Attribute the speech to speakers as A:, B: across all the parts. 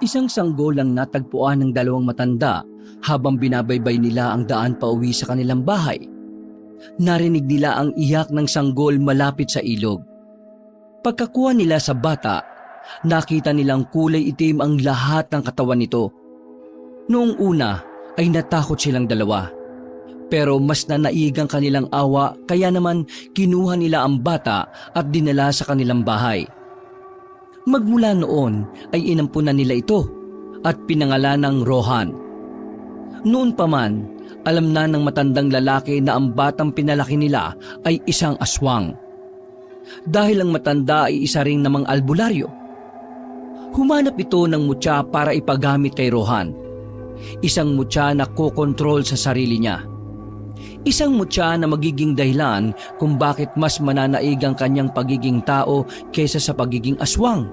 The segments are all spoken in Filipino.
A: Isang sanggol ang natagpuan ng dalawang matanda habang binabaybay nila ang daan pauwi sa kanilang bahay. Narinig nila ang iyak ng sanggol malapit sa ilog. Pagkakuha nila sa bata, nakita nilang kulay itim ang lahat ng katawan nito. Noong una ay natakot silang dalawa. Pero mas nanaig ang kanilang awa kaya naman kinuha nila ang bata at dinala sa kanilang bahay. Magmula noon ay inampunan nila ito at pinangalan ng Rohan. Noon pa man, alam na ng matandang lalaki na ang batang pinalaki nila ay isang aswang. Dahil ang matanda ay isa ring namang albularyo. Humanap ito ng mutya para ipagamit kay Rohan. Isang mutya na kokontrol sa sarili niya. Isang mutya na magiging dahilan kung bakit mas mananaig ang kanyang pagiging tao kaysa sa pagiging aswang.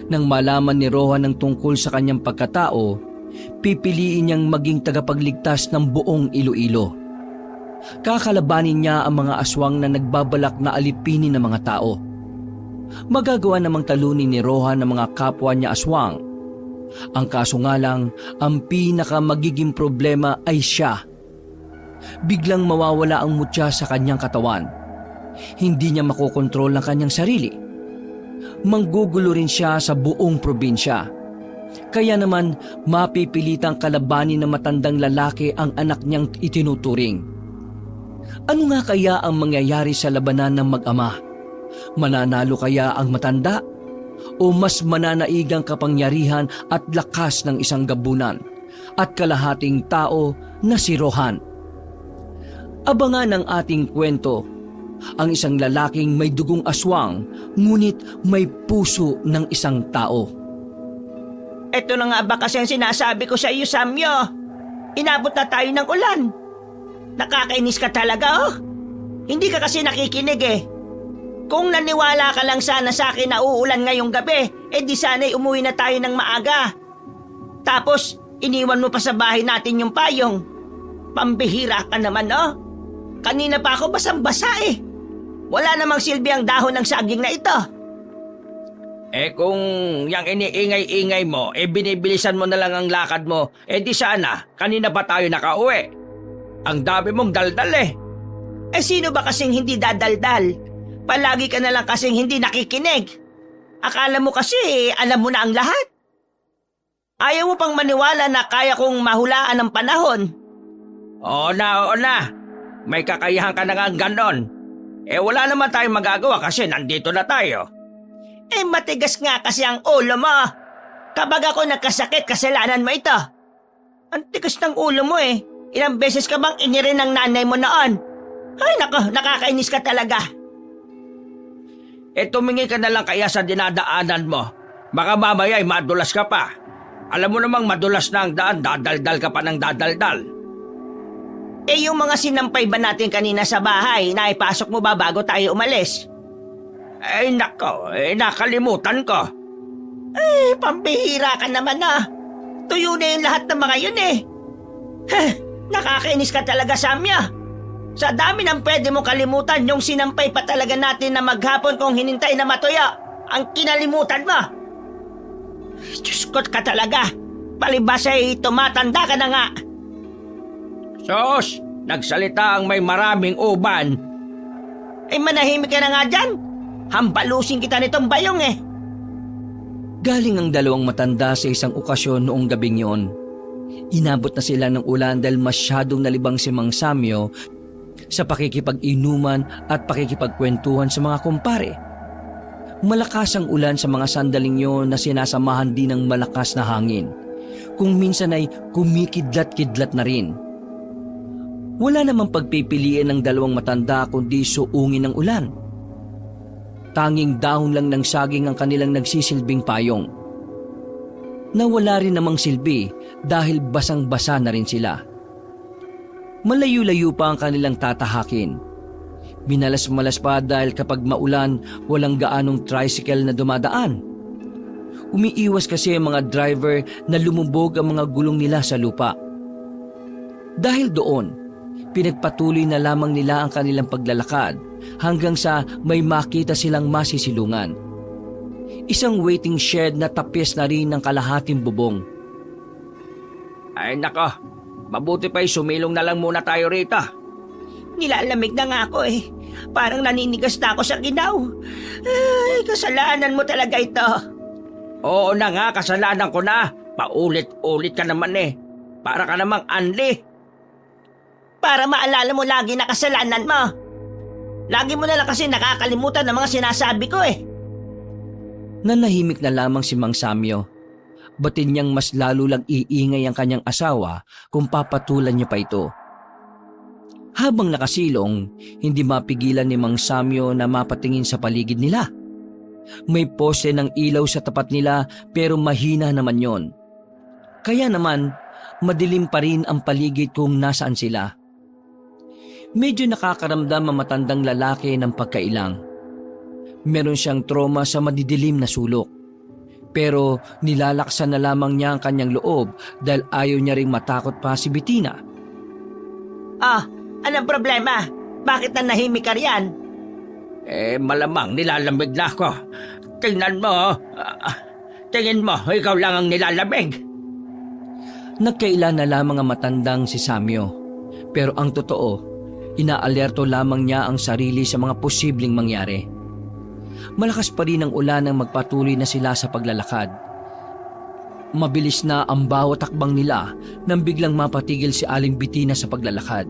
A: Nang malaman ni Rohan ang tungkol sa kanyang pagkatao, pipiliin niyang maging tagapagligtas ng buong Iloilo. Kakalabanin niya ang mga aswang na nagbabalak na alipinin ng mga tao. Magagawa namang talunin ni Rohan ang mga kapwa niya aswang. Ang kaso nga lang, ang pinaka magiging problema ay siya. Biglang mawawala ang mutya sa kanyang katawan. Hindi niya makokontrol ang kanyang sarili. Manggugulo rin siya sa buong probinsya. Kaya naman mapipilitang kalabanin ng matandang lalaki ang anak niyang itinuturing. Ano nga kaya ang mangyayari sa labanan ng mag-ama? Mananalo kaya ang matanda? O mas mananaig ang kapangyarihan at lakas ng isang gabunan at kalahating tao na si Rohan? Abangan ang ating kwento, ang isang lalaking may dugong aswang ngunit may puso ng isang tao.
B: Ito na nga ba kasi ang sinasabi ko sa iyo, Samyo? Inabot na tayo ng ulan. Nakakainis ka talaga, oh. Hindi ka kasi nakikinig eh. Kung naniwala ka lang sana sa akin na uulan ngayong gabi, di sana'y umuwi na tayo ng maaga. Tapos, iniwan mo pa sa bahay natin yung payong. Pambihira ka naman, oh. Kanina pa ako basang-basa eh. Wala namang silbi ang dahon ng saging na ito.
C: Kung yang iniingay-ingay mo, binibilisan mo na lang ang lakad mo, di sana, kanina pa tayo nakauwi. Ang dami mong daldal eh.
B: Sino ba kasing hindi dadaldal? Palagi ka na lang kasing hindi nakikinig. Akala mo kasi alam mo na ang lahat. Ayaw mo pang maniwala na kaya kong mahulaan ang panahon.
C: Oo na. May kakayahan ka na nga ganon. Wala naman tayong magagawa kasi nandito na tayo.
B: Matigas nga kasi ang ulo mo. Kapag ako nagkasakit, kasalanan mo ito. Ang tigas ng ulo mo eh. Ilang beses ka bang inirin ng nanay mo noon? Ay nako, nakakainis ka talaga.
C: Tumingi ka na lang kaya sa dinadaanan mo. Baka mamaya madulas ka pa. Alam mo namang madulas na ang daan, dadaldal ka pa ng dadaldal.
B: Yung mga sinampay ba natin kanina sa bahay, naipasok mo ba bago tayo umalis?
C: Nako, nakalimutan ko.
B: Pambihira ka naman ah. Tuyo na yung lahat ng mga yun eh. Nakakainis ka talaga, Samya. Sa dami ng pwede mo kalimutan, yung sinampay pa talaga natin na maghapon kung hinintay na matuya, ang kinalimutan mo. Diyos ko ka talaga. Palibas ay tumatanda ka na nga.
C: Sos, nagsalita ang may maraming uban.
B: Manahimik ka na nga dyan. Hambalusin kita nitong bayong eh.
A: Galing ang dalawang matanda sa isang okasyon noong gabing yun. Inabot na sila ng ulan dahil masyadong nalibang si Mang Samyo sa pakikipag-inuman at pakikipagkwentuhan sa mga kumpare. Malakas ang ulan sa mga sandaling yun na sinasamahan din ng malakas na hangin. Kung minsan ay kumikidlat-kidlat na rin. Wala namang pagpipiliin ng dalawang matanda kundi suungin ng ulan. Tanging dahon lang ng saging ang kanilang nagsisilbing payong. Nawala rin namang silbi dahil basang-basa na rin sila. Malayo-layo pa ang kanilang tatahakin. Minalas-malas pa dahil kapag maulan, walang gaanong tricycle na dumadaan. Umiiwas kasi ang mga driver na lumubog ang mga gulong nila sa lupa. Dahil doon, pinagpatuloy na lamang nila ang kanilang paglalakad hanggang sa may makita silang masisilungan. Isang waiting shed na tapis na rin ng kalahating bubong.
C: Ay nako, mabuti pa'y sumilong na lang muna tayo rito.
B: Nilalamig na nga ako eh. Parang naninigas na ako sa ginaw. Ay, kasalanan mo talaga ito.
C: Oo na nga, kasalanan ko na. Paulit-ulit ka naman eh. Para ka namang anli.
B: Para maalala mo lagi na kasalanan mo. Lagi mo na lang kasi nakakalimutan ng mga sinasabi ko eh.
A: Nanahimik na lamang si Mang Samyo. Batin niyang mas lalo lang iingay ang kanyang asawa kung papatulan niya pa ito. Habang nakasilong, hindi mapigilan ni Mang Samyo na mapatingin sa paligid nila. May poste ng ilaw sa tapat nila pero mahina naman yon. Kaya naman, madilim pa rin ang paligid kung nasaan sila. Medyo nakakaramdam ang matandang lalaki ng pagkailang. Meron siyang trauma sa madidilim na sulok. Pero nilalaksan na lamang niya ang kanyang loob dahil ayaw niya ring matakot pa si Bettina.
B: Ah, anong problema? Bakit nanahimik ka riyan?
C: Malamang nilalamig na ako. Tingnan mo. Tingin mo, ikaw lang ang nilalamig.
A: Nagkaila na lamang ang matandang si Samyo. Pero ang totoo, inaalerto lamang niya ang sarili sa mga posibleng mangyari. Malakas pa rin ang ulan nang magpatuloy na sila sa paglalakad. Mabilis na ang bawat takbang nila nang biglang mapatigil si Aling Bettina sa paglalakad.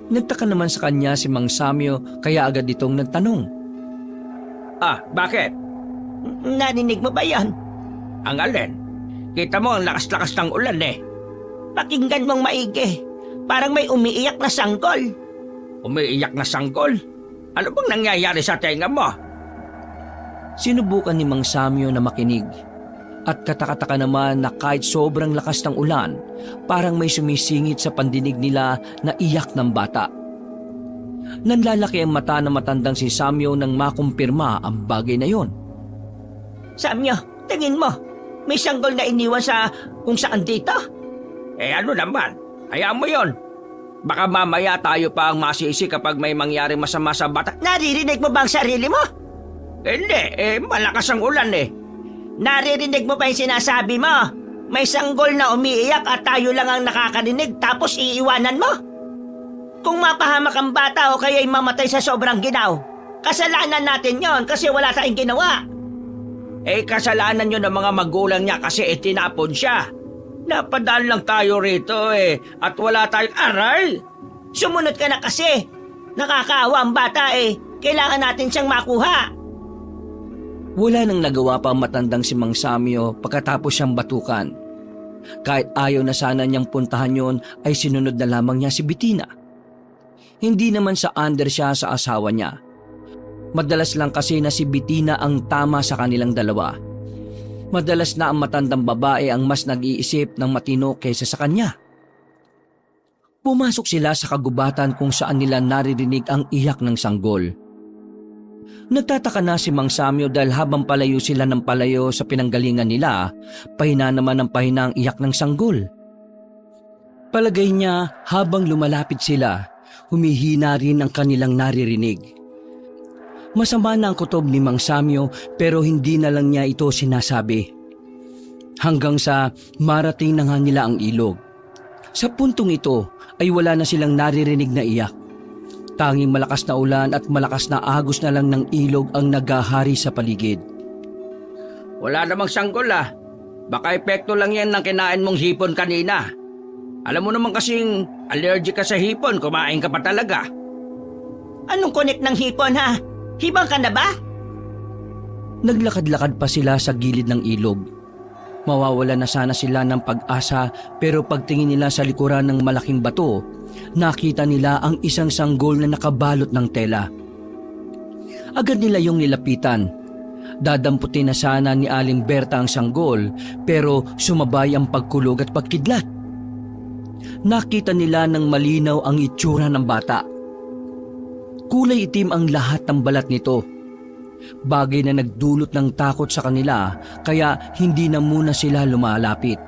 A: Nagtaka naman sa kanya si Mang Samyo kaya agad itong nagtanong.
C: Bakit?
B: Narinig mo ba yan?
C: Ang alin? Kita mo ang lakas-lakas ng ulan eh.
B: Pakinggan mong maigi. Parang may umiiyak na sanggol.
C: Umiiyak na sanggol? Ano bang nangyayari sa tenga mo?
A: Sinubukan ni Mang Samyo na makinig. At katakataka naman na kahit sobrang lakas ng ulan, parang may sumisingit sa pandinig nila na iyak ng bata. Nanlalaki ang mata ng matandang si Samyo nang makumpirma ang bagay na yon.
B: Samyo, tingin mo. May sanggol na iniwan sa kung saan dito.
C: Ano naman? Hayaan mo yon. Baka mamaya tayo pa ang masisi kapag may mangyari masama sa bata.
B: Naririnig mo ba ang sarili mo?
C: Hindi, malakas ang ulan eh.
B: Naririnig mo ba yung sinasabi mo? May sanggol na umiiyak at tayo lang ang nakakarinig tapos iiwanan mo? Kung mapahamak ang bata o kaya'y mamatay sa sobrang ginaw, kasalanan natin yon kasi wala tayong ginawa.
C: Kasalanan nyo ng mga magulang niya kasi itinapon siya. Napadaan lang tayo rito at wala tayong aray.
B: Sumunod ka na kasi. Nakakaawa ang bata Kailangan natin siyang makuha.
A: Wala nang nagawa pa ang matandang si Mang Samyo pagkatapos siyang batukan. Kahit ayaw na sana niyang puntahan yon ay sinunod na lamang niya si Bettina. Hindi naman sa under siya sa asawa niya. Madalas lang kasi na si Bettina ang tama sa kanilang dalawa. Madalas na ang matandang babae ang mas nag-iisip ng matino kaysa sa kanya. Pumasok sila sa kagubatan kung saan nila naririnig ang iyak ng sanggol. Nagtataka na si Mang Samyo dahil habang palayo sila ng palayo sa pinanggalingan nila, pahina naman ang pahina ang iyak ng sanggol. Palagay niya habang lumalapit sila, humihina rin ang kanilang naririnig. Masama na ang kutob ni Mang Samyo pero hindi na lang niya ito sinasabi. Hanggang sa marating na nga nila ang ilog. Sa puntong ito ay wala na silang naririnig na iyak. Tanging malakas na ulan at malakas na agos na lang ng ilog ang naghahari sa paligid.
C: Wala namang sanggol Baka epekto lang yan ng kinain mong hipon kanina. Alam mo naman kasing allergic ka sa hipon, kumain ka pa talaga.
B: Anong connect ng hipon ha? Hibang ka na ba?
A: Naglakad-lakad pa sila sa gilid ng ilog. Mawawala na sana sila ng pag-asa pero pagtingin nila sa likuran ng malaking bato, nakita nila ang isang sanggol na nakabalot ng tela. Agad nila yung nilapitan. Dadamputin na sana ni Aling Berta ang sanggol pero sumabay ang pagkulog at pagkidlat. Nakita nila ng malinaw ang itsura ng bata. Kulay itim ang lahat ng balat nito. Bagay na nagdulot ng takot sa kanila kaya hindi na muna sila lumalapit.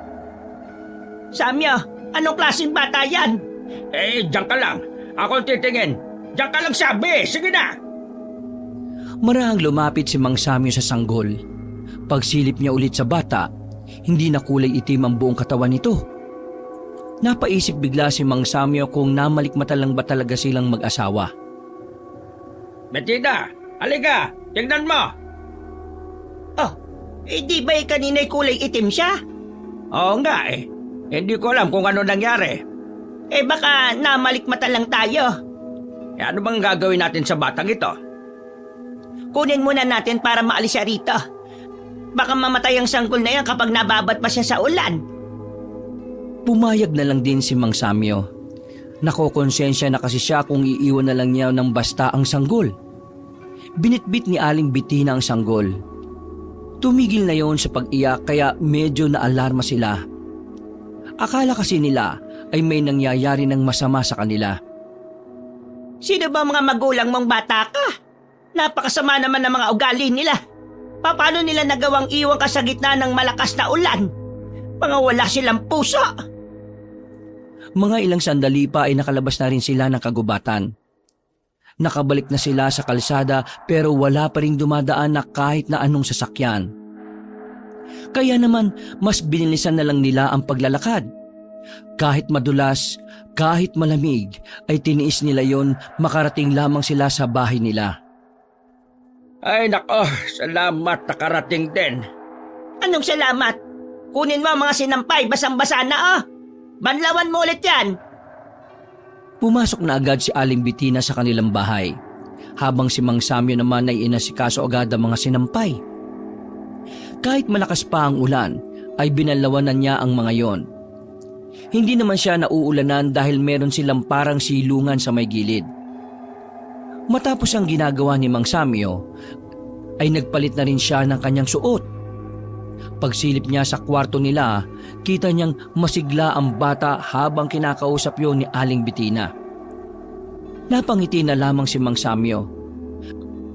B: Samyo, anong klaseng bata yan?
C: Diyan ka lang. Ako titingin. Diyan ka lang sabi. Sige na.
A: Marahang lumapit si Mang Samyo sa sanggol. Pagsilip niya ulit sa bata, hindi na kulay itim ang buong katawan nito. Napaisip bigla si Mang Samyo kung namalikmata lang ba talaga silang mag-asawa.
C: Betida, halika, tingnan mo.
B: Oh, di ba kanina'y kulay itim siya?
C: Oo nga eh. Hindi ko alam kung ano nangyari.
B: Baka namalikmata lang tayo.
C: Ano bang gagawin natin sa batang ito?
B: Kunin muna natin para maalis siya rito. Baka mamatay ang sanggol na yan kapag nababad pa siya sa ulan.
A: Pumayag na lang din si Mang Samyo. Nakokonsensya na kasi siya kung iiwan na lang niya ng basta ang sanggol. Binitbit ni Aling Bitina ang sanggol. Tumigil na yon sa pag-iyak kaya medyo naalarma sila. Akala kasi nila ay may nangyayari ng masama sa kanila.
B: Sino ba mga magulang mong bata ka? Napakasama naman ng mga ugali nila. Paano nila nagawang iwan ka sa gitna ng malakas na ulan? Mga wala silang puso.
A: Mga ilang sandali pa ay nakalabas na rin sila ng kagubatan. Nakabalik na sila sa kalsada pero wala pa ring dumadaan na kahit na anong sasakyan. Kaya naman mas binilisan na lang nila ang paglalakad. Kahit madulas, kahit malamig ay tiniis nila yon makarating lamang sila sa bahay nila.
C: Ay nako, salamat nakarating din.
B: Anong salamat? Kunin mo ang mga sinampay, basang-basa na Banlawan mo ulit yan.
A: Pumasok na agad si Aling Bitina sa kanilang bahay, habang si Mang Samyo naman ay inasikaso agad ang mga sinampay. Kahit malakas pa ang ulan, ay binalawanan niya ang mga yon. Hindi naman siya nauulanan dahil meron silang parang silungan sa may gilid. Matapos ang ginagawa ni Mang Samyo, ay nagpalit na rin siya ng kanyang suot. Pagsilip niya sa kwarto nila, kita niyang masigla ang bata habang kinakausap yon ni Aling Bitina. Napangiti na lamang si Mang Samyo.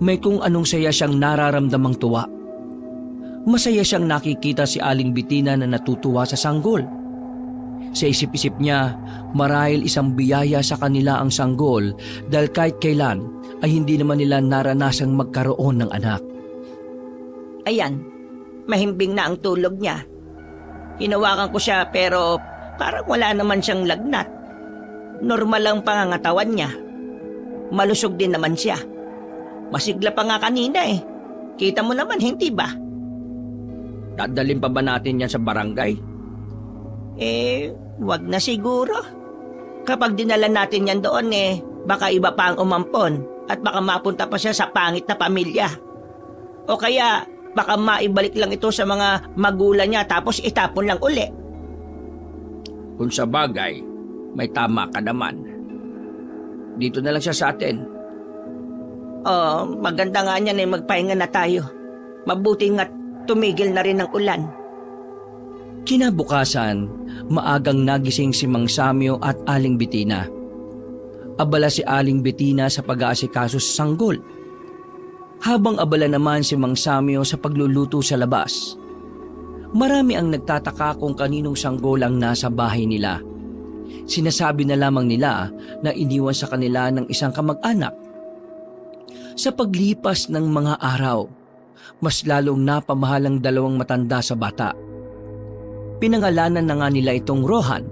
A: May kung anong saya siyang nararamdamang tuwa. Masaya siyang nakikita si Aling Bitina na natutuwa sa sanggol. Sa isip-isip niya, marahil isang biyaya sa kanila ang sanggol dahil kahit kailan ay hindi naman nila naranasang magkaroon ng anak.
B: Ayan, mahimbing na ang tulog niya. Hinawakan ko siya pero parang wala naman siyang lagnat. Normal lang pangangatawan niya. Malusog din naman siya. Masigla pa nga kanina Kita mo naman, hindi ba?
C: Dadalhin pa ba natin yan sa barangay?
B: Wag na siguro. Kapag dinala natin yan doon baka iba pa ang umampon at baka mapunta pa siya sa pangit na pamilya. O kaya baka maibalik lang ito sa mga magulang niya tapos itapon lang uli.
C: Kung sa bagay, may tama ka naman. Dito na lang siya sa atin.
B: Maganda nga niyan magpahinga na tayo. Mabuti nga't tumigil na rin ang ulan.
A: Kinabukasan, maagang nagising si Mang Samyo at Aling Bitina. Abala si Aling Bitina sa pag-aasikaso sa sanggol. Habang abala naman si Mang Samyo sa pagluluto sa labas. Marami ang nagtataka kung kaninong sanggol ang nasa bahay nila. Sinasabi na lamang nila na iniwan sa kanila ng isang kamag-anak. Sa paglipas ng mga araw, mas lalong napamahal ang dalawang matanda sa bata. Pinangalanan na nga nila itong Rohan.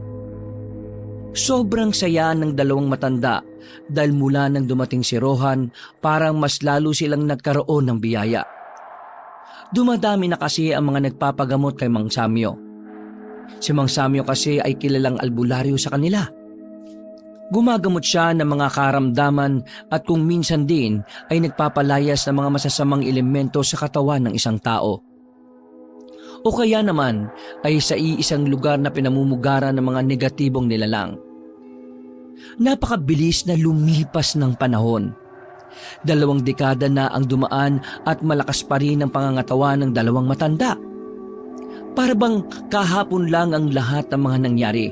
A: Sobrang saya ng dalawang matanda dahil mula nang dumating si Rohan, parang mas lalo silang nagkaroon ng biyaya. Dumadami na kasi ang mga nagpapagamot kay Mang Samyo. Si Mang Samyo kasi ay kilalang albularyo sa kanila. Gumagamot siya ng mga karamdaman at kung minsan din ay nagpapalayas ng mga masasamang elemento sa katawan ng isang tao. O kaya naman ay sa iisang lugar na pinamumugaran ng mga negatibong nilalang. Napakabilis na lumipas ng panahon. 2 dekada na ang dumaan at malakas pa rin ang pangangatawan ng dalawang matanda. Para bang kahapon lang ang lahat ng mga nangyari.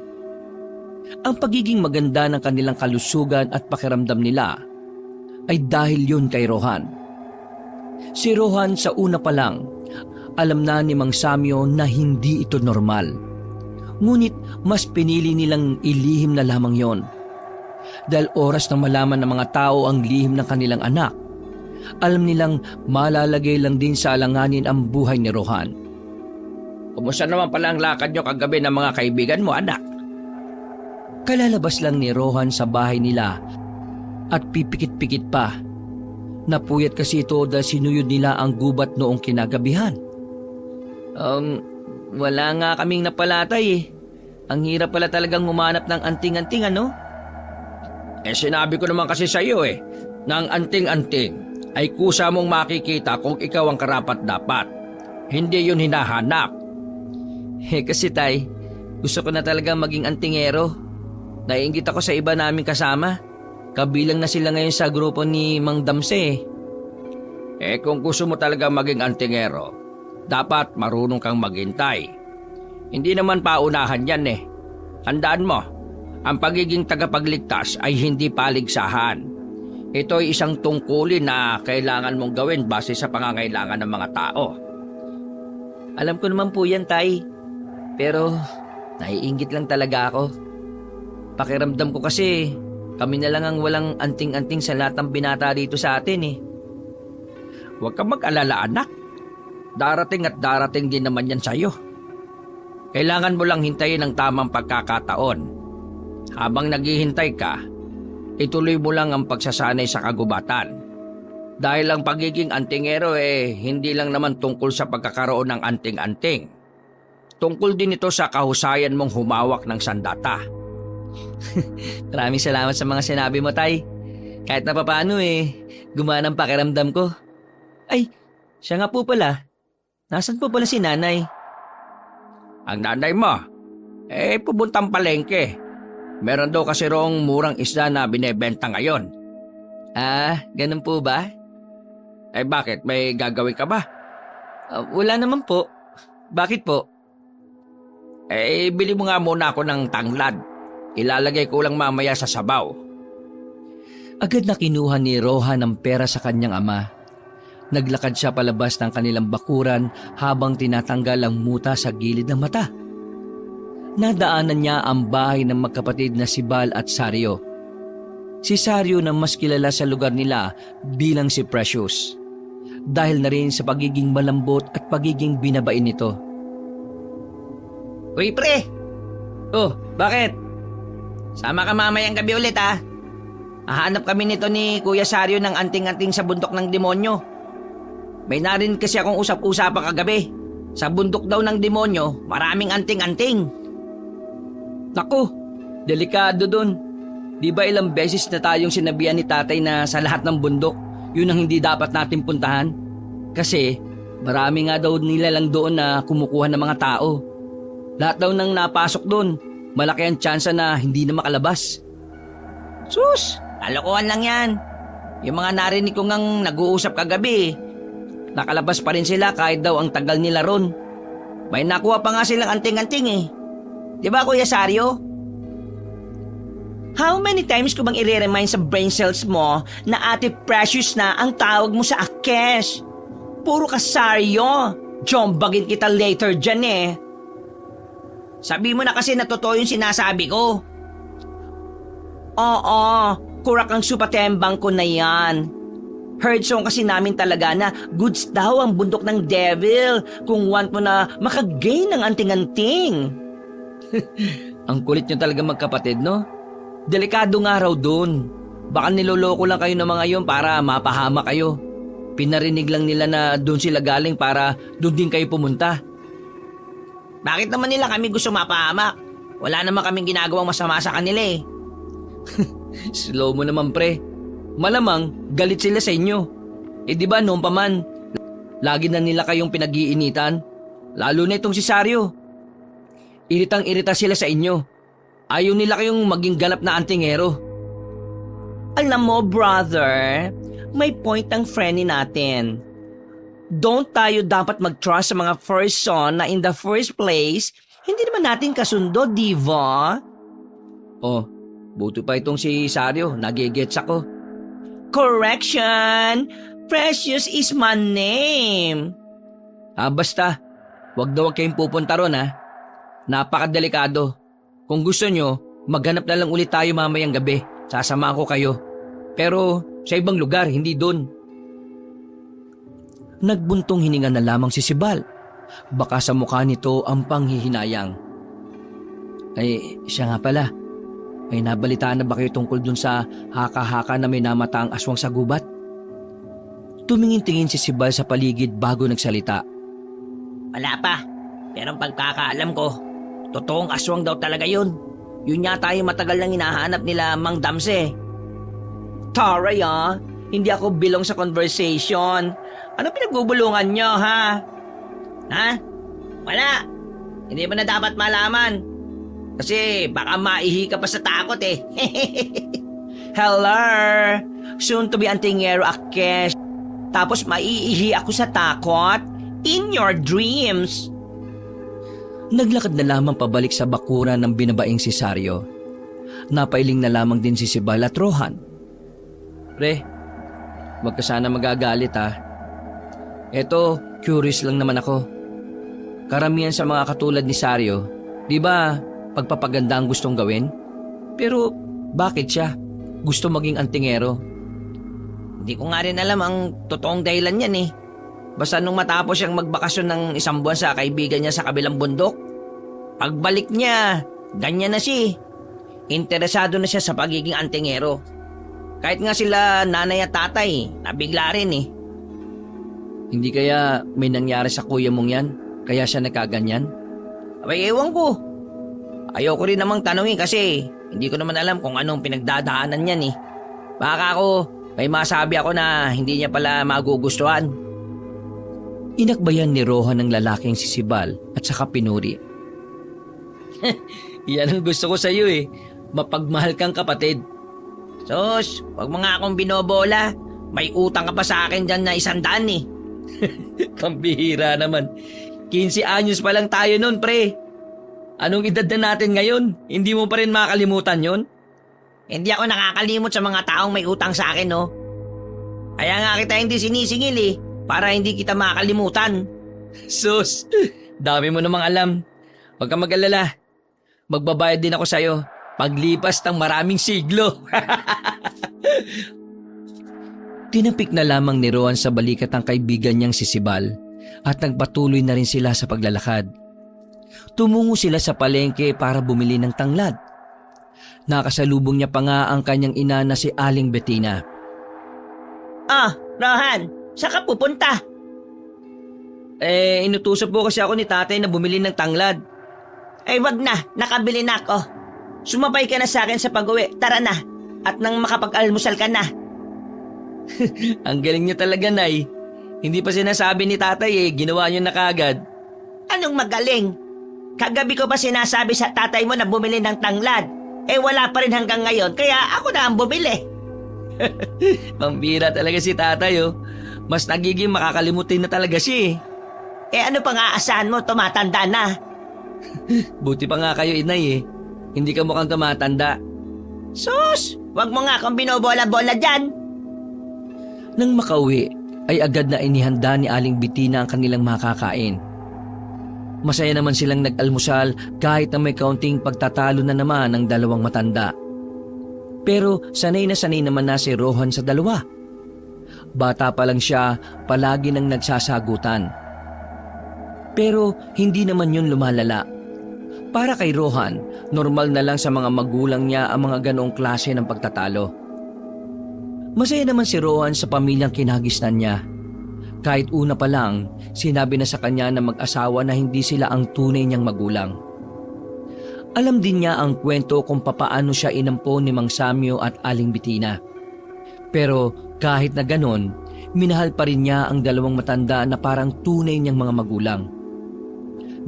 A: Ang pagiging maganda ng kanilang kalusugan at pakiramdam nila ay dahil yun kay Rohan. Si Rohan sa una pa lang, alam na ni Mang Samyo na hindi ito normal. Ngunit mas pinili nilang ilihim na lamang yon. Dahil oras na malaman ng mga tao ang lihim ng kanilang anak, Alam nilang malalagay lang din sa alanganin ang buhay ni Rohan.
C: Kumusta naman pala ang lakad nyo kagabi ng mga kaibigan mo, anak?
A: Kalalabas lang ni Rohan sa bahay nila at pipikit-pikit pa. Napuyat kasi ito dahil sinuyod nila ang gubat noong kinagabihan. Wala nga kaming napalatay eh. Ang hirap pala talagang humanap ng anting-anting, ano?
C: Sinabi ko naman kasi sa iyo na ang anting-anting ay kusa mong makikita kung ikaw ang karapat-dapat. Hindi yun hinahanap.
A: Kasi tay, gusto ko na talagang maging antingero. Naiinggit ako sa iba naming kasama. Kabilang na sila ngayon sa grupo ni Mang Damse.
C: Kung gusto mo talaga maging antingero, dapat marunong kang maghintay. Hindi naman paunahan yan Handaan mo, ang pagiging tagapagligtas ay hindi paligsahan. Ito ay isang tungkulin na kailangan mong gawin base sa pangangailangan ng mga tao.
A: Alam ko naman po yan, tay. Pero naiinggit lang talaga ako. Pakiramdam ko kasi kami na lang ang walang anting-anting sa lahat ng binata dito sa atin
C: Huwag kang mag-alala, anak. Darating at darating din naman yan sa'yo. Kailangan mo lang hintayin ang tamang pagkakataon. Habang naghihintay ka, ituloy mo lang ang pagsasanay sa kagubatan. Dahil ang pagiging antingero hindi lang naman tungkol sa pagkakaroon ng anting-anting. Tungkol din ito sa kahusayan mong humawak ng sandata.
A: Maraming salamat sa mga sinabi mo, tay. Kahit na papaano gumana ang pakiramdam ko. Ay, siya nga po pala. Nasaan po pala si nanay?
C: Ang nanay mo, pupuntang palengke. Meron daw kasi roong murang isda na binebenta ngayon.
A: Ganun po ba?
C: Bakit? May gagawin ka ba?
A: Wala naman po. Bakit po?
C: Bili mo nga muna ako ng tanglad. Ilalagay ko lang mamaya sa sabaw.
A: Agad na kinuha ni Rohan ang pera sa kanyang ama. Naglakad siya palabas ng kanilang bakuran habang tinatanggal ang muta sa gilid ng mata. Nadaanan niya ang bahay ng magkapatid na si Bal at Sario. Si Sario na mas kilala sa lugar nila bilang si Precious. Dahil na rin sa pagiging malambot at pagiging binabain nito.
B: Uy, pre!
A: Oh, bakit?
B: Sama ka mamayang gabi ulit, Hahanap kami nito ni Kuya Sario ng anting-anting sa bundok ng demonyo. May narinig kasi akong usap-usapan kagabi. Sa bundok daw ng demonyo, maraming anting-anting.
A: Naku, delikado dun. Di ba ilang beses na tayong sinabihan ni tatay na sa lahat ng bundok, yun ang hindi dapat natin puntahan? Kasi marami nga daw nila lang doon na kumukuha ng mga tao. Lahat daw nang napasok doon, malaki ang tsansa na hindi na makalabas.
B: Sus, kalokohan lang yan. Yung mga narinig ko ngang nag-uusap kagabi, nakalabas pa rin sila kahit daw ang tagal nila ron. May nakuha pa nga silang anting-anting Di ba, Kuya Sario? How many times ko bang i-remind sa brain cells mo na Ate Precious na ang tawag mo sa Akes? Puro ka Sario. Jombagin kita later dyan Sabi mo na kasi na totoo yung sinasabi ko. Oo, kurak ang supatembang ko na yan. Heard song kasi namin talaga na goods daw ang bundok ng devil kung want mo na makagain ng anting-anting.
A: Ang kulit nyo talaga magkapatid, no? Delikado nga raw dun. Baka niloloko lang kayo ng mga yun para mapahama kayo. Pinarinig lang nila na dun sila galing para dun din kayo pumunta.
B: Bakit naman nila kami gusto mapahamak? Wala naman kaming ginagawang masama sa kanila
A: Slow mo naman, pre. Malamang galit sila sa inyo. Di ba noon pa man, lagi na nila kayong pinag-iinitan. Lalo na itong si Sario. Iritang-irita sila sa inyo. Ayaw nila kayong maging ganap na antingero.
B: Alam mo, brother, may point ang friend natin. Don't tayo dapat mag-trust sa mga person na in the first place, hindi naman natin kasundo, di ba?
A: Oh, buto pa itong si Sario, nagigets ako.
B: Correction! Precious is my name.
A: Basta, wag na wag kayong pupunta ron Napakadelikado. Kung gusto nyo, maghanap na lang ulit tayo mamayang gabi. Sasama ko kayo. Pero sa ibang lugar, hindi doon. Nagbuntong hininga na lamang si Sibal. Baka sa mukha nito ang panghihinayang. Ay, siya nga pala. May nabalitaan na ba kayo tungkol dun sa haka-haka na may namataang aswang sa gubat? Tumingin-tingin si Sibal sa paligid bago nagsalita.
B: Wala pa. Pero ang pagkakaalam ko, totoong aswang daw talaga yun. Yun yata yung matagal nang hinahanap nila Mang Damse. Taray hindi ako bilong sa conversation. Ano pinagbubulungan nyo, ha? Ha? Wala. Hindi mo na dapat malaman. Kasi baka maihi ka pa sa takot eh. Hello! Soon to be antingero Akes. Tapos maiihi ako sa takot? In your dreams.
A: Naglakad na lamang pabalik sa bakuran ng binabaing si Sario. Napailing na lamang din si Sibal at Rohan. Pre, wag ka sana magagalit ha. Eto, curious lang naman ako. Karamihan sa mga katulad ni Sario, di ba pagpapaganda ang gustong gawin? Pero bakit siya gusto maging antingero?
B: Hindi ko nga rin alam ang totoong dahilan yan eh. Basta nung matapos siyang magbakasyon ng isang buwan sa kaibigan niya sa kabilang bundok, pagbalik niya, ganyan na siya. Interesado na siya sa pagiging antingero. Kahit nga sila nanay at tatay, nabigla rin eh.
A: Hindi kaya may nangyari sa kuya mong yan, kaya siya nagkaganyan?
B: Abay, ewan ko. Ayoko rin namang tanungin kasi hindi ko naman alam kung anong pinagdadaanan niyan eh. Baka ako, may masabi ako na hindi niya pala magugustuhan.
A: Inakbayan ni Rohan ng lalaking si Sibal at saka pinuri. Yan ang gusto ko sa iyo eh. Mapagmahal kang kapatid.
B: Sus, wag mo nga akong binobola. May utang ka pa sa akin dyan na 100 eh.
A: Pambihira naman. 15 anyos pa lang tayo nun, pre. Anong edad na natin ngayon? Hindi mo pa rin makalimutan yon?
B: Hindi ako nakakalimot sa mga taong may utang sa akin, no? Kaya nga kita hindi sinisingil eh, para hindi kita makalimutan.
A: Sus, dami mo namang alam. Huwag kang mag-alala. Magbabayad din ako sa'yo paglipas ng maraming siglo. Tinapik na lamang ni Rohan sa balikat ang kaibigan niyang si Sibal at nagpatuloy na rin sila sa paglalakad. Tumungo sila sa palengke para bumili ng tanglad. Nakasalubong niya pa nga ang kanyang ina na si Aling Bettina.
B: Rohan, saan ka pupunta?
A: Inutusan po kasi ako ni tatay na bumili ng tanglad.
B: Wag na, nakabili na ako. Sumabay ka na sa akin sa pag-uwi, tara na. At nang makapag-almusal ka na.
A: Ang galing niyo talaga, Nay. Hindi pa sinasabi ni tatay ginawa niyo na kaagad.
B: Anong magaling? Kagabi ko pa sinasabi sa tatay mo na bumili ng tanglad. Wala pa rin hanggang ngayon, kaya ako na ang bumili.
A: Pambira talaga si tatay Mas nagiging makakalimutin na talaga siya
B: Ano pang aasahan mo, tumatanda na.
A: Buti pa nga kayo, inay Hindi ka mukhang tumatanda.
B: Sus, wag mo nga akong binobola-bola dyan.
A: Nang makauwi, ay agad na inihanda ni Aling Bettina ang kanilang makakain. Masaya naman silang nag-almusal kahit na may kaunting pagtatalo na naman ng dalawang matanda. Pero sanay naman na si Rohan sa dalawa. Bata pa lang siya, palagi nang nagsasagutan. Pero hindi naman yun lumalala. Para kay Rohan, normal na lang sa mga magulang niya ang mga ganoong klase ng pagtatalo. Masaya naman si Rohan sa pamilyang kinagisnan niya. Kahit una pa lang, sinabi na sa kanya na mag-asawa na hindi sila ang tunay niyang magulang. Alam din niya ang kwento kung papaano siya inampon ni Mang Samyo at Aling Bettina. Pero kahit na ganon, minahal pa rin niya ang dalawang matanda na parang tunay niyang mga magulang.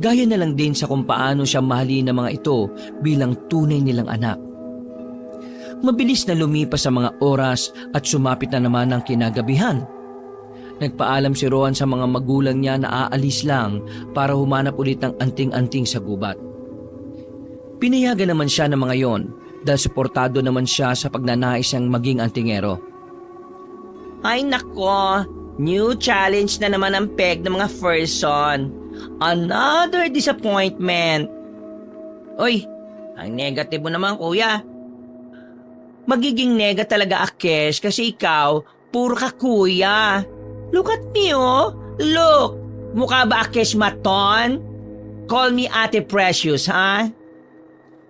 A: Gaya na lang din sa kung paano siya mahalin ng mga ito bilang tunay nilang anak. Mabilis na lumipas sa mga oras at sumapit na naman ang kinagabihan. Nagpaalam si Rohan sa mga magulang niya na aalis lang para humanap ulit ng anting-anting sa gubat. Pinayagan naman siya ng mga yon dahil suportado naman siya sa pagnanais niyang maging antingero.
B: Ay nako, new challenge na naman ang peg ng mga person. Another disappointment. Oy, ang negative mo naman kuya. Magiging nega talaga Akes kasi ikaw, puro ka kuya. Look at me Look, mukha ba akes maton? Call me Ate Precious, ha?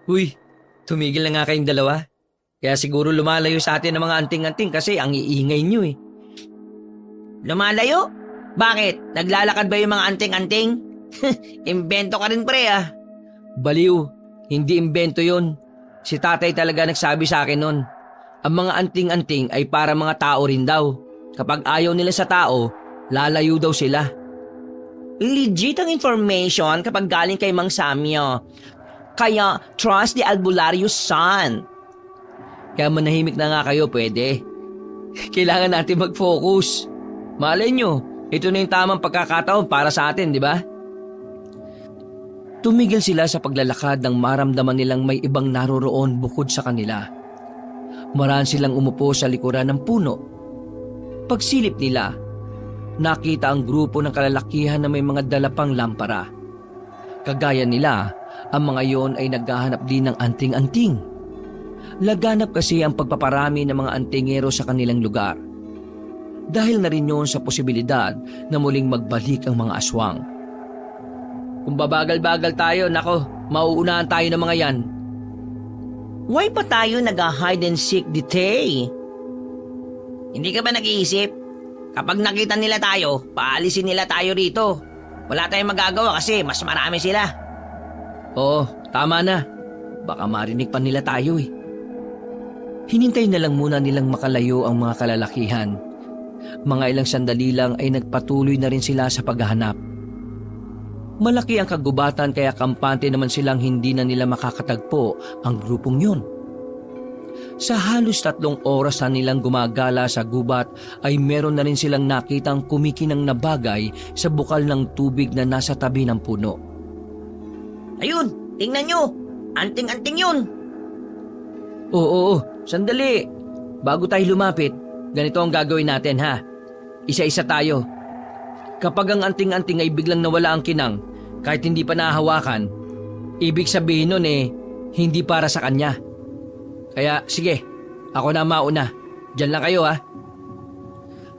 C: Uy, tumigil na nga kayong dalawa. Kaya siguro lumalayo sa atin ng mga anting-anting kasi ang iingay nyo eh.
B: Lumalayo? Bakit? Naglalakad ba yung mga anting-anting? Imbento ka rin pre ah.
C: Baliw, hindi imbento yon. Si tatay talaga nagsabi sa akin nun. Ang mga anting-anting ay para mga tao rin daw. Kapag ayaw nila sa tao, lalayo daw sila.
B: Legit ang information kapag galing kay Mang Samyo. Kaya trust the Albularius son.
C: Kaya manahimik na nga kayo, pwede. Kailangan natin mag-focus. Malay nyo, ito na yung tamang pagkakataon para sa atin, di ba? Tumigil sila sa paglalakad nang maramdaman nilang may ibang naroroon bukod sa kanila. Maraan silang umupo sa likuran ng puno. Pagsilip nila, nakita ang grupo ng kalalakihan na may mga dalapang lampara. Kagaya nila, ang mga yon ay naghahanap din ng anting-anting. Laganap kasi ang pagpaparami ng mga antingero sa kanilang lugar. Dahil na rin yun sa posibilidad na muling magbalik ang mga aswang. Kung babagal-bagal tayo, nako, mauunahan tayo ng mga yan.
B: Why pa tayo nag-hide and seek detail? Hindi ka ba nag-iisip? Kapag nakita nila tayo, paalisin nila tayo rito. Wala tayong magagawa kasi mas marami sila.
C: Oo, tama na. Baka marinig pa nila tayo eh. Hinintay na lang muna nilang makalayo ang mga kalalakihan. Mga ilang sandali lang ay nagpatuloy na rin sila sa paghahanap. Malaki ang kagubatan kaya kampante naman silang hindi na nila makakatagpo ang grupong yun. Sa halos 3 oras na nilang gumagala sa gubat ay meron na rin silang nakitang kumikinang na bagay sa bukal ng tubig na nasa tabi ng puno.
B: Ayun, tingnan nyo. Anting-anting yun.
C: Oo, sandali. Bago tayo lumapit, ganito ang gagawin natin ha. Isa-isa tayo. Kapag ang anting-anting ay biglang nawala ang kinang, kahit hindi pa nahahawakan, ibig sabihin nun hindi para sa kanya. Kaya sige, ako na mauna. Diyan lang kayo ha.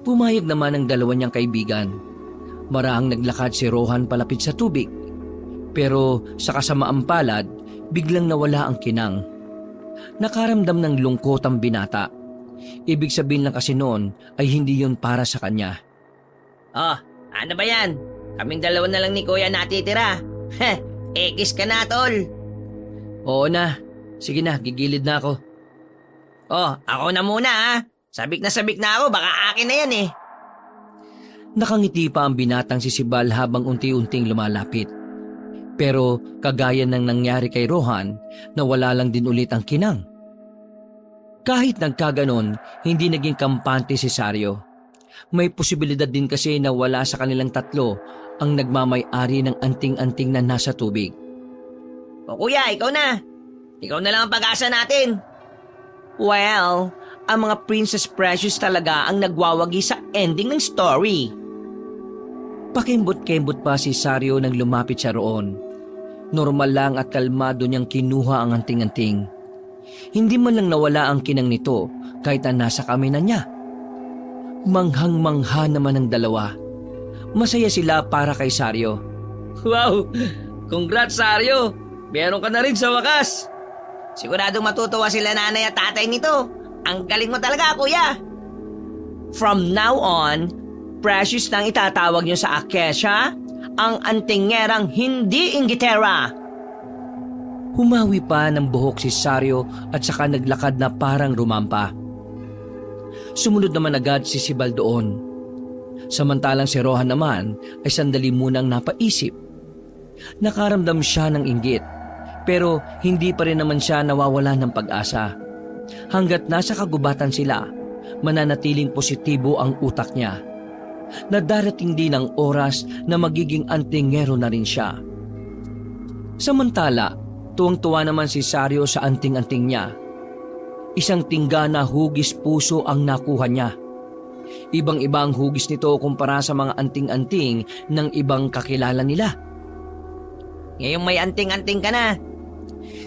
C: Pumayag naman ang dalawa niyang kaibigan. Marahang naglakad si Rohan palapit sa tubig. Pero sa kasamaang palad, biglang nawala ang kinang. Nakaramdam ng lungkot ang binata. Ibig sabihin lang kasi noon ay hindi yun para sa kanya.
B: Oh, ano ba yan? Kaming dalawa na lang ni Kuya natitira. Heh, ekis ka na, tol.
C: Oo na, sige na, gigilid na ako.
B: Oh, ako na muna ha. Sabik na ako, baka akin na yan eh.
C: Nakangiti pa ang binatang si Sibal habang unti-unting lumalapit. Pero kagaya ng nangyari kay Rohan, nawala lang din ulit ang kinang. Kahit nagkaganon, hindi naging kampante si Sario. May posibilidad din kasi na wala sa kanilang tatlo ang nagmamay-ari ng anting-anting na nasa tubig.
B: O kuya, ikaw na. Ikaw na lang ang pag-asa natin. Well, ang mga Princess Precious talaga ang nagwawagi sa ending ng story.
C: Pakimbot-kembot pa si Sario nang lumapit siya roon. Normal lang at kalmado niyang kinuha ang anting-anting. Hindi man lang nawala ang kinang nito kahit na nasa kamay na niya. Manghang-mangha naman ang dalawa. Masaya sila para kay Sario.
B: Wow! Congrats, Sario! Meron ka na rin sa wakas! Siguradong matutuwa sila nanay at tatay nito. Ang galing mo talaga, kuya! From now on, Precious nang itatawag niyo sa Akesha, ang antingerang hindi inggitera.
C: Humawi pa ng buhok si Sario at saka naglakad na parang rumampa. Sumunod naman agad si Sibal doon. Samantalang si Rohan naman ay sandali munang napaisip. Nakaramdam siya ng inggit, pero hindi pa rin naman siya nawawala ng pag-asa. Hanggat nasa kagubatan sila, mananatiling positibo ang utak niya. Na darating din ang oras na magiging antingero na rin siya. Samantala, tuwang-tuwa naman si Sario sa anting-anting niya. Isang tingga na hugis puso ang nakuha niya. Ibang-iba ang hugis nito kumpara sa mga anting-anting ng ibang kakilala nila.
B: Ngayong may anting-anting ka na,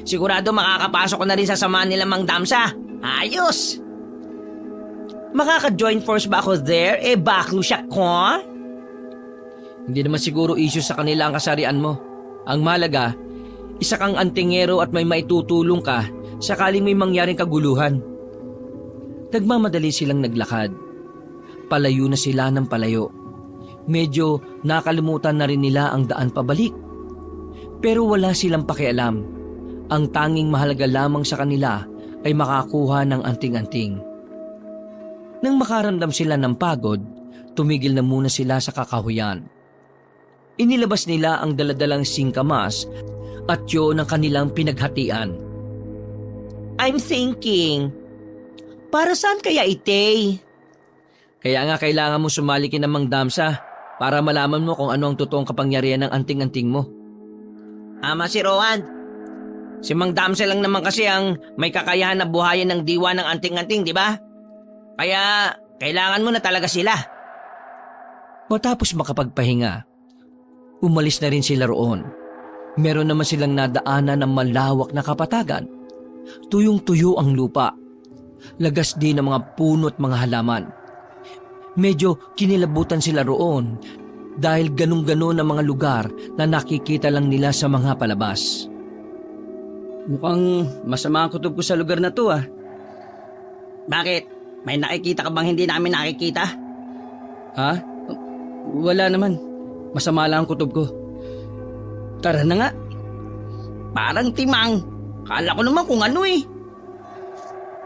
B: sigurado makakapasok ko na rin sa samahan nila Mang Damsa. Ayos! Makaka-join force ba ako there? Baklo siya ko?
C: Hindi naman siguro issue sa kanila ang kasarian mo. Ang mahalaga, isa kang antingero at may maitutulong ka sakaling may mangyaring kaguluhan. Nagmamadali silang naglakad. Palayo na sila ng palayo. Medyo nakalimutan na rin nila ang daan pabalik. Pero wala silang pakialam. Ang tanging mahalaga lamang sa kanila ay makakuha ng anting-anting. Nang makaramdam sila ng pagod, tumigil na muna sila sa kakahuyan. Inilabas nila ang daladalang singkamas at yun ang kanilang pinaghatian.
B: I'm thinking, para saan kaya ite?
C: Kaya nga kailangan mo sumalikin ng Mang Damsa para malaman mo kung ano ang totoong kapangyarihan ng anting-anting mo.
B: Ama si Rohan.
C: Si Mang Damsa lang naman kasi ang may kakayahan na buhayin ng diwa ng anting-anting, di ba? Kaya kailangan mo na talaga sila.
A: Matapos makapagpahinga, umalis na rin sila roon. Meron naman silang nadaanan ng malawak na kapatagan. Tuyong-tuyo ang lupa. Lagas din ang mga puno at mga halaman. Medyo kinilabutan sila roon dahil ganun-ganon ang mga lugar na nakikita lang nila sa mga palabas.
C: Mukhang masama ang kutob ko sa lugar na to ah.
B: Bakit? May nakikita ka bang hindi namin nakikita?
C: Ha? Wala naman. Masama lang ang kutob ko. Tara na nga.
B: Parang timang. Kala ko naman kung ano eh.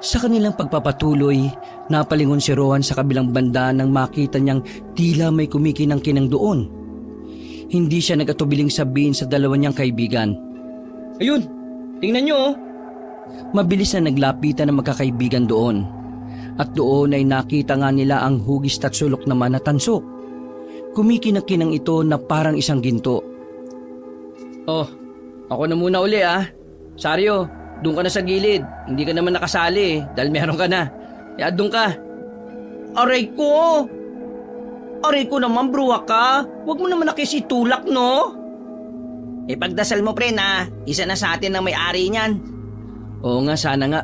A: Sa kanilang pagpapatuloy, napalingon si Rohan sa kabilang banda nang makita niyang tila may kumikinang-kinang doon. Hindi siya nagatubiling sabihin sa dalawa niyang kaibigan.
C: Ayun, tingnan nyo oh.
A: Mabilis na naglapitan ng magkakaibigan doon. At doon ay nakita nga nila ang hugis at sulok naman na tanso. Kumikinang-kinang ito na parang isang ginto.
C: Oh, ako na muna uli ah. Saryo, doon ka na sa gilid. Hindi ka naman nakasali eh, dahil meron ka na. Kaya doon ka.
B: Aray ko! Aray ko naman, bruwa ka. Huwag mo naman nakisitulak, no? Ipagdasal mo, pre, na isa na sa atin ang may-ari niyan.
A: Oo nga, sana nga.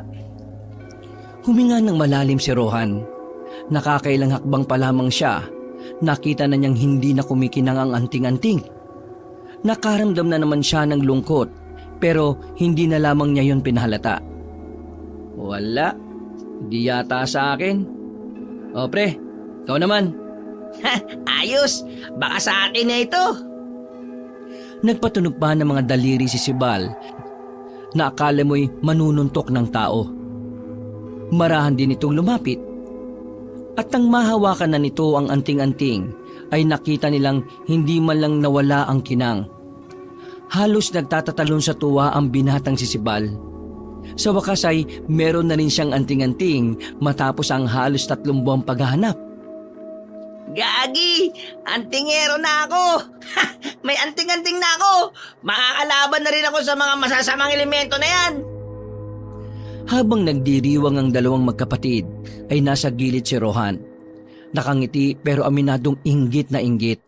A: Huminga ng malalim si Rohan. Nakakailang hakbang pa lamang siya. Nakita na niyang hindi na kumikinang ang anting-anting. Nakaramdam na naman siya ng lungkot, pero hindi na lamang niya yun pinahalata.
C: Wala. Hindi yata sa akin. O pre, ikaw naman.
B: Ayos! Baka sa akin na ito.
A: Nagpatunog pa ng mga daliri si Sibal na akala mo'y manununtok ng tao. Marahan din itong lumapit. At nang mahawakan na nito ang anting-anting, ay nakita nilang hindi man lang nawala ang kinang. Halos nagtatatalon sa tuwa ang binatang si Sibal. Sa wakas ay meron na rin siyang anting-anting matapos ang halos 3 buwang paghahanap.
B: Gagi! Antingero na ako! May anting-anting na ako! Makakalaban na rin ako sa mga masasamang elemento na yan!
A: Habang nagdiriwang ang dalawang magkapatid, ay nasa gilid si Rohan. Nakangiti pero aminadong inggit na inggit.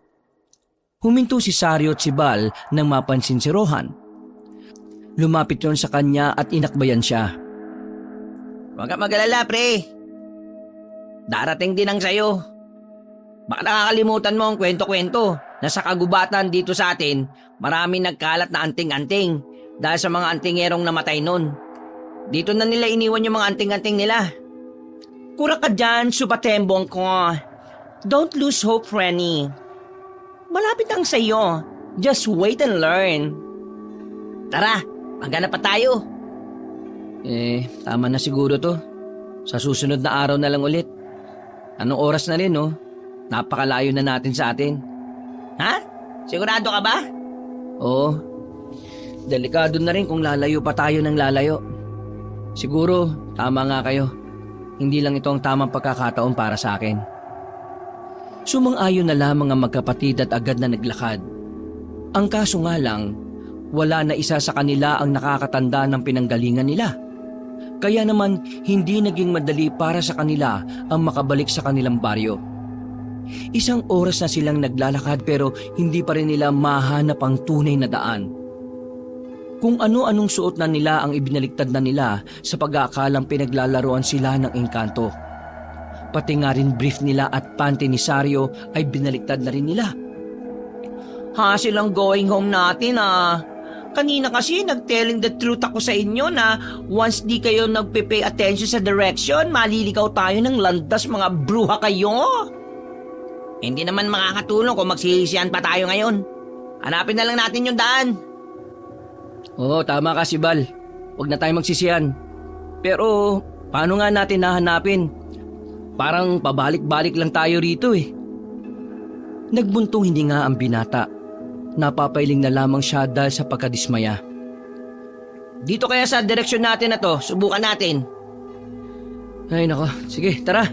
A: Huminto si Saryo at si Bal nang mapansin si Rohan. Lumapit yon sa kanya at inakbayan siya.
B: Huwag ka mag-alala, pre. Darating din ang sayo. Baka nakakalimutan mo ang kwento-kwento na sa kagubatan dito sa atin, maraming nagkalat na anting-anting dahil sa mga antingerong namatay nun. Dito na nila iniwan yung mga anting-anting nila. Kura ka dyan, supatembong ko. Don't lose hope, Franny. Malapit ang sayo. Just wait and learn. Tara, maghanap pa tayo.
A: Tama na siguro to. Sa susunod na araw na lang ulit. Anong oras na rin, no? Napakalayo na natin sa atin.
B: Ha? Sigurado ka ba?
A: Oo. Delikado na rin kung lalayo pa tayo ng lalayo. Siguro, tama nga kayo. Hindi lang ito ang tamang pagkakataon para sa akin. Sumang-ayon na lamang ang magkapatid at agad na naglakad. Ang kaso nga lang, wala na isa sa kanila ang nakakatanda ng pinanggalingan nila. Kaya naman, hindi naging madali para sa kanila ang makabalik sa kanilang baryo. Isang oras na silang naglalakad pero hindi pa rin nila mahanap ang tunay na daan. Kung ano-anong suot na nila ang ibinaliktad na nila sa pag-aakalang pinaglalaroan sila ng engkanto. Pati nga rin brief nila at panty ni Saryo ay binaliktad na rin nila.
B: Hassle ang going home natin Kanina kasi nag-telling the truth ako sa inyo na once di kayo nagpe-pay attention sa direction, maliligaw tayo ng landas, mga bruha kayo. Hindi naman makakatulong kung magsisisiyan pa tayo ngayon. Hanapin na lang natin yung daan.
A: Oo, tama ka si Bal. Huwag na tayo magsisiyan. Pero paano nga natin nahanapin? Parang pabalik-balik lang tayo rito eh. Nagbuntong hindi nga ang binata. Napapailing na lamang siya dahil sa pagkadismaya.
B: Dito kaya sa direksyon natin na to, subukan natin.
A: Ay nako, sige tara.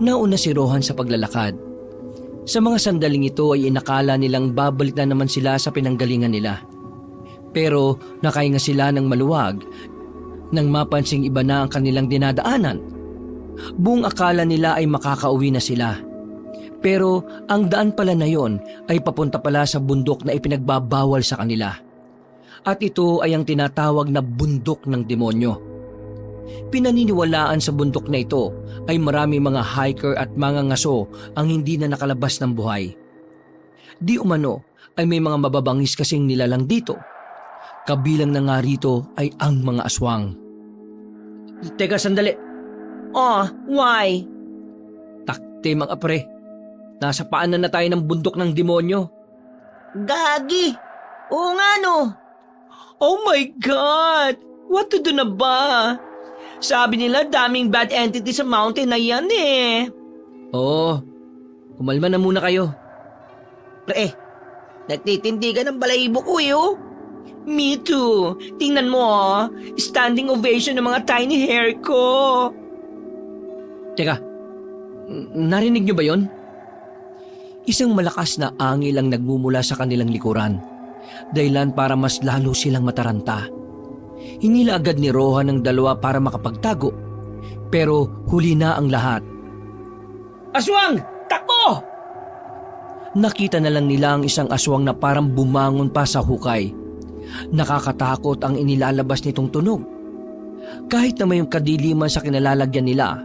A: Nauna si Rohan sa paglalakad. Sa mga sandaling ito ay inakala nilang babalik na naman sila sa pinanggalingan nila. Pero nakahinga sila ng maluwag nang mapansing iba na ang kanilang dinadaanan. Buong akala nila ay makakauwi na sila. Pero ang daan pala na yon ay papunta pala sa bundok na ipinagbabawal sa kanila. At ito ay ang tinatawag na bundok ng demonyo. Pinaniniwalaan sa bundok na ito ay marami mga hiker at mga ngaso ang hindi na nakalabas ng buhay. Di umano ay may mga mababangis kasing nilalang dito. Kabilang na nga rito ay ang mga aswang. Teka sandali.
B: Why?
A: Takte mga pre. Nasa paanan na tayo ng bundok ng demonyo.
B: Gagi! Oo nga no! Oh my God! What to do na ba? Sabi nila daming bad entity sa mountain na yan eh.
A: Oo, kumalma na muna kayo.
B: Pre, nagtitindigan ng balahibo ko eh oh. Me too. Tingnan mo standing ovation ng mga tiny hair ko.
A: Teka, narinig niyo ba yon? Isang malakas na angil ang nagmumula sa kanilang likuran, dahilan para mas lalo silang mataranta. Hinila agad ni Rohan ang dalawa para makapagtago, pero huli na ang lahat.
B: Aswang! Takbo!
A: Nakita na lang nila ang isang aswang na parang bumangon pa sa hukay. Nakakatakot ang inilalabas nitong tunog. Kahit na may kadiliman sa kinalalagyan nila,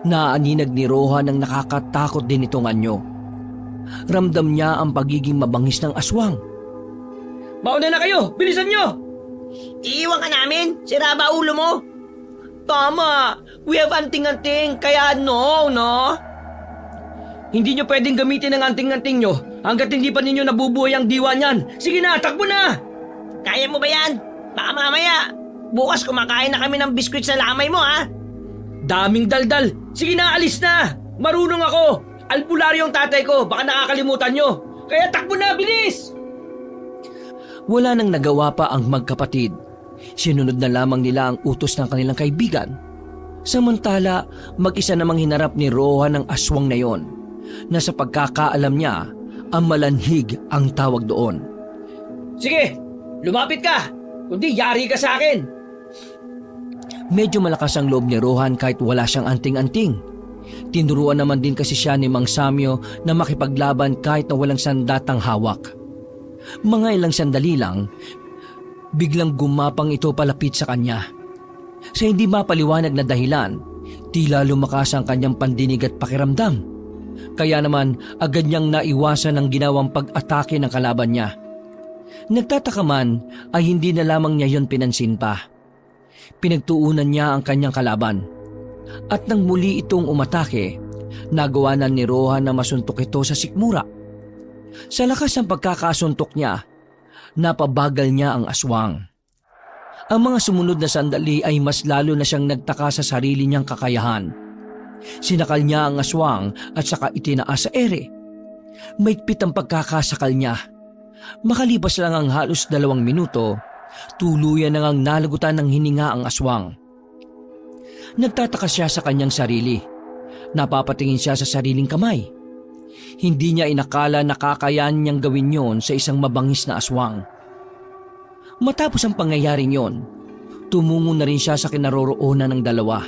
A: naaninag ni Rohan ang nakakatakot din itong anyo. Ramdam niya ang pagiging mabangis ng aswang.
B: Mauna na kayo! Bilisan nyo! Iiwan ka namin? Sira ba ulo mo? Tama! We have anting-anting, kaya no? Hindi nyo pwedeng gamitin ang anting-anting nyo hanggat hindi pa ninyo nabubuhay ang diwa niyan. Sige na, takbo na! Kaya mo ba yan? Baka mamaya, bukas kumakain na kami ng biskwit sa lamay mo Daming daldal! Sige na, alis na! Marunong ako! Albularyo ang tatay ko, baka nakakalimutan nyo! Kaya takbo na, bilis!
A: Wala nang nagawa pa ang magkapatid. Sinunod na lamang nila ang utos ng kanilang kaibigan. Samantala, mag-isa namang hinarap ni Rohan ang aswang na yon, na sa pagkakaalam niya, ang malanhig ang tawag doon.
B: Sige, lumapit ka! Kundi yari ka sa akin!
A: Medyo malakas ang loob ni Rohan kahit wala siyang anting-anting. Tinuruan naman din kasi siya ni Mang Samyo na makipaglaban kahit na walang sandatang hawak. Mga ilang sandali lang, biglang gumapang ito palapit sa kanya. Sa hindi mapaliwanag na dahilan, tila lumakas ang kanyang pandinig at pakiramdam. Kaya naman agad niyang naiwasan ang ginawang pag-atake ng kalaban niya. Nagtataka man ay hindi na lamang niya yon pinansin pa. Pinagtuunan niya ang kanyang kalaban. At nang muli itong umatake, nagawa na ni Rohan na masuntok ito sa sikmura. Sa lakas ng pagkakasuntok niya, napabagal niya ang aswang. Ang mga sumunod na sandali ay mas lalo na siyang nagtaka sa sarili niyang kakayahan. Sinakal niya ang aswang at saka itinaas sa ere. Maigpit ang pagkakasakal niya. Makalipas lang ang halos 2 minuto, tuluyan na ngang nalagutan ng hininga ang aswang. Nagtataka siya sa kanyang sarili. Napapatingin siya sa sariling kamay. Hindi niya inakala na kakayahan niyang gawin yon sa isang mabangis na aswang. Matapos ang pangyayaring yon, tumungo na rin siya sa kinaroroonan ng dalawa.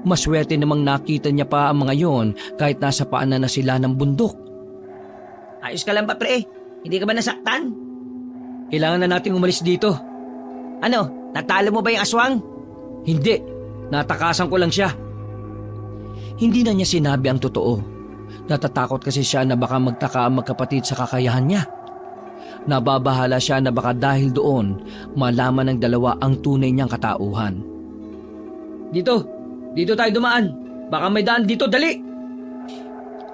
A: Maswerte namang nakita niya pa ang mga yon kahit nasa paanan na sila ng bundok.
B: Ayos ka lang ba, pre? Hindi ka ba nasaktan?
A: Kailangan na nating umalis dito.
B: Ano, natalo mo ba yung aswang?
A: Hindi, natakasan ko lang siya. Hindi na niya sinabi ang totoo. Natatakot kasi siya na baka magtaka ang magkapatid sa kakayahan niya. Nababahala siya na baka dahil doon malaman ng dalawa ang tunay niyang katauhan.
C: Dito tayo dumaan. Baka may daan dito, dali!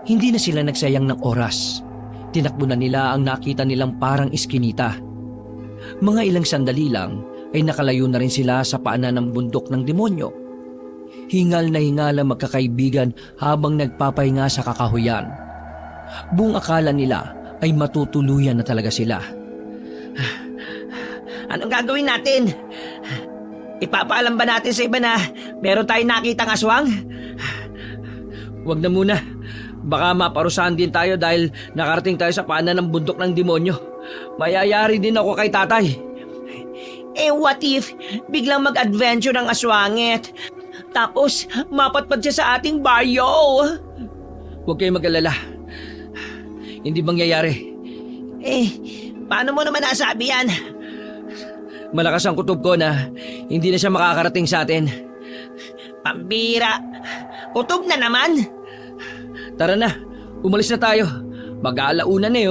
A: Hindi na sila nagsayang ng oras. Tinakbo na nila ang nakita nilang parang iskinita. Mga ilang sandali lang ay nakalayo na rin sila sa paanan ng bundok ng demonyo. Hingal na hingal ang magkakaibigan habang nagpapahinga sa kakahuyan. Buong akala nila ay matutuluyan na talaga sila.
B: Anong gagawin natin? Ipapaalam ba natin sa iba na meron tayong nakitang aswang?
C: Huwag na muna. Baka maparusahan din tayo dahil nakarating tayo sa paanan ng bundok ng demonyo. Mayayari din ako kay tatay.
B: What if biglang mag-adventure ng aswangit? Tapos mapatpad siya sa ating baryo?
C: Huwag kayong mag-alala. Hindi mangyayari.
B: Paano mo naman nasabi yan?
C: Malakas ang kutob ko na hindi na siya makakarating sa atin.
B: Pambira! Kutob na naman!
C: Tara na, umalis na tayo. Mag-aalauna na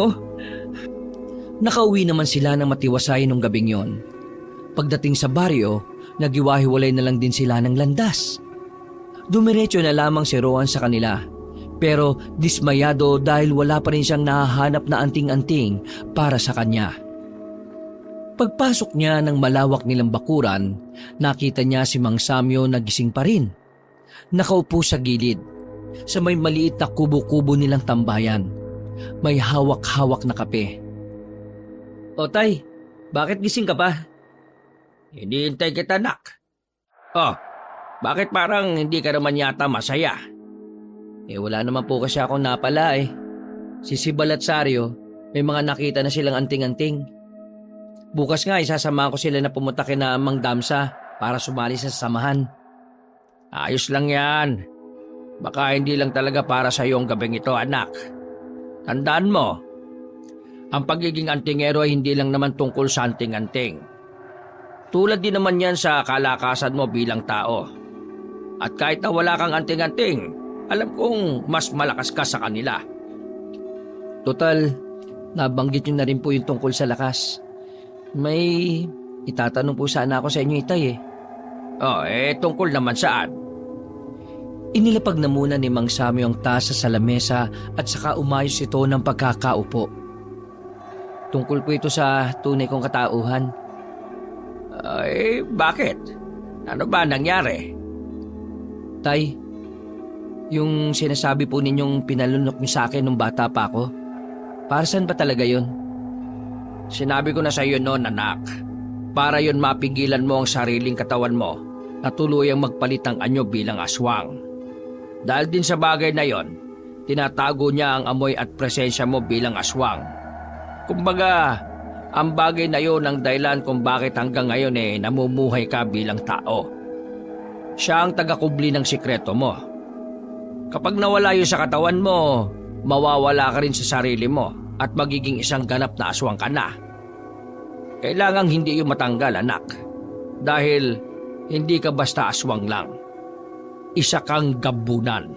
A: Nakauwi naman sila ng matiwasay nung gabing yon. Pagdating sa baryo, nagiwahiwalay na lang din sila ng landas. Dumiretso na lamang si Rowan sa kanila, pero dismayado dahil wala pa rin siyang nahahanap na anting-anting para sa kanya. Pagpasok niya ng malawak nilang bakuran, nakita niya si Mang Samyo na gising pa rin. Nakaupo sa gilid, sa may maliit na kubo-kubo nilang tambayan. May hawak-hawak na kape.
C: O tay, bakit gising ka pa? Hinihintay kita, nak. Bakit parang hindi ka naman yata masaya?
A: Wala naman po kasi akong napala eh. Si Sibal at Saryo, may mga nakita na silang anting-anting. Bukas nga isasamahan ko sila na pumunta kina Mang Damsa para sumali sa samahan.
C: Ayos lang yan. Baka hindi lang talaga para sa iyong gabing ito, anak. Tandaan mo, ang pagiging antingero ay hindi lang naman tungkol sa anting-anting. Tulad din naman yan sa kalakasan mo bilang tao. At kahit na wala kang anting-anting, alam kong mas malakas ka sa kanila.
A: Total, nabanggit nyo na rin po yung tungkol sa lakas. May itatanong po sana ako sa inyo, Itay
C: Tungkol naman saan?
A: Inilapag na muna ni Mang Samyo ang tasa sa lamesa at saka umayos ito ng pagkakaupo. Tungkol po ito sa tunay kong katauhan.
C: Bakit? Ano ba nangyari?
A: Tay, yung sinasabi po ninyong pinalunok niyo sa akin nung bata pa ako, para saan ba talaga yun?
C: Sinabi ko na sa iyo noon, anak. Para yun mapigilan mo ang sariling katawan mo na tuluyang magpalit ng anyo bilang aswang. Dahil din sa bagay na yon, tinatago niya ang amoy at presensya mo bilang aswang. Kumbaga, ang bagay na yon ang dahilan kung bakit hanggang ngayon namumuhay ka bilang tao. Siya ang tagakubli ng sikreto mo. Kapag nawala yun sa katawan mo, mawawala ka rin sa sarili mo at magiging isang ganap na aswang ka na. Kailangang hindi yung matanggal, anak. Dahil hindi ka basta aswang lang. Isa kang gabunan.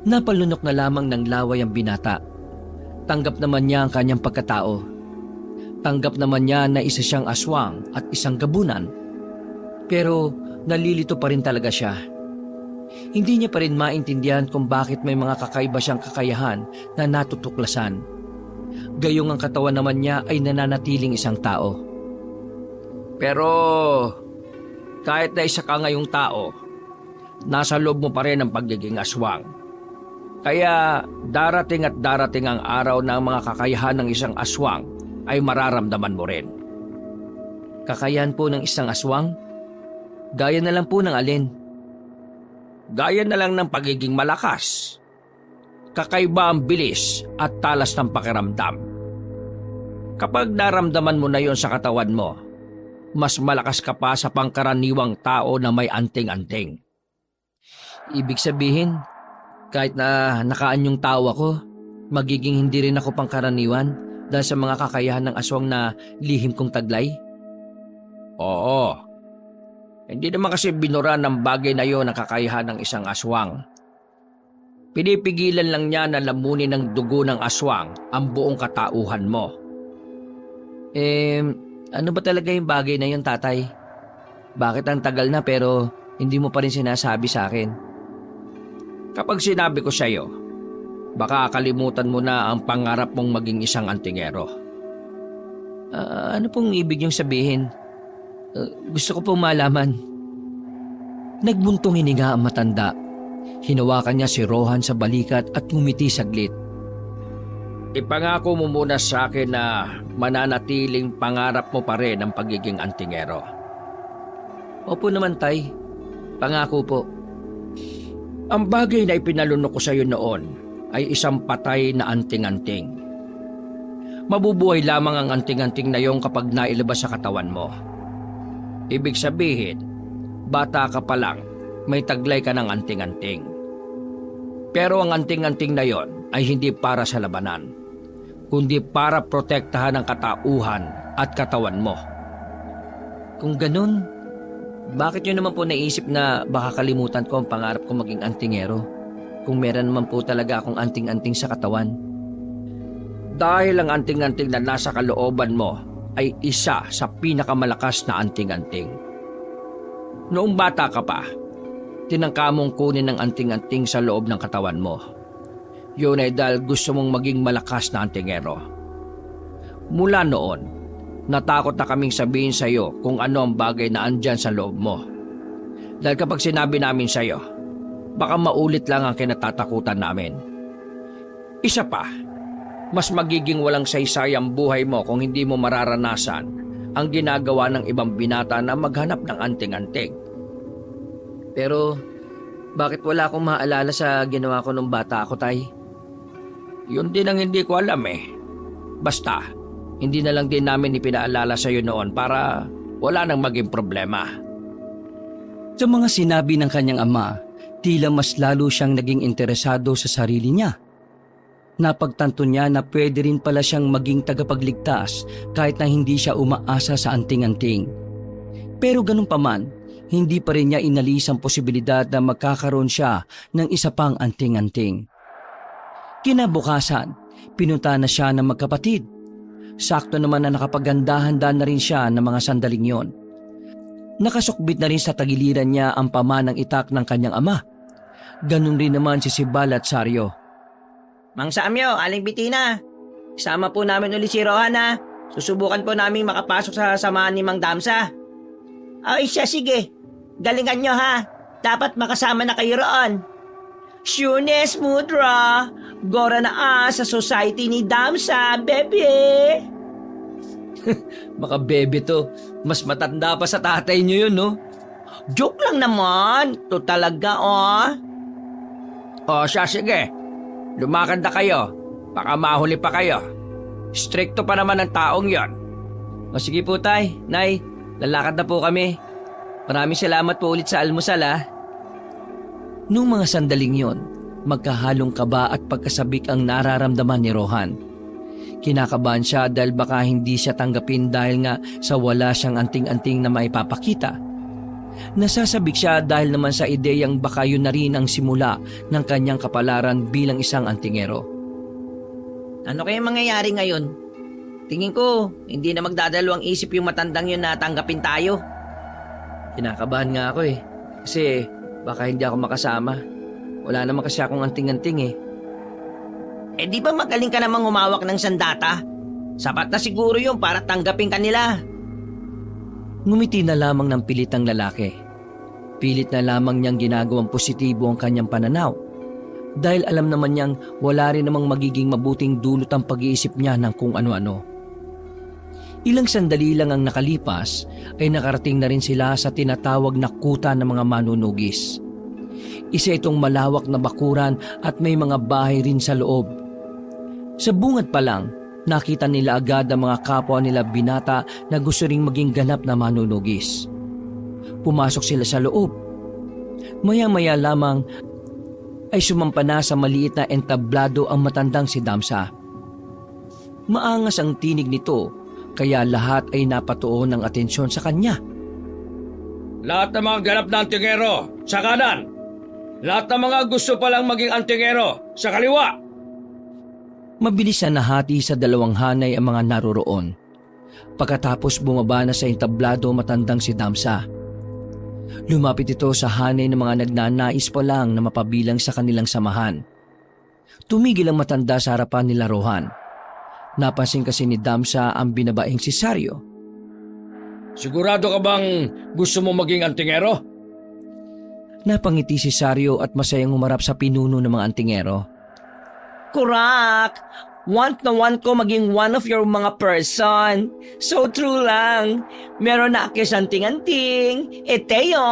A: Napalunok na lamang ng laway ang binata. Tanggap naman niya ang kanyang pagkatao. Tanggap naman niya na isa siyang aswang at isang gabunan. Pero nalilito pa rin talaga siya. Hindi niya pa rin maintindihan kung bakit may mga kakaiba siyang kakayahan na natutuklasan. Gayong ang katawan naman niya ay nananatiling isang tao.
C: Pero kahit na isa ka ngayong tao, nasa loob mo pa rin ang pagiging aswang. Kaya darating at darating ang araw na ang mga kakayahan ng isang aswang ay mararamdaman mo rin.
A: Kakayahan po ng isang aswang? Gaya na lang po ng alin?
C: Gaya na lang ng pagiging malakas. Kakaiba ang bilis at talas ng pakiramdam. Kapag naramdaman mo na yon sa katawan mo, mas malakas ka pa sa pangkaraniwang tao na may anting-anting.
A: Ibig sabihin, kahit na nakaanyong tao ako, magiging hindi rin ako pangkaraniwan dahil sa mga kakayahan ng aswang na lihim kong taglay?
C: Oo. Hindi naman kasi binura ng bagay na yon ang kakayahan ng isang aswang. Pinipigilan lang niya na lamunin ng dugo ng aswang ang buong katauhan mo.
A: Ano ba talaga yung bagay na yun, tatay? Bakit ang tagal na pero hindi mo pa rin sinasabi sa akin?
C: Kapag sinabi ko sa iyo, baka kalimutan mo na ang pangarap mong maging isang antingero.
A: Ano pong ibig niyong sabihin? Gusto ko pong malaman. Nagbuntong hininga ang matanda. Hinawakan niya si Rohan sa balikat at ngumiti saglit.
C: Ipangako mo muna sa akin na mananatiling pangarap mo pa rin ang pagiging antingero.
A: Opo naman, tay. Pangako po.
C: Ang bagay na ipinalunok ko sa iyo noon ay isang patay na anting-anting. Mabubuhay lamang ang anting-anting na iyong kapag nailabas sa katawan mo. Ibig sabihin, bata ka pa lang, may taglay ka ng anting-anting. Pero ang anting-anting na yon ay hindi para sa labanan, kundi para protektahan ang katauhan at katawan mo.
A: Kung ganun, bakit nyo naman po naisip na baka kalimutan ko ang pangarap ko maging antingero kung meron naman po talaga akong anting-anting sa katawan?
C: Dahil ang anting-anting na nasa kalooban mo ay isa sa pinakamalakas na anting-anting. Noong bata ka pa, tinangka mong kunin ang anting-anting sa loob ng katawan mo. Yun ay dahil gusto mong maging malakas na antingero. Mula noon, natakot na kaming sabihin sa iyo kung ano ang bagay na andyan sa loob mo. Dahil kapag sinabi namin sa iyo, baka maulit lang ang kinatatakutan namin. Isa pa, mas magiging walang saysay ang buhay mo kung hindi mo mararanasan ang ginagawa ng ibang binata na maghanap ng anting-anting.
A: Pero, bakit wala akong maalala sa ginawa ko nung bata ako, tay?
C: Yun din ang hindi ko alam eh. Basta, hindi na lang din namin ipinaalala sa iyo noon para wala nang maging problema.
A: Sa mga sinabi ng kanyang ama, tila mas lalo siyang naging interesado sa sarili niya. Napagtanto niya na pwede rin pala siyang maging tagapagligtas kahit na hindi siya umaasa sa anting-anting. Pero ganun pa man, hindi pa rin niya inalis ang posibilidad na magkakaroon siya ng isa pang anting-anting. Kinabukasan, pinunta na siya ng magkapatid. Sakto naman na nakapaghandahanda na rin siya ng mga sandaling yon. Nakasukbit na rin sa tagiliran niya ang pamanang itak ng kanyang ama. Ganun rin naman si Sibal at Saryo.
B: Mang Samyo, Aling Bitina, isama po namin ulit si Rohan ha. Susubukan po namin makapasok sa samahan ni Mang Damsa. Ay siya, sige. Galingan nyo ha. Dapat makasama na kayo roon. Shunes Mudra, gora na sa society ni Damsa, bebe.
A: Baka bebe to. Mas matanda pa sa tatay niyo yun, no?
B: Joke lang naman. To talaga, oh.
C: O siya, sige. Lumakad na kayo. Baka mahuli pa kayo. Stricto pa naman ang taong yon.
A: O sige po, tay. Nay, lalakad na po kami. Maraming salamat po ulit sa almusal, ha? Nung mga sandaling yon, magkahalong kaba at pagkasabik ang nararamdaman ni Rohan. Kinakabahan siya dahil baka hindi siya tanggapin dahil nga sa wala siyang anting-anting na maipapakita. Nasasabik siya dahil naman sa ideyang baka yun na rin ang simula ng kanyang kapalaran bilang isang antingero.
B: Ano kaya mangyayari ngayon? Tingin ko, hindi na magdadalawang isip yung matandang yun na tanggapin tayo.
A: Kinakabahan nga ako eh. Kasi baka hindi ako makasama. Wala naman kasi akong anting-anting eh.
B: Eh di ba magaling ka namang humawak ng sandata? Sapat na siguro yun para tanggapin ka nila.
A: Ngumiti na lamang ng pilit ang lalaki. Pilit na lamang niyang ginagawang positibo ang kanyang pananaw. Dahil alam naman niyang wala rin namang magiging mabuting dulot ang pag-iisip niya ng kung ano-ano. Ilang sandali lang ang nakalipas ay nakarating na rin sila sa tinatawag na kuta ng mga manunugis. Isa itong malawak na bakuran at may mga bahay rin sa loob. Sa bungad pa lang, nakita nila agad ang mga kapwa nila binata na gusto ring maging ganap na manunugis. Pumasok sila sa loob. Maya-maya lamang ay sumampa na sa maliit na entablado ang matandang si Damsa. Maangas ang tinig nito kaya lahat ay napatuon ng atensyon sa kanya.
C: Lahat ng mga ganap na antingero, sa kanan! Lahat ng mga gusto palang maging antingero, sa kaliwa!
A: Mabilis na nahati sa dalawang hanay ang mga naroroon. Pagkatapos bumaba na sa entablado matandang si Damsa. Lumapit ito sa hanay ng mga nagnanais pa lang na mapabilang sa kanilang samahan. Tumigil ang matanda sa harapan nila Rohan. Napansin kasi ni Damsa ang binabaeng si Saryo.
C: Sigurado ka bang gusto mo maging antingero?
A: Napangiti si Saryo at masayang humarap sa pinuno ng mga antingero.
B: Kurak! Want na want ko maging one of your mga person. So true lang. Meron na akis anting-anting. Teo.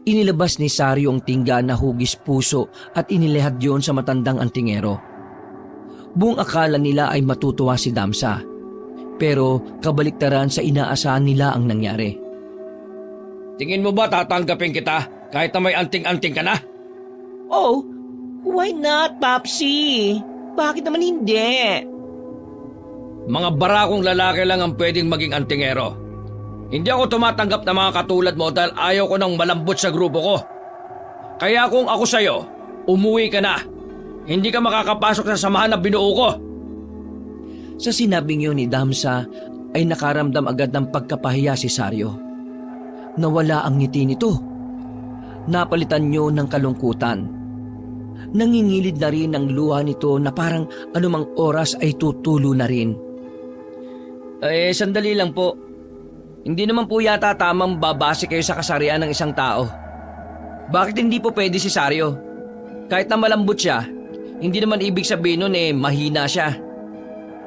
A: Inilabas ni Saryo ang tingga na hugis puso at inilihad yon sa matandang antingero. Buong akala nila ay matutuwa si Damsa. Pero kabaliktaran sa inaasahan nila ang nangyari.
C: Tingin mo ba tatanggapin kita kahit na may anting-anting ka na?
B: Oh, why not, Papsi? Bakit naman hindi?
C: Mga barakong lalaki lang ang pwedeng maging antingero. Hindi ako tumatanggap ng mga katulad mo dahil ayaw ko ng malambot sa grupo ko. Kaya kung ako sa'yo, umuwi ka na. Hindi ka makakapasok sa samahan na binuo ko.
A: Sa sinabing yun ni Damsa ay nakaramdam agad ng pagkapahiya si Saryo. Nawala ang ngiti nito. Napalitan niyo ng kalungkutan. Nangingilid na rin ang luha nito na parang anumang oras ay tutulo na rin.
C: Sandali lang po. Hindi naman po yata tamang babase kayo sa kasarian ng isang tao. Bakit hindi po pwede si Saryo? Kahit na malambot siya, hindi naman ibig sabihin nun mahina siya.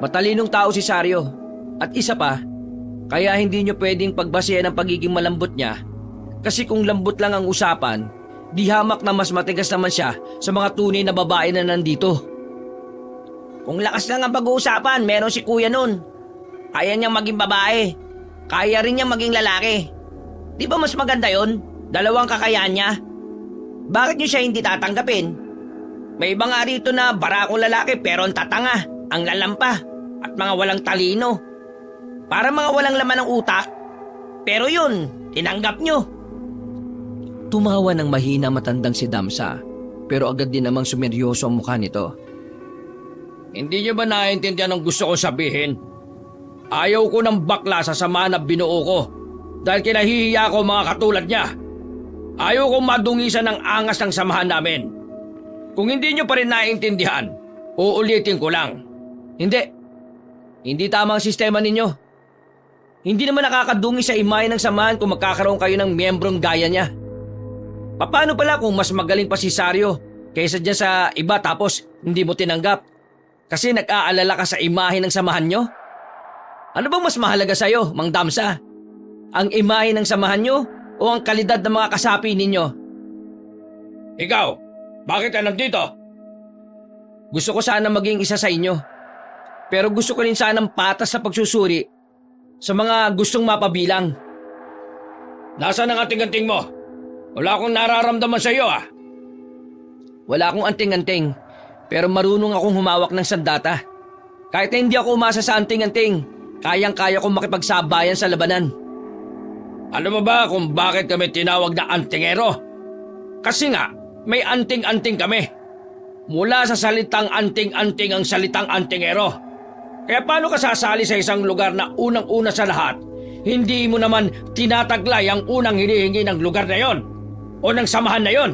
C: Matalinong tao si Saryo. At isa pa, kaya hindi nyo pwedeng pagbasehan ang pagiging malambot niya. Kasi kung lambot lang ang usapan, di hamak na mas matigas naman siya sa mga tunay na babae na nandito.
B: Kung lakas lang ang pag-uusapan, meron si kuya nun. Kaya niyang maging babae. Kaya rin niyang maging lalaki. Di ba mas maganda yon? Dalawang kakayahan niya. Bakit niyo siya hindi tatanggapin? May iba nga rito na barakong lalaki pero ang tatanga, ang lalampa, at mga walang talino. Para mga walang laman ng utak. Pero yun, tinanggap niyo.
A: Tumawa ng mahina matandang si Damsa, pero agad din namang sumeryoso ang mukha nito.
C: Hindi niyo ba naiintindihan ang gusto ko sabihin? Ayaw ko ng bakla sa samahan na binuo ko dahil kinahihiya ko mga katulad niya. Ayaw kong madungisan ng angas ng samahan namin. Kung hindi niyo pa rin naiintindihan, uulitin ko lang. Hindi tama ang sistema ninyo. Hindi naman nakakadungi sa imahe ng samahan kung magkakaroon kayo ng miyembrong gaya niya. Paano pala kung mas magaling pa si Saryo kaysa dyan sa iba tapos hindi mo tinanggap? Kasi nag-aalala ka sa imahe ng samahan nyo? Ano bang mas mahalaga sa'yo, Mang Damsa? Ang imahe ng samahan nyo o ang kalidad ng mga kasapi ninyo? Ikaw, bakit ka nandito? Gusto ko sana maging isa sa inyo. Pero gusto ko rin sanang patas sa pagsusuri sa mga gustong mapabilang. Nasaan ang anting-anting mo? Wala akong nararamdaman sa iyo Wala akong anting-anting, pero marunong akong humawak ng sandata. Kahit na hindi ako umasa sa anting-anting, kayang-kaya kong makipagsabayan sa labanan. Alam mo ba kung bakit kami tinawag na antingero? Kasi nga, may anting-anting kami. Mula sa salitang anting-anting ang salitang antingero. Kaya paano ka sasali sa isang lugar na unang-una sa lahat, hindi mo naman tinataglay ang unang hinihingi ng lugar na yon o ng samahan na yon?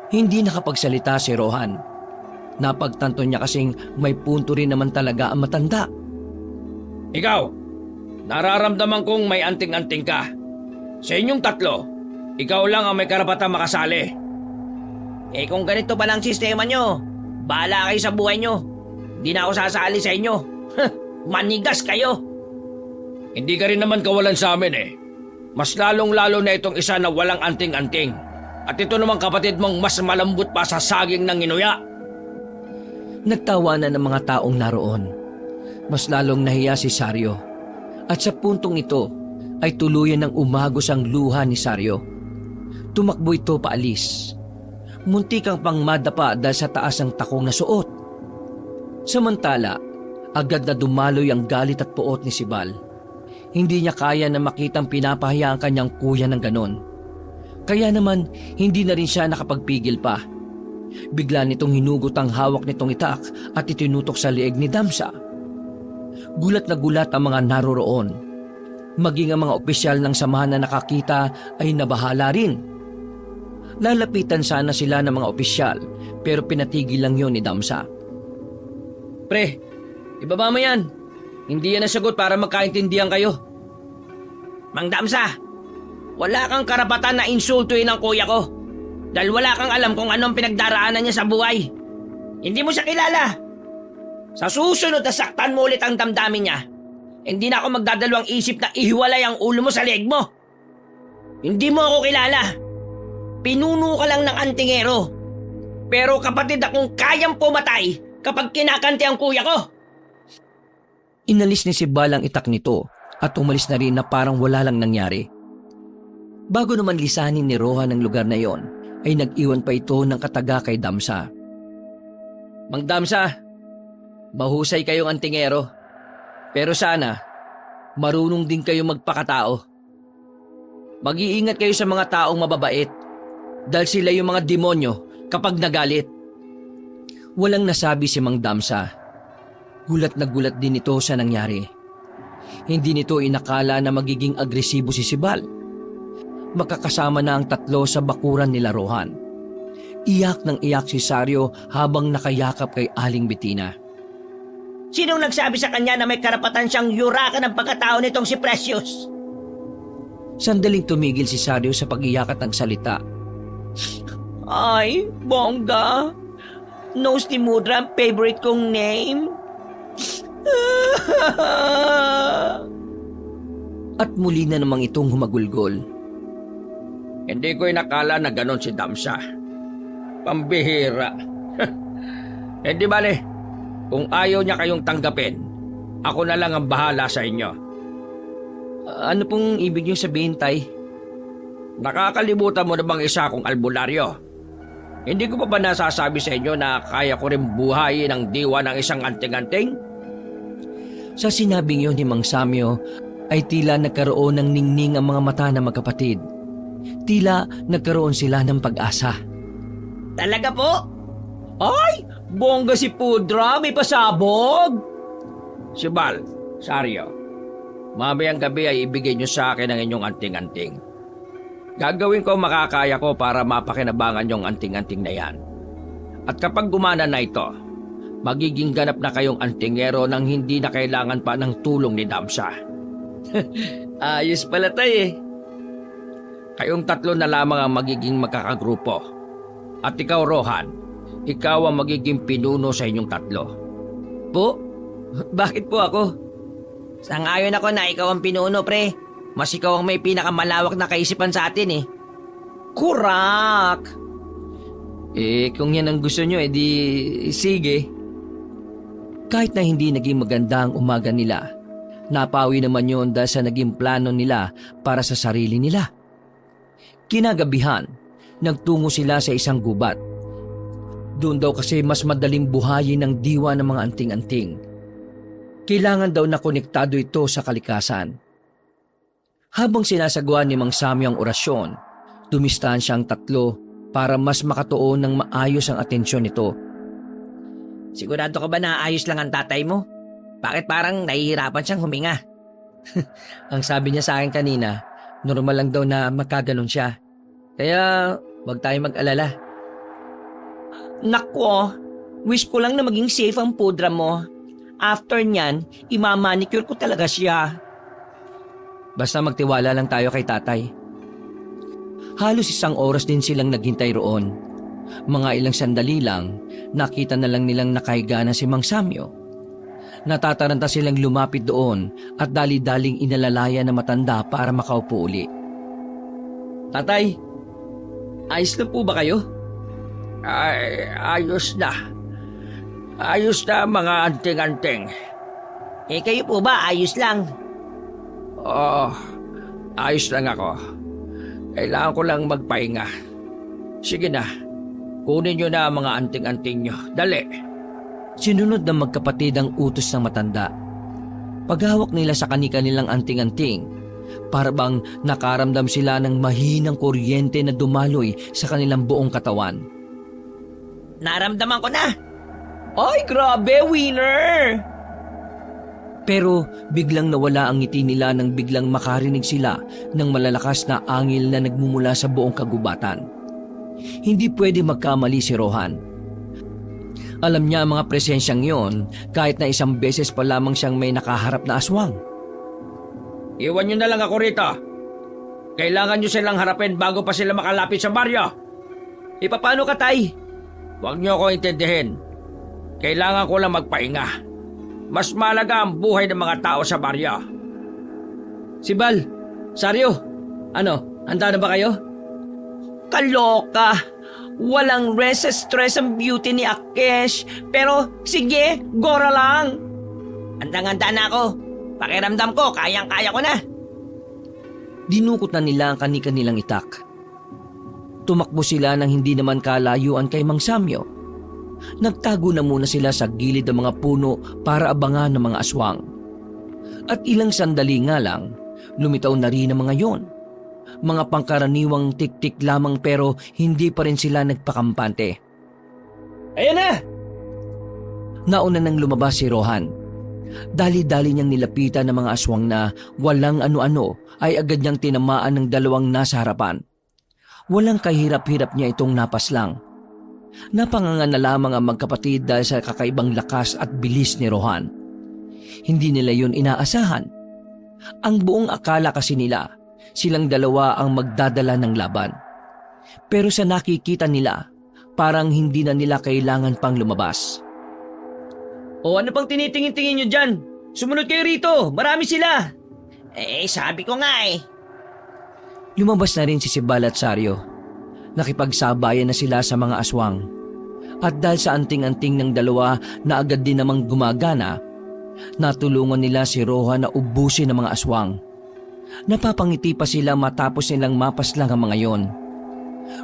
A: Hindi nakapagsalita si Rohan. Napagtanto niya kasing may punto rin naman talaga ang matanda.
C: Ikaw, nararamdaman kong may anting-anting ka. Sa inyong tatlo, ikaw lang ang may karapatang makasali.
B: Kung ganito pa lang sistema nyo, bahala kayo sa buhay nyo. Hindi na ako sasali sa inyo. Manigas kayo.
C: Hindi ka rin naman kawalan sa amin Mas lalong-lalo na itong isa na walang anting-anting. At ito namang kapatid mong mas malambot pa sa saging ng inuya.
A: Nagtawanan ng mga taong naroon. Mas lalong nahiya si Saryo. At sa puntong ito ay tuluyan ng umagos ang luha ni Saryo. Tumakbo ito paalis. Muntikang pang madapa dahil sa taas ng takong na suot. Samantala, agad na dumaloy ang galit at puot ni Sibal. Hindi niya kaya na makitang pinapahiya ang kanyang kuya ng ganon. Kaya naman hindi na rin siya nakapagpigil pa. Bigla nitong hinugot ang hawak nitong itak at itinutok sa leeg ni Damsa. Gulat na gulat ang mga naroroon. Maging ang mga opisyal ng samahan na nakakita ay nabahala rin. Lalapitan sana sila ng mga opisyal pero pinatigil lang yon ni Damsa. Pre, ibaba mo yan. Hindi yan ang sagot para magkaintindihan kayo.
B: Mang Damsa, wala kang karapatan na insultuin ang kuya ko. Dahil wala kang alam kung anong pinagdaraanan niya sa buhay. Hindi mo siya kilala. Sa susunod na saktan mo ulit ang damdamin niya, hindi na ako magdadalawang isip na ihiwalay ang ulo mo sa leeg mo. Hindi mo ako kilala. Pinuno ka lang ng antingero. Pero kapatid akong kayang pumatay kapag kinakanti ang kuya ko.
A: Inalis ni Sibal ang itak nito at umalis na rin na parang wala lang nangyari. Bago naman lisanin ni Rohan ang lugar na yon, ay nag-iwan pa ito ng kataga kay Damsa. Mang Damsa, mahusay kayong antingero. Pero sana, marunong din kayo magpakatao. Mag-iingat kayo sa mga taong mababait dahil sila yung mga demonyo kapag nagalit. Walang nasabi si Mang Damsa. Gulat na gulat din ito sa nangyari. Hindi nito inakala na magiging agresibo si Sibal. Makakasama na ang tatlo sa bakuran nila Rohan. Iyak ng iyak si Sario habang nakayakap kay Aling Bettina.
B: Sinong nagsabi sa kanya na may karapatan siyang yurakan ng pagkatao nitong si Precious?
A: Sandaling tumigil si Sario sa pag-iyak at nagsalita.
B: Ay, bongga. Knows ni Mudra ang favorite kong name.
A: At muli na namang itong humagulgol.
C: Hindi ko inakala na ganon si Damsa. Pambihira. Hindi bale, kung ayaw niya kayong tanggapin, ako na lang ang bahala sa inyo.
A: Ano pong ibig niyo sabihin, Tay?
C: Nakakalimutan mo na bang isa akong albularyo? Hindi ko pa ba nasasabi sa inyo na kaya ko rin buhayin ang diwa ng isang anting-anting?
A: Sa sinabing yun ni Mang Samyo, ay tila nagkaroon ng ningning ang mga mata ng magkapatid. Tila nagkaroon sila ng pag-asa.
B: Talaga po?
C: Ay, bongga si Pudra, may pasabog! Sibal, Sario, mamayang gabi ay ibigay niyo sa akin ang inyong anting-anting. Gagawin ko makakaya ko para mapakinabangan yung anting-anting na yan. At kapag gumana na ito, magiging ganap na kayong antingero nang hindi na kailangan pa ng tulong ni Damsa.
A: Ayos pala, Tay eh.
C: Kayong tatlo na lamang ang magiging magkakagrupo. At ikaw, Rohan, ikaw ang magiging pinuno sa inyong tatlo.
A: Po? Bakit po ako?
B: Sangayon ako na ikaw ang pinuno, pre. Mas ikaw ang may pinakamalawak na kaisipan sa atin eh. Kurak!
A: Kung yan ang gusto nyo, edi sige. Kahit na hindi naging maganda ang umaga nila, napawi naman yun dahil sa naging plano nila para sa sarili nila. Kinagabihan, nagtungo sila sa isang gubat. Doon daw kasi mas madaling buhayin ng diwa ng mga anting-anting. Kailangan daw na konektado ito sa kalikasan. Habang sinasagawa ni Mang Samyo ang orasyon, dumistahan siyang tatlo para mas makatuon ng maayos ang atensyon nito.
B: Sigurado ka ba na ayos lang ang tatay mo? Bakit parang nahihirapan siyang huminga?
A: Ang sabi niya sa akin kanina, normal lang daw na magkaganon siya. Kaya wag tayo mag-alala.
B: Nako, wish ko lang na maging safe ang Pudra mo. After nyan, imamanicure ko talaga siya.
A: Basta magtiwala lang tayo kay tatay. Halos isang oras din silang naghintay roon. Mga ilang sandali lang, nakita na lang nilang nakahiga na si Mang Samyo. Natataranta silang lumapit doon at dali-daling inalalaya na matanda para makaupo uli. Tatay, ayos na po ba kayo?
C: Ay, ayos na. Ayos na mga anting-anting.
B: Kayo po ba ayos lang?
C: Oo, ayos lang ako. Kailangan ko lang magpahinga. Sige na, kunin nyo na ang mga anting-anting nyo. Dali.
A: Sinunod ng magkapatid ang utos ng matanda. Paghawak nila sa kani-kanilang anting-anting, Para bang nakaramdam sila ng mahinang kuryente na dumaloy sa kanilang buong katawan.
B: Naramdaman ko na. Ay, grabe, winner!
A: Pero biglang nawala ang ngiti nila nang biglang makarinig sila ng malalakas na angil na nagmumula sa buong kagubatan. Hindi pwede magkamali si Rohan. Alam niya ang mga presensyang yon kahit na isang beses pa lamang siyang may nakaharap na aswang.
C: Iwan nyo na lang ako rito. Kailangan nyo silang harapin bago pa sila makalapit sa baryo.
A: Paano ka, Tay?
C: Huwag nyo ako intindihin. Kailangan ko lang magpahinga. Mas malaga ang buhay ng mga tao sa baryo.
A: Si Bal, Saryo, handa na ba kayo?
B: Kaloka! Walang rest stress ang beauty ni Akesh. Pero sige, gora lang. Handang-handa na ako. Pakiramdam ko, kayang-kaya ko na.
A: Dinukot na nila ang kani-kanilang itak. Tumakbo sila nang hindi naman kalayuan kay Mang Samyo. Nagtago na muna sila sa gilid ng mga puno para abangan ng mga aswang. At ilang sandali nga lang, lumitaw na rin ang mga yon. Mga pangkaraniwang tik-tik lamang pero hindi pa rin sila nagpakampante.
C: Ayan na!
A: Nauna nang lumabas si Rohan. Dali-dali niyang nilapitan ng mga aswang na walang ano-ano ay agad niyang tinamaan ng dalawang nasa harapan. Walang kahirap-hirap niya itong napaslang. Napanganga na lamang ang magkapatid dahil sa kakaibang lakas at bilis ni Rohan. Hindi nila yun inaasahan. Ang buong akala kasi nila, silang dalawa ang magdadala ng laban. Pero sa nakikita nila, parang hindi na nila kailangan pang lumabas.
B: O ano pang tinitingin-tingin nyo dyan? Sumunod kayo rito, marami sila. Sabi ko nga eh.
A: Lumabas na rin si Sibal at Saryo. Nakipagsabayan na sila sa mga aswang. At dahil sa anting-anting ng dalawa na agad din namang gumagana, natulungan nila si Rohan na ubusin ng mga aswang. Napapangiti pa sila matapos nilang mapaslang ang mga yon.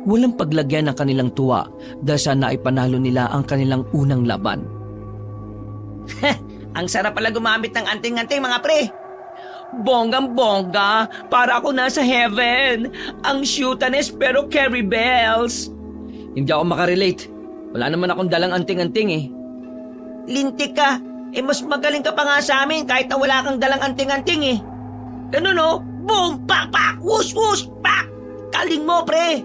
A: Walang paglagyan ng kanilang tuwa dahil sa naipanalo nila ang kanilang unang laban.
B: Ang sarap pala gumamit ng anting-anting mga pre. Bonggang-bongga, para ako nasa heaven. Ang shootanes pero carry bells.
A: Hindi ako makarelate. Wala naman akong dalang anting-anting eh.
B: Lintik ka, mas magaling ka pa nga sa amin kahit na wala kang dalang anting-anting eh. Ganun oh, boom, pak, pak, whoosh, whoosh, pak. Kaling mo pre.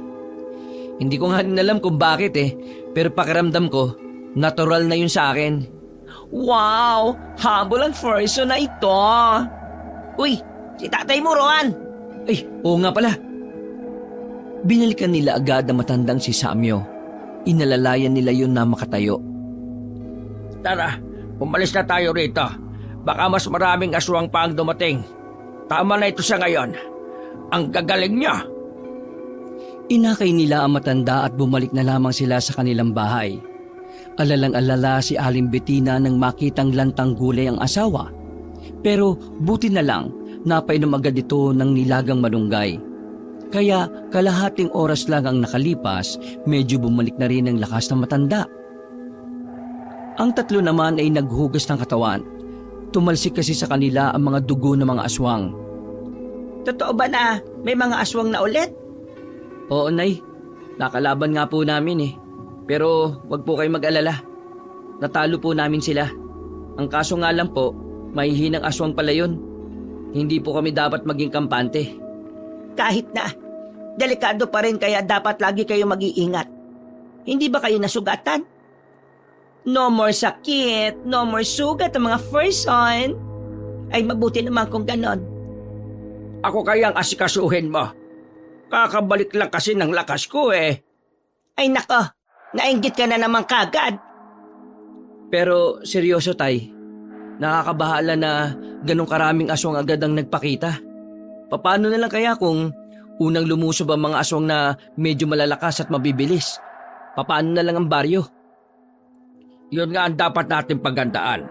A: Hindi ko nga rin alam kung bakit eh, pero pakiramdam ko, natural na yun sa akin.
B: Wow, habol ang person na ito. Uy, si tatay mo, Rohan.
A: Ay, oo nga pala. Binalikan nila agad ang matandang si Samyo. Inalalayan nila yun na makatayo.
C: Tara, umalis na tayo rito. Baka mas maraming aswang pa ang dumating. Tama na ito sa ngayon. Ang gagaling niya.
A: Inakay nila ang matanda at bumalik na lamang sila sa kanilang bahay. Alalang-alala si Aling Bettina nang makitang lantang gulay ang asawa. Pero buti na lang, napainom agad ito ng nilagang malunggay. Kaya kalahating oras lang ang nakalipas, medyo bumalik na rin ang lakas ng matanda. Ang tatlo naman ay naghugas ng katawan. Tumalsik kasi sa kanila ang mga dugo ng mga aswang.
B: Totoo ba na may mga aswang na ulit?
A: Oo, Nay. Nakalaban nga po namin eh. Pero wag po kayo mag-alala. Natalo po namin sila. Ang kaso nga lang po, mahihinang aswang pala yun. Hindi po kami dapat maging kampante.
B: Kahit na, delikado pa rin kaya dapat lagi kayo mag-iingat. Hindi ba kayo nasugatan? No more sakit, no more sugat ang mga person. Ay mabuti naman kung ganon.
C: Ako kayang asikasuhin mo. Kakabalik lang kasi ng lakas ko eh.
B: Ay nako, nainggit ka na naman kagad.
A: Pero seryoso, Tay. Nakakabahala na ganong karaming aswang agad ang nagpakita. Paano na lang kaya kung unang lumusob ang mga aswang na medyo malalakas at mabibilis? Paano na lang ang baryo?
C: Yun nga ang dapat natin pagandaan.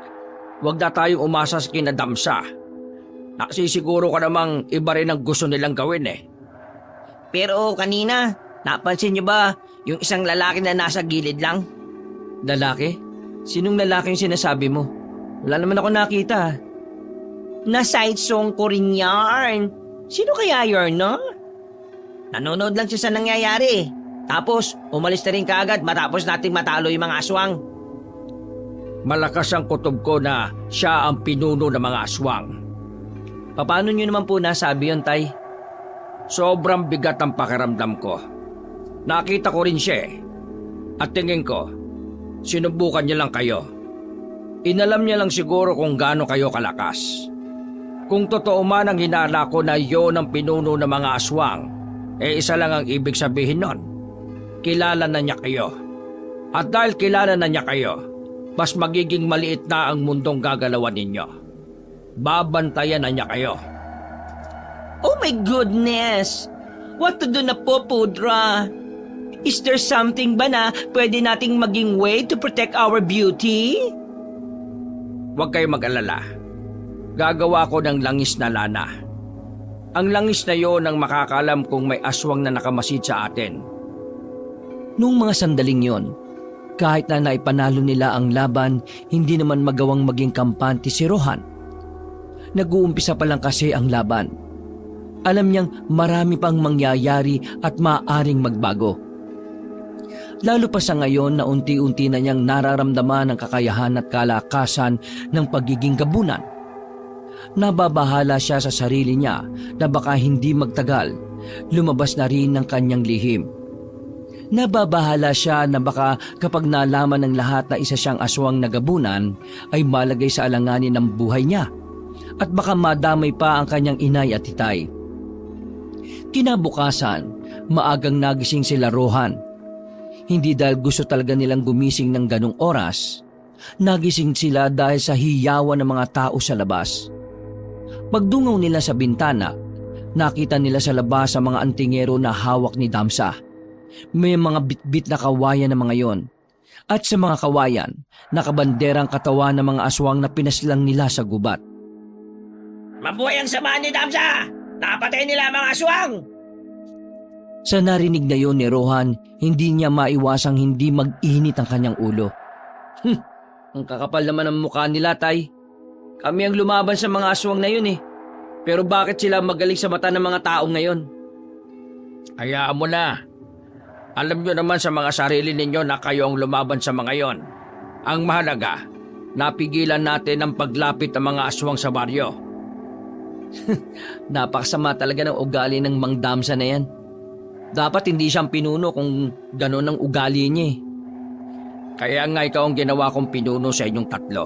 C: Huwag na tayong umasa sa kinadamsa. Nasisiguro ka namang iba rin ang gusto nilang gawin eh.
B: Pero kanina, napansin niyo ba yung isang lalaki na nasa gilid lang?
A: Lalaki? Sinong lalaki yung sinasabi mo? Wala naman ako nakita.
B: Na side song ko rin yarn. Sino kaya yun, no? Nanonood lang siya sa nangyayari. Tapos, umalis na rin kaagad matapos nating matalo yung mga aswang.
C: Malakas ang kutob ko na siya ang pinuno ng mga aswang.
A: Paano nyo naman po nasabi yun, Tay?
C: Sobrang bigat ang pakiramdam ko. Nakita ko rin siya eh. At tingin ko, sinubukan niya lang kayo. Inalam niya lang siguro kung gaano kayo kalakas. Kung totoo man ang hinala ko na yon ang pinuno ng mga aswang, isa lang ang ibig sabihin nun. Kilala na niya kayo. At dahil kilala na niya kayo, mas magiging maliit na ang mundong gagalawan ninyo. Babantayan na niya kayo.
B: Oh my goodness! What to do na po, Pudra? Is there something ba na pwede nating maging way to protect our beauty?
C: Huwag kayo mag-alala. Gagawa ko ng langis na lana. Ang langis na yon ang makakalam kung may aswang na nakamasid sa atin.
A: Noong mga sandaling yon, kahit na naipanalo nila ang laban, hindi naman magawang maging kampante si Rohan. Nag-uumpisa pa lang kasi ang laban. Alam niyang marami pang mangyayari at maaaring magbago. Lalo pa sa ngayon na unti-unti na niyang nararamdaman ang kakayahan at kalakasan ng pagiging gabunan. Nababahala siya sa sarili niya na baka hindi magtagal, lumabas na rin ng kanyang lihim. Nababahala siya na baka kapag nalaman ng lahat na isa siyang aswang na gabunan ay malagay sa alanganin ng buhay niya at baka madamay pa ang kanyang inay at titay. Kinabukasan, maagang nagising sila Rohan. Hindi dahil gusto talaga nilang gumising ng ganong oras, nagising sila dahil sa hiyawan ng mga tao sa labas. Pagdungaw nila sa bintana, nakita nila sa labas ang mga antingero na hawak ni Damsa. May mga bitbit na kawayan ng mga yon. At sa mga kawayan, nakabanderang katawan ng mga aswang na pinaslang nila sa gubat.
B: Mabuhay ang samahan ni Damsa! Napatay nila ang mga aswang!
A: Sa narinig na yon ni Rohan, hindi niya maiwasang hindi mag-init ang kanyang ulo. Ang kakapal naman ng mukha nila, Tay. Kami ang lumaban sa mga aswang na yun eh. Pero bakit sila magaling sa mata ng mga tao ngayon?
C: Hayaan mo na. Alam nyo naman sa mga sarili ninyo na kayo ang lumaban sa mga yon. Ang mahalaga, napigilan natin ang paglapit ng mga aswang sa baryo.
A: Napakasama talaga ng ugali ng Mang Damsa na yan. Dapat hindi siyang pinuno kung gano'n ang ugali niya eh.
C: Kaya nga ikaw ang ginawa kong pinuno sa inyong tatlo.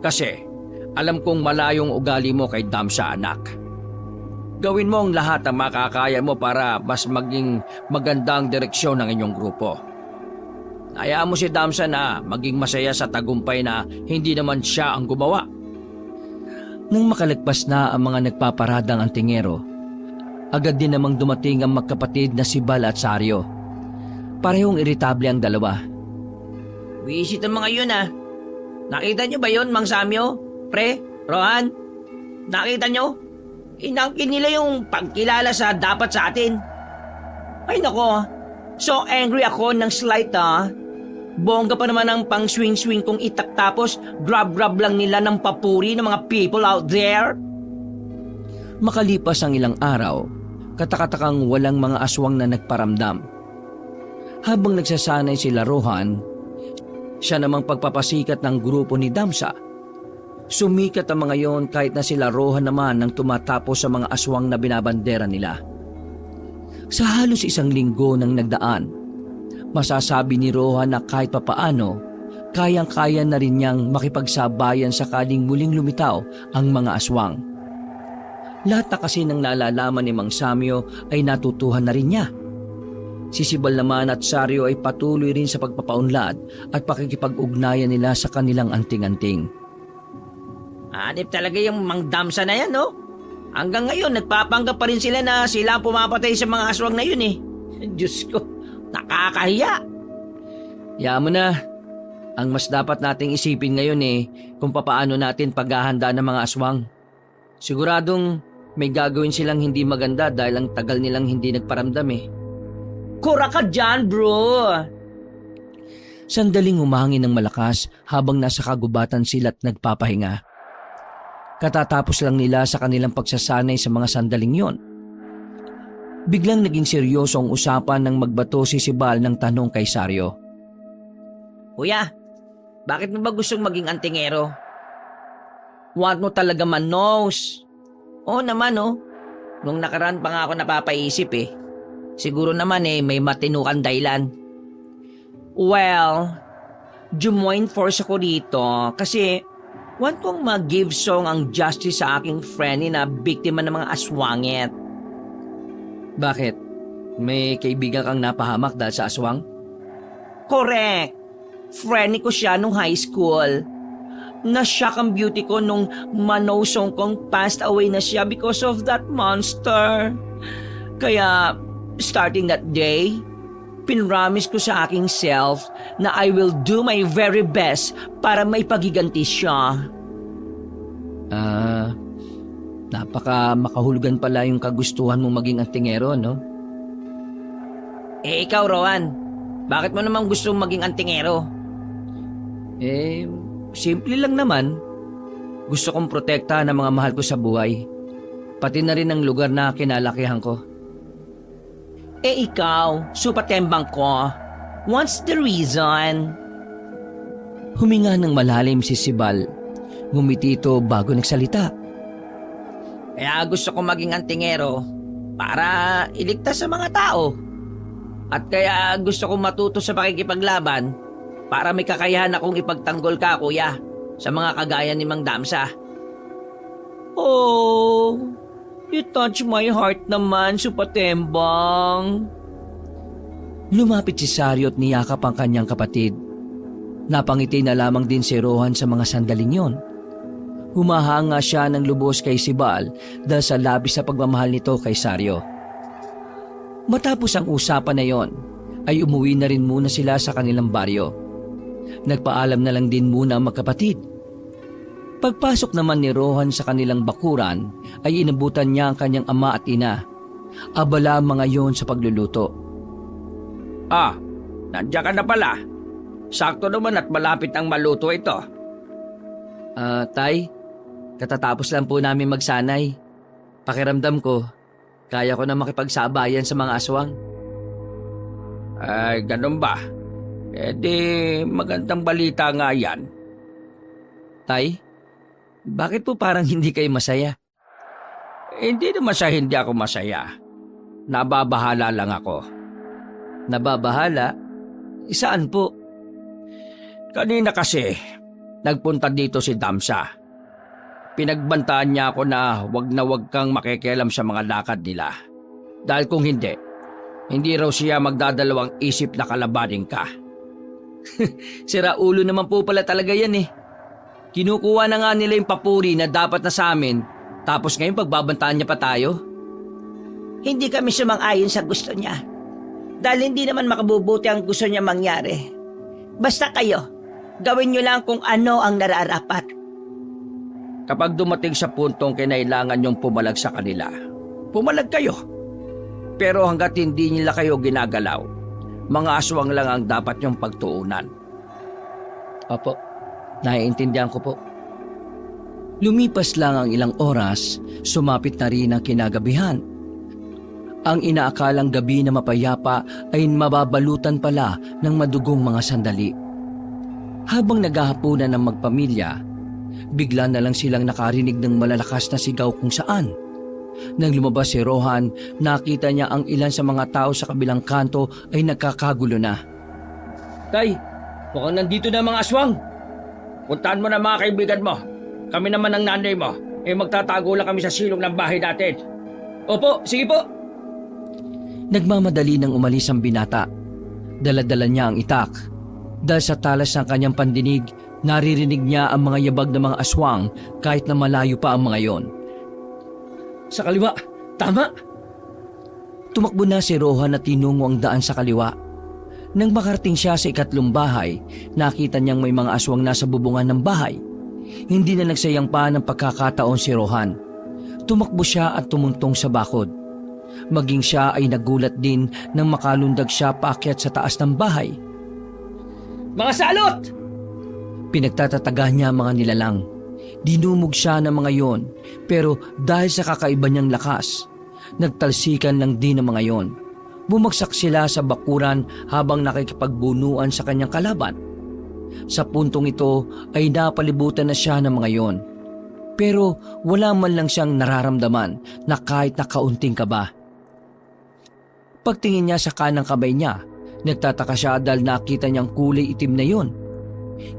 C: Kasi alam kong malayong ugali mo kay Damsa, anak. Gawin mo ang lahat ang makakaya mo para mas maging maganda ang direksyon ng inyong grupo. Hayaan mo si Damsa na maging masaya sa tagumpay na hindi naman siya ang gumawa.
A: Nang makalagpas na ang mga nagpaparadang antingero, agad din namang dumating ang magkapatid na si Bal at Saryo. Parehong iritable ang dalawa.
B: Wisit ang mga yun ah. Nakita niyo ba yun, Mang Samyo? Pre? Rohan? Nakita niyo? Inangkin nila yung pagkilala sa dapat sa atin. Ay nako, so angry ako ng slight ah. Bongga pa naman ang pang swing-swing kong itak tapos grab-grab lang nila ng papuri ng mga people out there.
A: Makalipas ang ilang araw, katakatakang walang mga aswang na nagparamdam. Habang nagsasanay sila Rohan, siya namang pagpapasikat ng grupo ni Damsa. Sumikat ang mga yon kahit na sila Rohan naman nang tumatapos sa mga aswang na binabandera nila. Sa halos isang linggo nang nagdaan, masasabi ni Rohan na kahit papaano, kayang-kaya na rin niyang makipagsabayan sakaling muling lumitaw ang mga aswang. Lahat na kasi ng nalalaman ni Mang Samyo ay natutuhan na rin niya. Si Sibal naman at Saryo ay patuloy rin sa pagpapaunlad at pakikipag-ugnayan nila sa kanilang anting-anting.
B: Hanip talaga yung Mang Damsa na yan, no? Hanggang ngayon, nagpapanggap pa rin sila na sila ang pumapatay sa mga aswang na yun eh. Diyos ko, nakakahiya.
A: Hayaan mo na. Ang mas dapat nating isipin ngayon eh kung papaano natin paghahanda ng mga aswang. Siguradong may gagawin silang hindi maganda dahil ang tagal nilang hindi nagparamdam eh.
B: Kura ka dyan, bro!
A: Sandaling humangin ng malakas habang nasa kagubatan sila't nagpapahinga. Katatapos lang nila sa kanilang pagsasanay sa mga sandaling yon Biglang naging seryoso ang usapan nang magbato si Sibal ng tanong kay Saryo.
B: Kuya, bakit mo ba gustong maging antingero? Want mo talaga manos? Oo naman oh. Nung nakaraan pa nga ako napapaisip eh. Siguro naman may matinukan dahilan. Well, join force ako dito kasi want kong mag-give song ang justice sa aking friend na biktima ng mga aswangit.
A: Bakit? May kaibigan kang napahamak dahil sa aswang?
B: Correct. Friend ko siya nung high school. Na-shock ang beauty ko nung manosong kong passed away na siya because of that monster. Kaya, starting that day, pinramis ko sa aking self na I will do my very best para maipagiganti siya.
A: Napaka makahulugan pala yung kagustuhan mong maging antingero, no?
B: Ikaw, Rowan, bakit mo naman gusto maging antingero?
A: Simple lang naman. Gusto kong protektahan ang mga mahal ko sa buhay. Pati na rin ang lugar na kinalakihan ko.
B: Ikaw, supatembang ko. What's the reason?
A: Huminga ng malalim si Sibal. Ngumiti ito bago nagsalita.
B: Kaya gusto ko maging antingero para iligtas sa mga tao. At kaya gusto ko matuto sa pakikipaglaban para may kakayahan akong ipagtanggol ka, kuya, sa mga kagaya ni Mang Damsa. Oh, you touch my heart naman, supatembang.
A: Lumapit si Saryo at niyakap ang kanyang kapatid. Napangiti na lamang din si Rohan sa mga sandaling yon. Humahanga siya ng lubos kay Sibal dahil sa labis na pagmamahal nito kay Saryo. Matapos ang usapan na yon, ay umuwi na rin muna sila sa kanilang baryo. Nagpaalam na lang din muna ang magkapatid. Pagpasok naman ni Rohan sa kanilang bakuran, ay inabutan niya ang kanyang ama at ina. Abala mga yon sa pagluluto.
C: Nandiyan ka na pala. Sakto naman at malapit ang maluto ito.
A: Tay, katatapos lang po namin magsanay. Pakiramdam ko, kaya ko na makipagsabayan sa mga aswang.
C: Ay, ganun ba? Di magandang balita nga yan.
A: Tay, bakit po parang hindi kayo masaya?
C: Hindi naman sa hindi ako masaya. Nababahala lang ako.
A: Nababahala? Saan po?
C: Kanina kasi, nagpunta dito si Damsa. Pinagbantaan niya ako na wag kang makikialam sa mga lakad nila. Dahil kung hindi raw siya magdadalawang isip na kalabanin ka.
A: Sira ulo naman po pala talaga yan eh. Kinukuha na nga nila yung papuri na dapat na sa amin, tapos ngayon pagbabantaan niya pa tayo.
B: Hindi kami sumang-ayon sa gusto niya. Dahil hindi naman makabubuti ang gusto niya mangyari. Basta kayo, gawin niyo lang kung ano ang nararapat.
C: Kapag dumating sa puntong kinailangan niyong pumalag sa kanila, pumalag kayo. Pero hanggat hindi nila kayo ginagalaw, mga aswang lang ang dapat niyong pagtuunan.
A: Opo, naiintindihan ko po. Lumipas lang ang ilang oras, sumapit na rin ang kinagabihan. Ang inaakalang gabi na mapayapa ay mababalutan pala ng madugong mga sandali. Habang naghahapunan ng magpamilya, bigla na lang silang nakarinig ng malalakas na sigaw kung saan. Nang lumabas si Rohan, nakita niya ang ilan sa mga tao sa kabilang kanto ay nagkakagulo na.
C: Tay, mukhang nandito na mga aswang. Puntahan mo na mga kaibigan mo. Kami naman ang nanay mo. Magtatago lang kami sa silong ng bahay natin. Opo, sige po.
A: Nagmamadali nang umalis ang binata. Dala-dala niya ang itak. Dahil sa talas ng kanyang pandinig, naririnig niya ang mga yabag ng mga aswang kahit na malayo pa ang mga yon.
C: Sa kaliwa, tama.
A: Tumakbo na si Rohan at tinungo ang daan sa kaliwa. Nang makarating siya sa ikatlong bahay, nakita niyang may mga aswang nasa bubungan ng bahay. Hindi na nagsayang pa ng pagkakataon si Rohan. Tumakbo siya at tumuntong sa bakod. Maging siya ay nagulat din nang makalundag siya paakyat sa taas ng bahay.
C: Mga salot!
A: Pinagtatataga niya mga nilalang. Dinumog siya ng mga yon, pero dahil sa kakaiba niyang lakas, Nagtalsikan lang din ang mga yon. Bumagsak sila sa bakuran habang nakikipagbunuan sa kanyang kalaban. Sa puntong ito ay napalibutan na siya ng mga yon. Pero wala man lang siyang nararamdaman na kahit na kaunting kaba. Pagtingin niya sa kanang kamay niya, nagtataka siya dahil nakita niyang kulay itim na yon.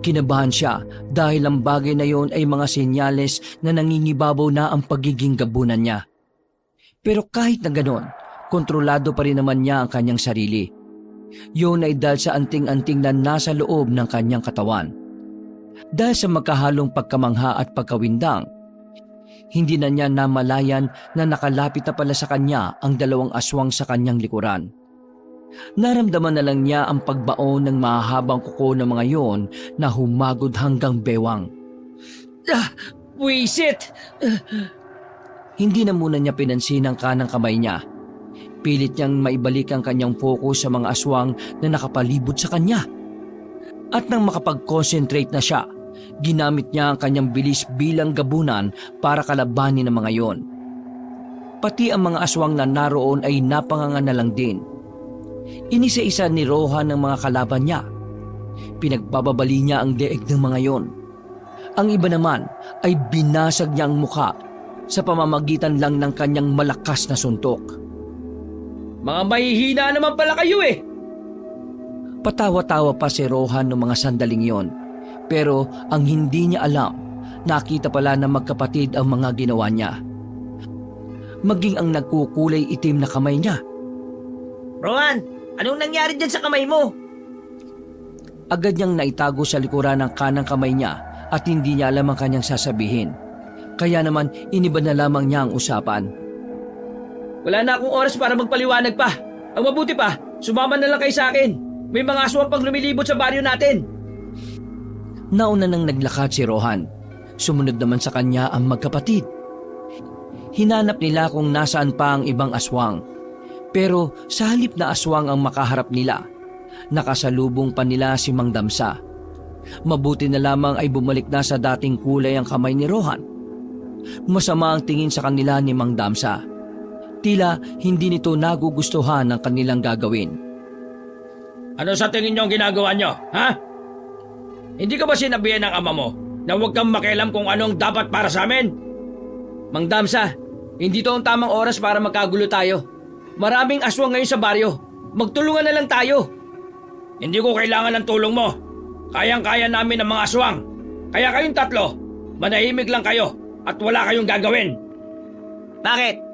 A: Kinabahan siya dahil ang bagay na yon ay mga senyales na nangingibabaw na ang pagiging gabunan niya. Pero kahit na ganon, kontrolado pa rin naman niya ang kanyang sarili. Yun ay dahil sa anting-anting na nasa loob ng kanyang katawan. Dahil sa magkahalong pagkamangha at pagkawindang, hindi na niya namalayan na nakalapit na pala sa kanya ang dalawang aswang sa kanyang likuran. Naramdaman na lang niya ang pagbaon ng mahahabang kuko ng mga yon na humagod hanggang bewang.
C: Buisit!
A: Hindi na muna niya pinansin ang kanang kamay niya. Pilit niyang maibalik ang kanyang focus sa mga aswang na nakapalibot sa kanya. At nang makapag-concentrate na siya, ginamit niya ang kanyang bilis bilang gabunan para kalabanin ang mga yon. Pati ang mga aswang na naroon ay napanganga na lang din. Inisa-isa ni Rohan ang mga kalaban niya. Pinagbababali niya ang leeg ng mga yon. Ang iba naman ay binasag niya ang mukha sa pamamagitan lang ng kanyang malakas na suntok.
C: Mga mahihina naman pala kayo eh!
A: Patawa-tawa pa si Rohan noong mga sandaling yon. Pero ang hindi niya alam, nakita pala na magkapatid ang mga ginawa niya. Maging ang nagkukulay itim na kamay niya.
B: Rohan, anong nangyari dyan sa kamay mo?
A: Agad niyang naitago sa likuran ng kanang kamay niya at hindi niya alam ang kanyang sasabihin. Kaya naman iniba na lamang niya ang usapan.
C: Wala na akong oras para magpaliwanag pa. Ang mabuti pa, sumama na lang kayo sa akin. May mga aswang pang lumilibot sa baryo natin.
A: Nauna nang naglakad si Rohan. Sumunod naman sa kanya ang magkapatid. Hinanap nila kung nasaan pa ang ibang aswang. Pero sa halip na aswang ang makaharap nila, nakasalubong pa nila si Mang Damsa. Mabuti na lamang ay bumalik na sa dating kulay ang kamay ni Rohan. Masama ang tingin sa kanila ni Mang Damsa. Tila hindi nito nagugustuhan ang kanilang gagawin.
C: Ano sa tingin niyo ang ginagawa niyo, ha? Hindi ka ba sinabihan ng ama mo na huwag kang makialam kung anong dapat para sa amin? Mang Damsa, hindi to ang tamang oras para magkagulo tayo. Maraming aswang ngayon sa baryo. Magtulungan na lang tayo. Hindi ko kailangan ng tulong mo. Kayang-kaya namin ang mga aswang. Kaya kayong tatlo, manahimik lang kayo at wala kayong gagawin.
B: Bakit?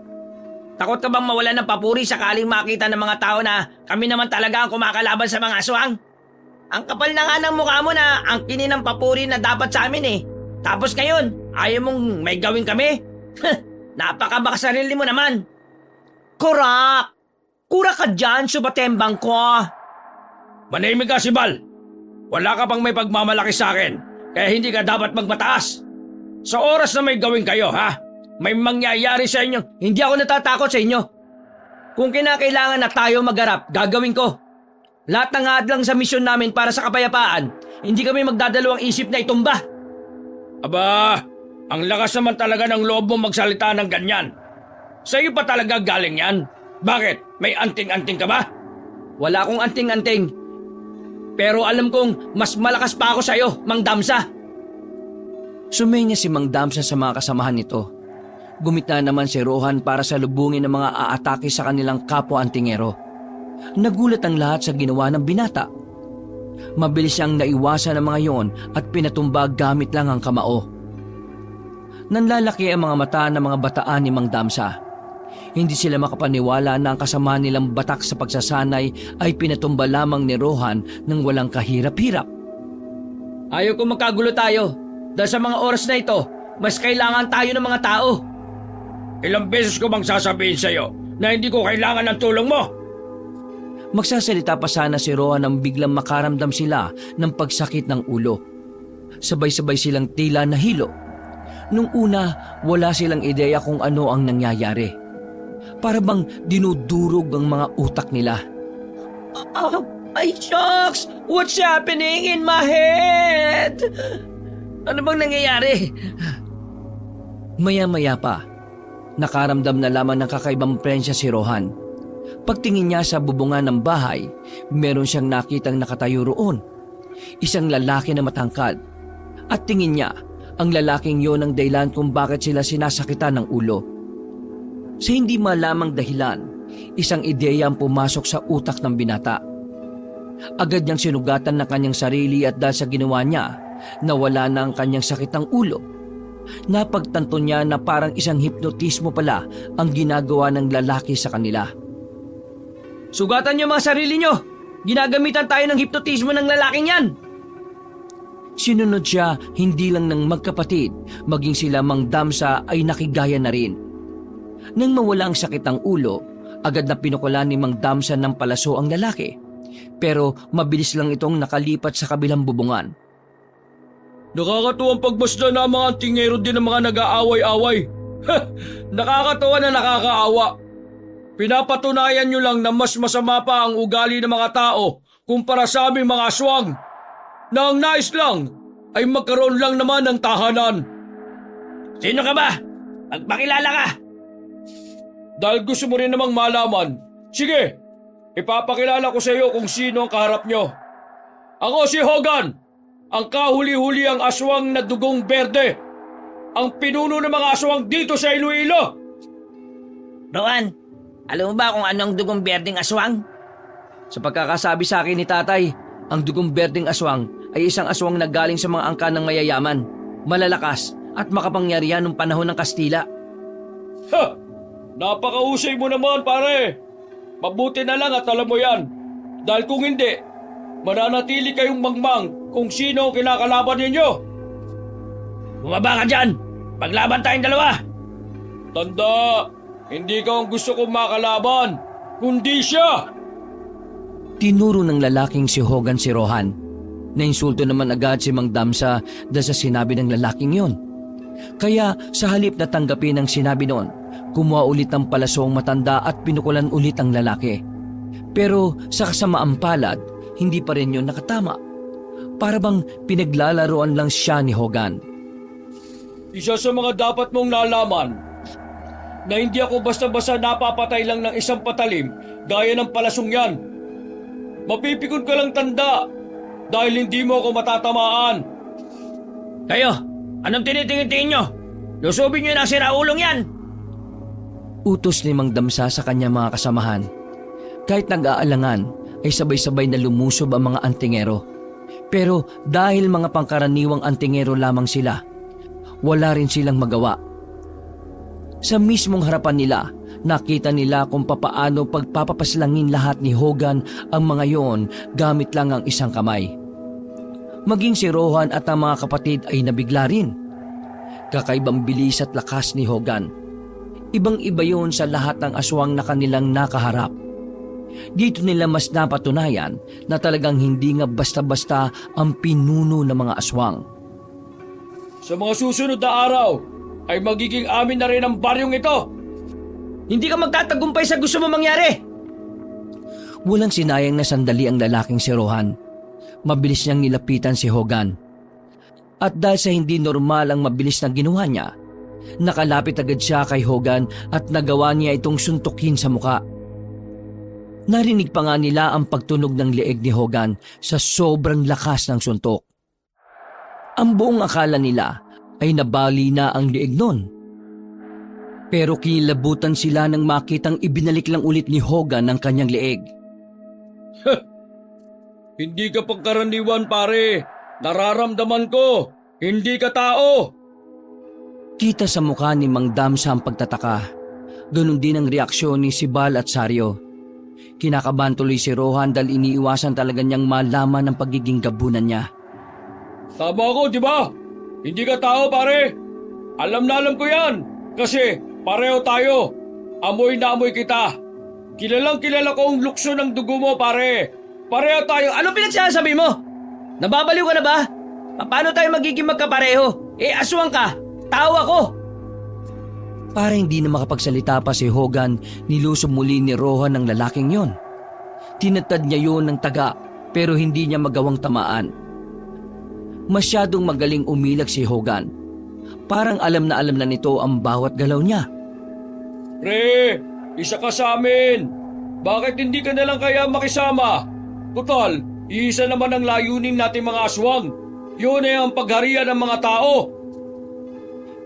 B: Takot ka bang mawala ng papuri sakaling makita ng mga tao na kami naman talaga ang kumakalaban sa mga aswang? Ang kapal na nga ng mukha mo na ang kinin ng papuri na dapat sa amin eh. Tapos ngayon, ayaw mong may gawin kami? Napakabakasarili mo naman. Kurak! Kurak ka dyan, subatembang ko.
C: Manahimik ka, Sibal. Wala ka pang may pagmamalaki sa akin, kaya hindi ka dapat magmataas. Sa oras na may gawin kayo, ha? May mangyayari sa inyo.
B: Hindi ako natatakot sa inyo. Kung kinakailangan na tayo magharap, gagawin ko. Lahat ng hadlang sa misyon namin para sa kapayapaan, hindi kami magdadalawang isip na itumba.
C: Aba, ang lakas naman talaga ng loob mo magsalita ng ganyan. Sa iyo pa talaga galing yan? Bakit? May anting-anting ka ba?
B: Wala akong anting-anting. Pero alam kong mas malakas pa ako sa iyo, Mang Damsa.
A: Sumenya si Mang Damsa sa mga kasamahan nito. Gumita naman si Rohan para salubungin ang mga aatake sa kanilang kapwa-antingero. Nagulat ang lahat sa ginawa ng binata. Mabilis siyang naiwasan ng mga yon at pinatumba gamit lang ang kamao. Nanlalaki ang mga mata ng mga bataan ni Mang Damsa. Hindi sila makapaniwala na ang kasama nilang batak sa pagsasanay ay pinatumba lamang ni Rohan ng walang kahirap-hirap.
B: Ayaw ko magkagulo tayo. Dahil sa mga oras na ito, mas kailangan tayo ng mga tao.
C: Ilang beses ko bang sasabihin sa iyo na hindi ko kailangan ng tulong mo?
A: Magsasalita pa sana si Rohan nang biglang makaramdam sila ng pagsakit ng ulo. Sabay-sabay silang tila nahilo. Nung una, wala silang ideya kung ano ang nangyayari. Para bang dinudurog ang mga utak nila.
B: Ay, shucks! What's happening in my head? Ano bang nangyayari?
A: Maya-maya pa, Nakaramdam na lamang ng kakaibang presensya si Rohan. Pagtingin niya sa bubungan ng bahay, meron siyang nakitang nakatayo roon. Isang lalaki na matangkad. At tingin niya, ang lalaking yon ang dahilan kung bakit sila sinasakitan ng ulo. Sa hindi malamang dahilan, isang ideya ang pumasok sa utak ng binata. Agad niyang sinugatan ng kanyang sarili at dahil sa ginawa niya, nawala na ang kanyang sakit ng ulo. Napagtanto niya na parang isang hipnotismo pala ang ginagawa ng lalaki sa kanila.
C: Sugatan niyo mga sarili niyo! Ginagamitan tayo ng hipnotismo ng lalaking yan!
A: Sinunod siya hindi lang ng magkapatid, maging sila Mang Damsa ay nakigaya na rin. Nang mawala ang sakit ng ulo, agad na pinukulan ni Mang Damsa ng palaso ang lalaki. Pero mabilis lang itong nakalipat sa kabilang bubungan.
D: Nakakatuwang pagmasdan na mga antingero din ng mga nag-aaway-away. Nakakatuwa na nakakaawa. Pinapatunayan nyo lang na mas masama pa ang ugali ng mga tao kumpara sa aming mga aswang. Na ang nais lang ay magkaroon lang naman ng tahanan.
B: Sino ka ba? Magpakilala ka!
D: Dahil gusto mo rin namang malaman, sige, ipapakilala ko sa iyo kung sino ang kaharap nyo. Ako si Hogan, ang kahuli-huli ang aswang na dugong berde, ang pinuno ng mga aswang dito sa Iloilo.
B: Rohan, alam mo ba kung anong dugong berdeng aswang?
A: Sa pagkakasabi sa akin ni tatay, ang dugong berdeng aswang ay isang aswang na galing sa mga angkan ng mayayaman, malalakas at makapangyarihan nung panahon ng Kastila.
D: Ha! Napakahusay mo naman, pare. Mabuti na lang at alam mo yan. Dahil kung hindi, mananatili kayong mangmang kung sino ang kinakalaban ninyo.
B: Bumaba ka dyan! Paglaban tayong dalawa!
D: Tanda, hindi ka ang gusto kong makalaban, kundi siya.
A: Tinuro ng lalaking si Hogan si Rohan. Nainsulto naman agad si Mang Damsa dahil sa sinabi ng lalaking yon. Kaya sa halip na tanggapin ang sinabi noon, kumuha ulit ng palasong matanda at pinukulan ulit ang lalaki. Pero sa kasamaang palad, hindi pa rin yun nakatama. Para bang pinaglalaroan lang siya ni Hogan.
D: Isa sa mga dapat mong nalaman, na hindi ako basta-basta napapatay lang ng isang patalim gaya ng palasong yan. Mapipikon ka lang tanda dahil hindi mo ako matatamaan.
B: Kayo, anong tinitingin-tingin nyo? Lusubin nyo na siraulong yan!
A: Utos ni Mang Damsa sa kanyang mga kasamahan. Kahit nag-aalangan, ay sabay-sabay na lumusob ang mga antingero. Pero dahil mga pangkaraniwang antingero lamang sila, wala rin silang magawa. Sa mismong harapan nila, nakita nila kung papaano pagpapapaslangin lahat ni Hogan ang mga yon gamit lang ang isang kamay. Maging si Rohan at ang mga kapatid ay nabigla rin. Kakaibang bilis at lakas ni Hogan. Ibang-iba yon sa lahat ng aswang na kanilang nakaharap. Dito nila mas napatunayan na talagang hindi nga basta-basta ang pinuno ng mga aswang.
D: Sa mga susunod na araw, ay magiging amin na rin ang baryong ito.
B: Hindi ka magtatagumpay sa gusto mo mangyari!
A: Walang sinayang na sandali ang lalaking si Rohan. Mabilis niyang nilapitan si Hogan. At dahil sa hindi normal ang mabilis na ginawa niya, nakalapit agad siya kay Hogan at nagawa niya itong suntukin sa muka. Narinig pa nga nila ang pagtunog ng leeg ni Hogan sa sobrang lakas ng suntok. Ang buong akala nila ay nabali na ang leeg nun. Pero kinilabutan sila nang makitang ibinalik lang ulit ni Hogan ang kanyang leeg.
D: Hindi ka pagkaraniwan, pare. Nararamdaman ko. Hindi ka tao.
A: Kita sa mukha ni Mang Damsa ang pagtataka. Ganun din ang reaksyon ni Sibal at Saryo. Kinakabahan tuloy si Rohan dahil iniiwasan talaga niyang malaman ang pagiging gabunan niya.
D: Tama ako, di ba? Hindi ka tao, pare. Alam na alam ko yan. Kasi pareho tayo. Amoy na amoy kita. Kilalang kilala ko ang lukso ng dugo mo, pare. Pareho tayo.
B: Ano pinagsasabi mo? Nababaliw ka na ba? Paano tayo magiging magkapareho? Aswang ka. Tao ako.
A: Para hindi na makapagsalita pa si Hogan, nilusob muli ni Rohan ang lalaking yon. Tinatad niya yon ng taga pero hindi niya magawang tamaan. Masyadong magaling umilag si Hogan. Parang alam na nito ang bawat galaw niya.
D: Pre, isa ka sa amin. Bakit hindi ka na lang kaya makisama? Total, iisa naman ang layunin natin mga aswang. Yun ay ang pagharian ng mga tao.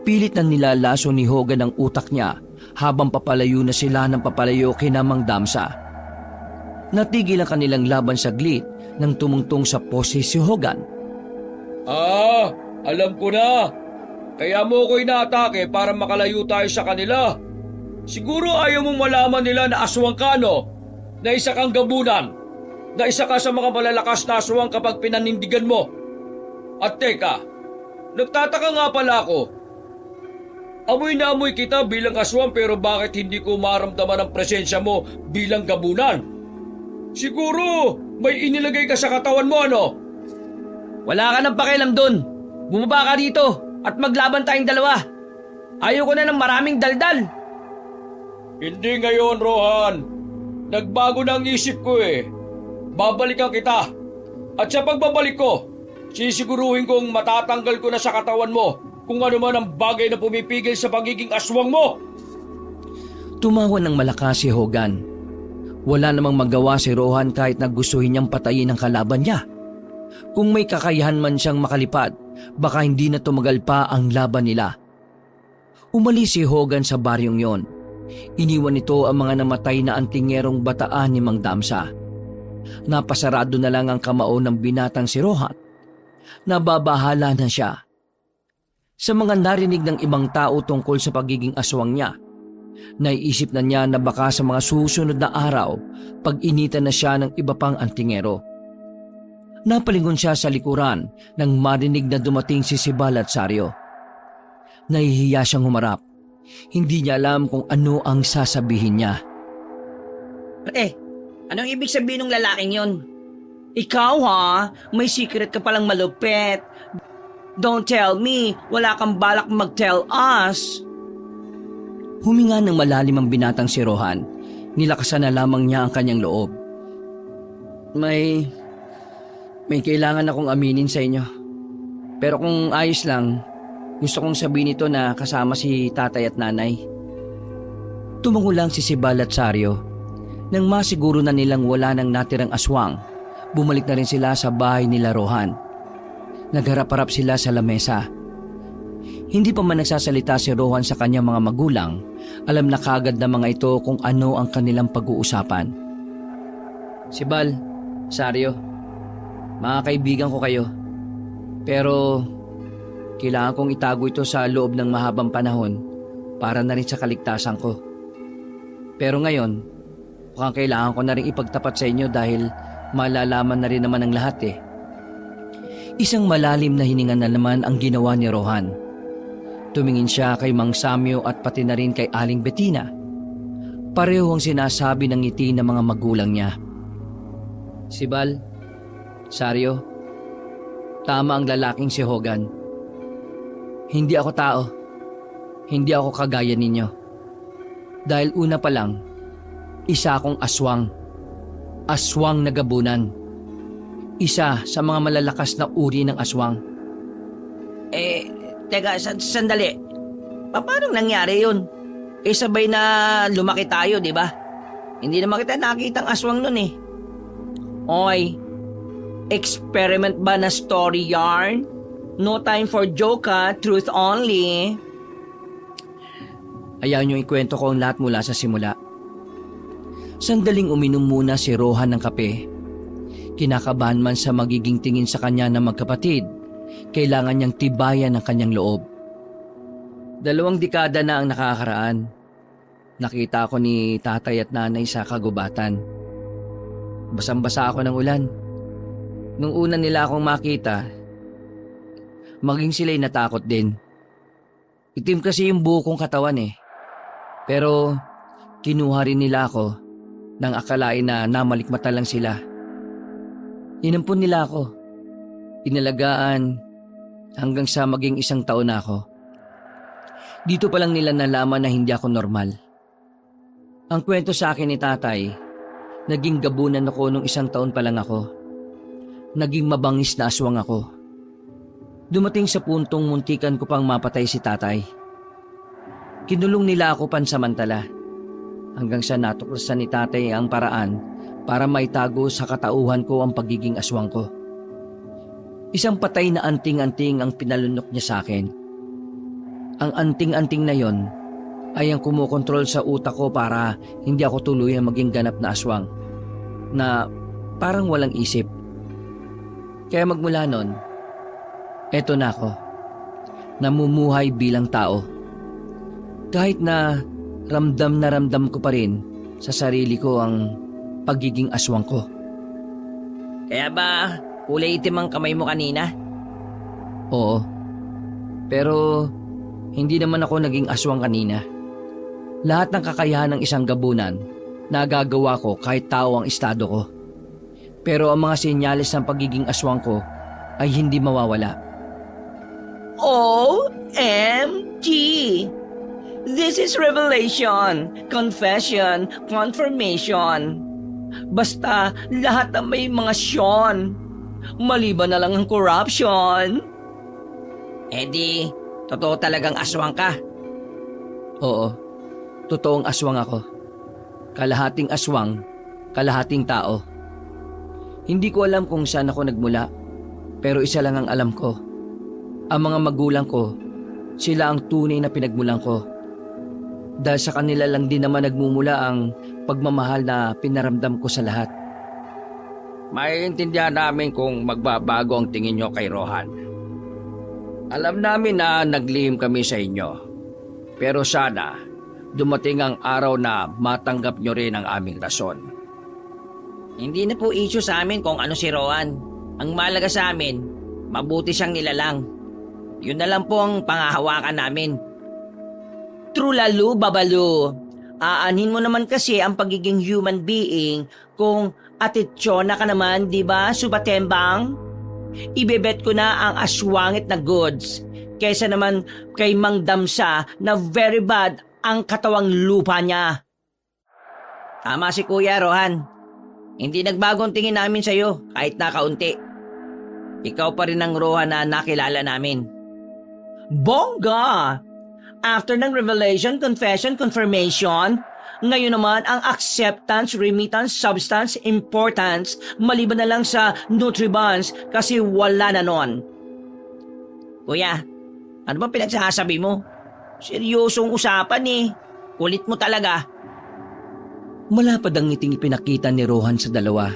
A: Pilit na nilalaso ni Hogan ang utak niya habang papalayo na sila ng papalayo kina Mang Damsa. Natigil ang kanilang laban saglit nang tumungtong sa pose si Hogan.
D: Alam ko na. Kaya mo ko inaatake para makalayo tayo sa kanila. Siguro ayaw mong malaman nila na aswang ka, no? Na isa kang gabunan. Na isa ka sa mga malalakas na aswang kapag pinanindigan mo. At teka, nagtataka nga pala ako. Amoy na amoy kita bilang aswang pero bakit hindi ko maramdaman ang presensya mo bilang gabunan? Siguro may inilagay ka sa katawan mo, ano?
B: Wala ka nang pakialam dun. Bumaba ka dito at maglaban tayong dalawa. Ayoko na ng maraming daldal.
D: Hindi ngayon, Rohan. Nagbago na ang isip ko eh. Babalikan kita. At sa pagbabalik ko, sisiguruhin kong matatanggal ko na sa katawan mo kung ano man ang bagay na pumipigil sa pagiging aswang mo.
A: Tumawa ng malakas si Hogan. Wala namang magawa si Rohan kahit na gustuhin niyang patayin ang kalaban niya. Kung may kakayahan man siyang makalipad, baka hindi na tumagal pa ang laban nila. Umalis si Hogan sa baryong yon. Iniwan nito ang mga namatay na antingerong bataan ni Mang Damsa. Napasarado na lang ang kamao ng binatang si Rohan. Nababahala na siya. Sa mga narinig ng ibang tao tungkol sa pagiging aswang niya, naiisip na niya na baka sa mga susunod na araw, pag-initan na siya ng iba pang antingero. Napalingon siya sa likuran nang marinig na dumating si Sibal at Saryo. Nahihiya siyang humarap. Hindi niya alam kung ano ang sasabihin niya.
B: Anong ibig sabihin ng lalaking yon? Ikaw ha? May secret ka palang malupit. Don't tell me, wala kang balak mag-tell us.
A: Huminga ng malalim ang binatang si Rohan. Nilakasan na lamang niya ang kanyang loob. May kailangan akong aminin sa inyo. Pero kung ayos lang, gusto kong sabihin ito na kasama si tatay at nanay. Tumango lang si Sibal at Saryo. Nang masiguro na nilang wala nang natirang aswang, bumalik na rin sila sa bahay nila Rohan. Nagharap-harap sila sa lamesa. Hindi pa man nagsasalita si Rohan sa kanyang mga magulang, alam na kagad na mga ito kung ano ang kanilang pag-uusapan. Sibal, Saryo, mga kaibigan ko kayo. Pero kailangan kong itago ito sa loob ng mahabang panahon para na rin sa kaligtasan ko. Pero ngayon, mukhang kailangan ko na rin ipagtapat sa inyo dahil malalaman na rin naman ang lahat eh. Isang malalim na hininga na naman ang ginawa ni Rohan. Tumingin siya kay Mang Samyo at pati na rin kay Aling Bettina. Pareho ang sinasabi ng ngiti ng mga magulang niya. Sibal, Saryo, tama ang lalaking si Hogan. Hindi ako tao. Hindi ako kagaya ninyo. Dahil una pa lang, isa akong aswang. Aswang na gabunan. Isa sa mga malalakas na uri ng aswang.
B: Teka, sandali. Paano nangyari yun? Sabay na lumaki tayo, di ba? Hindi naman kita nakita ang aswang nun eh. Oy, experiment ba na story yarn? No time for joke ha, truth only.
A: Ayaw niyong ikwento ko ang lahat mula sa simula. Sandaling uminom muna si Rohan ng kape. Kinakabahan man sa magiging tingin sa kanya ng magkapatid, kailangan niyang tibayan ang kanyang loob. 2 dekada na ang nakakaraan. Nakita ako ni tatay at nanay sa kagubatan. Basang-basa ako ng ulan. Nung una nila akong makita, maging sila'y natakot din. Itim kasi yung buo kong katawan eh. Pero kinuha rin nila ako nang akalain na namalikmata lang sila. Inampun nila ako. Inalagaan hanggang sa maging 1 taon na ako. Dito pa lang nila nalaman na hindi ako normal. Ang kwento sa akin ni tatay, naging gabunan ako nung 1 taon pa lang ako. Naging mabangis na aswang ako. Dumating sa puntong muntikan ko pang mapatay si tatay. Kinulong nila ako pansamantala. hanggang sa natuklasan ni tatay ang paraan para maitago sa katauhan ko ang pagiging aswang ko. Isang patay na anting-anting ang pinalunok niya sa akin. Ang anting-anting na yon ay ang kumokontrol sa utak ko para hindi ako tuluyang maging ganap na aswang na parang walang isip. Kaya magmula nun, eto na ako, namumuhay bilang tao. Kahit na ramdam ko pa rin sa sarili ko ang pagiging aswang ko.
B: Kaya ba kulay itim ang kamay mo kanina?
A: Oo, pero hindi naman ako naging aswang kanina. Lahat ng kakayahan ng isang gabunan, nagagawa ko kahit tao ang estado ko. Pero ang mga senyales ng pagiging aswang ko ay hindi mawawala.
B: OMG! This is revelation, confession, confirmation. Basta lahat na may mga syon. Maliban na lang ang corruption. Di, totoo talagang aswang ka.
A: Oo, totoong aswang ako. Kalahating aswang, kalahating tao. Hindi ko alam kung saan ako nagmula, pero isa lang ang alam ko. Ang mga magulang ko, sila ang tunay na pinagmulan ko. Dahil sa kanila lang din naman nagmumula ang pagmamahal na pinaramdam ko sa lahat.
C: Maiintindihan namin kung magbabago ang tingin nyo kay Rohan. Alam namin na naglihim kami sa inyo. Pero sana, dumating ang araw na matanggap nyo rin ang aming rason.
B: Hindi na po issue sa amin kung ano si Rohan. Ang malaga sa amin, mabuti siyang nilalang. Yun na lang po ang pangahawakan namin. Trulalu, babalu. Aanhin mo naman kasi ang pagiging human being kung atitsona ka naman, di ba, Subatembang? Ibebet ko na ang aswangit na goods kaysa naman kay Mang Damsa na very bad ang katawang lupa niya. Tama si Kuya Rohan. Hindi nagbagong tingin namin sa'yo kahit na kaunti. Ikaw pa rin ang Rohan na nakilala namin. Bongga! After ng revelation, confession, confirmation, ngayon naman ang acceptance, remittance, substance, importance, maliban na lang sa nutribans kasi wala na nun. Kuya, ano bang pinagsasabi mo? Seryosong usapan eh. Kulit mo talaga.
A: Malapad ang ngiting ipinakita ni Rohan sa dalawa.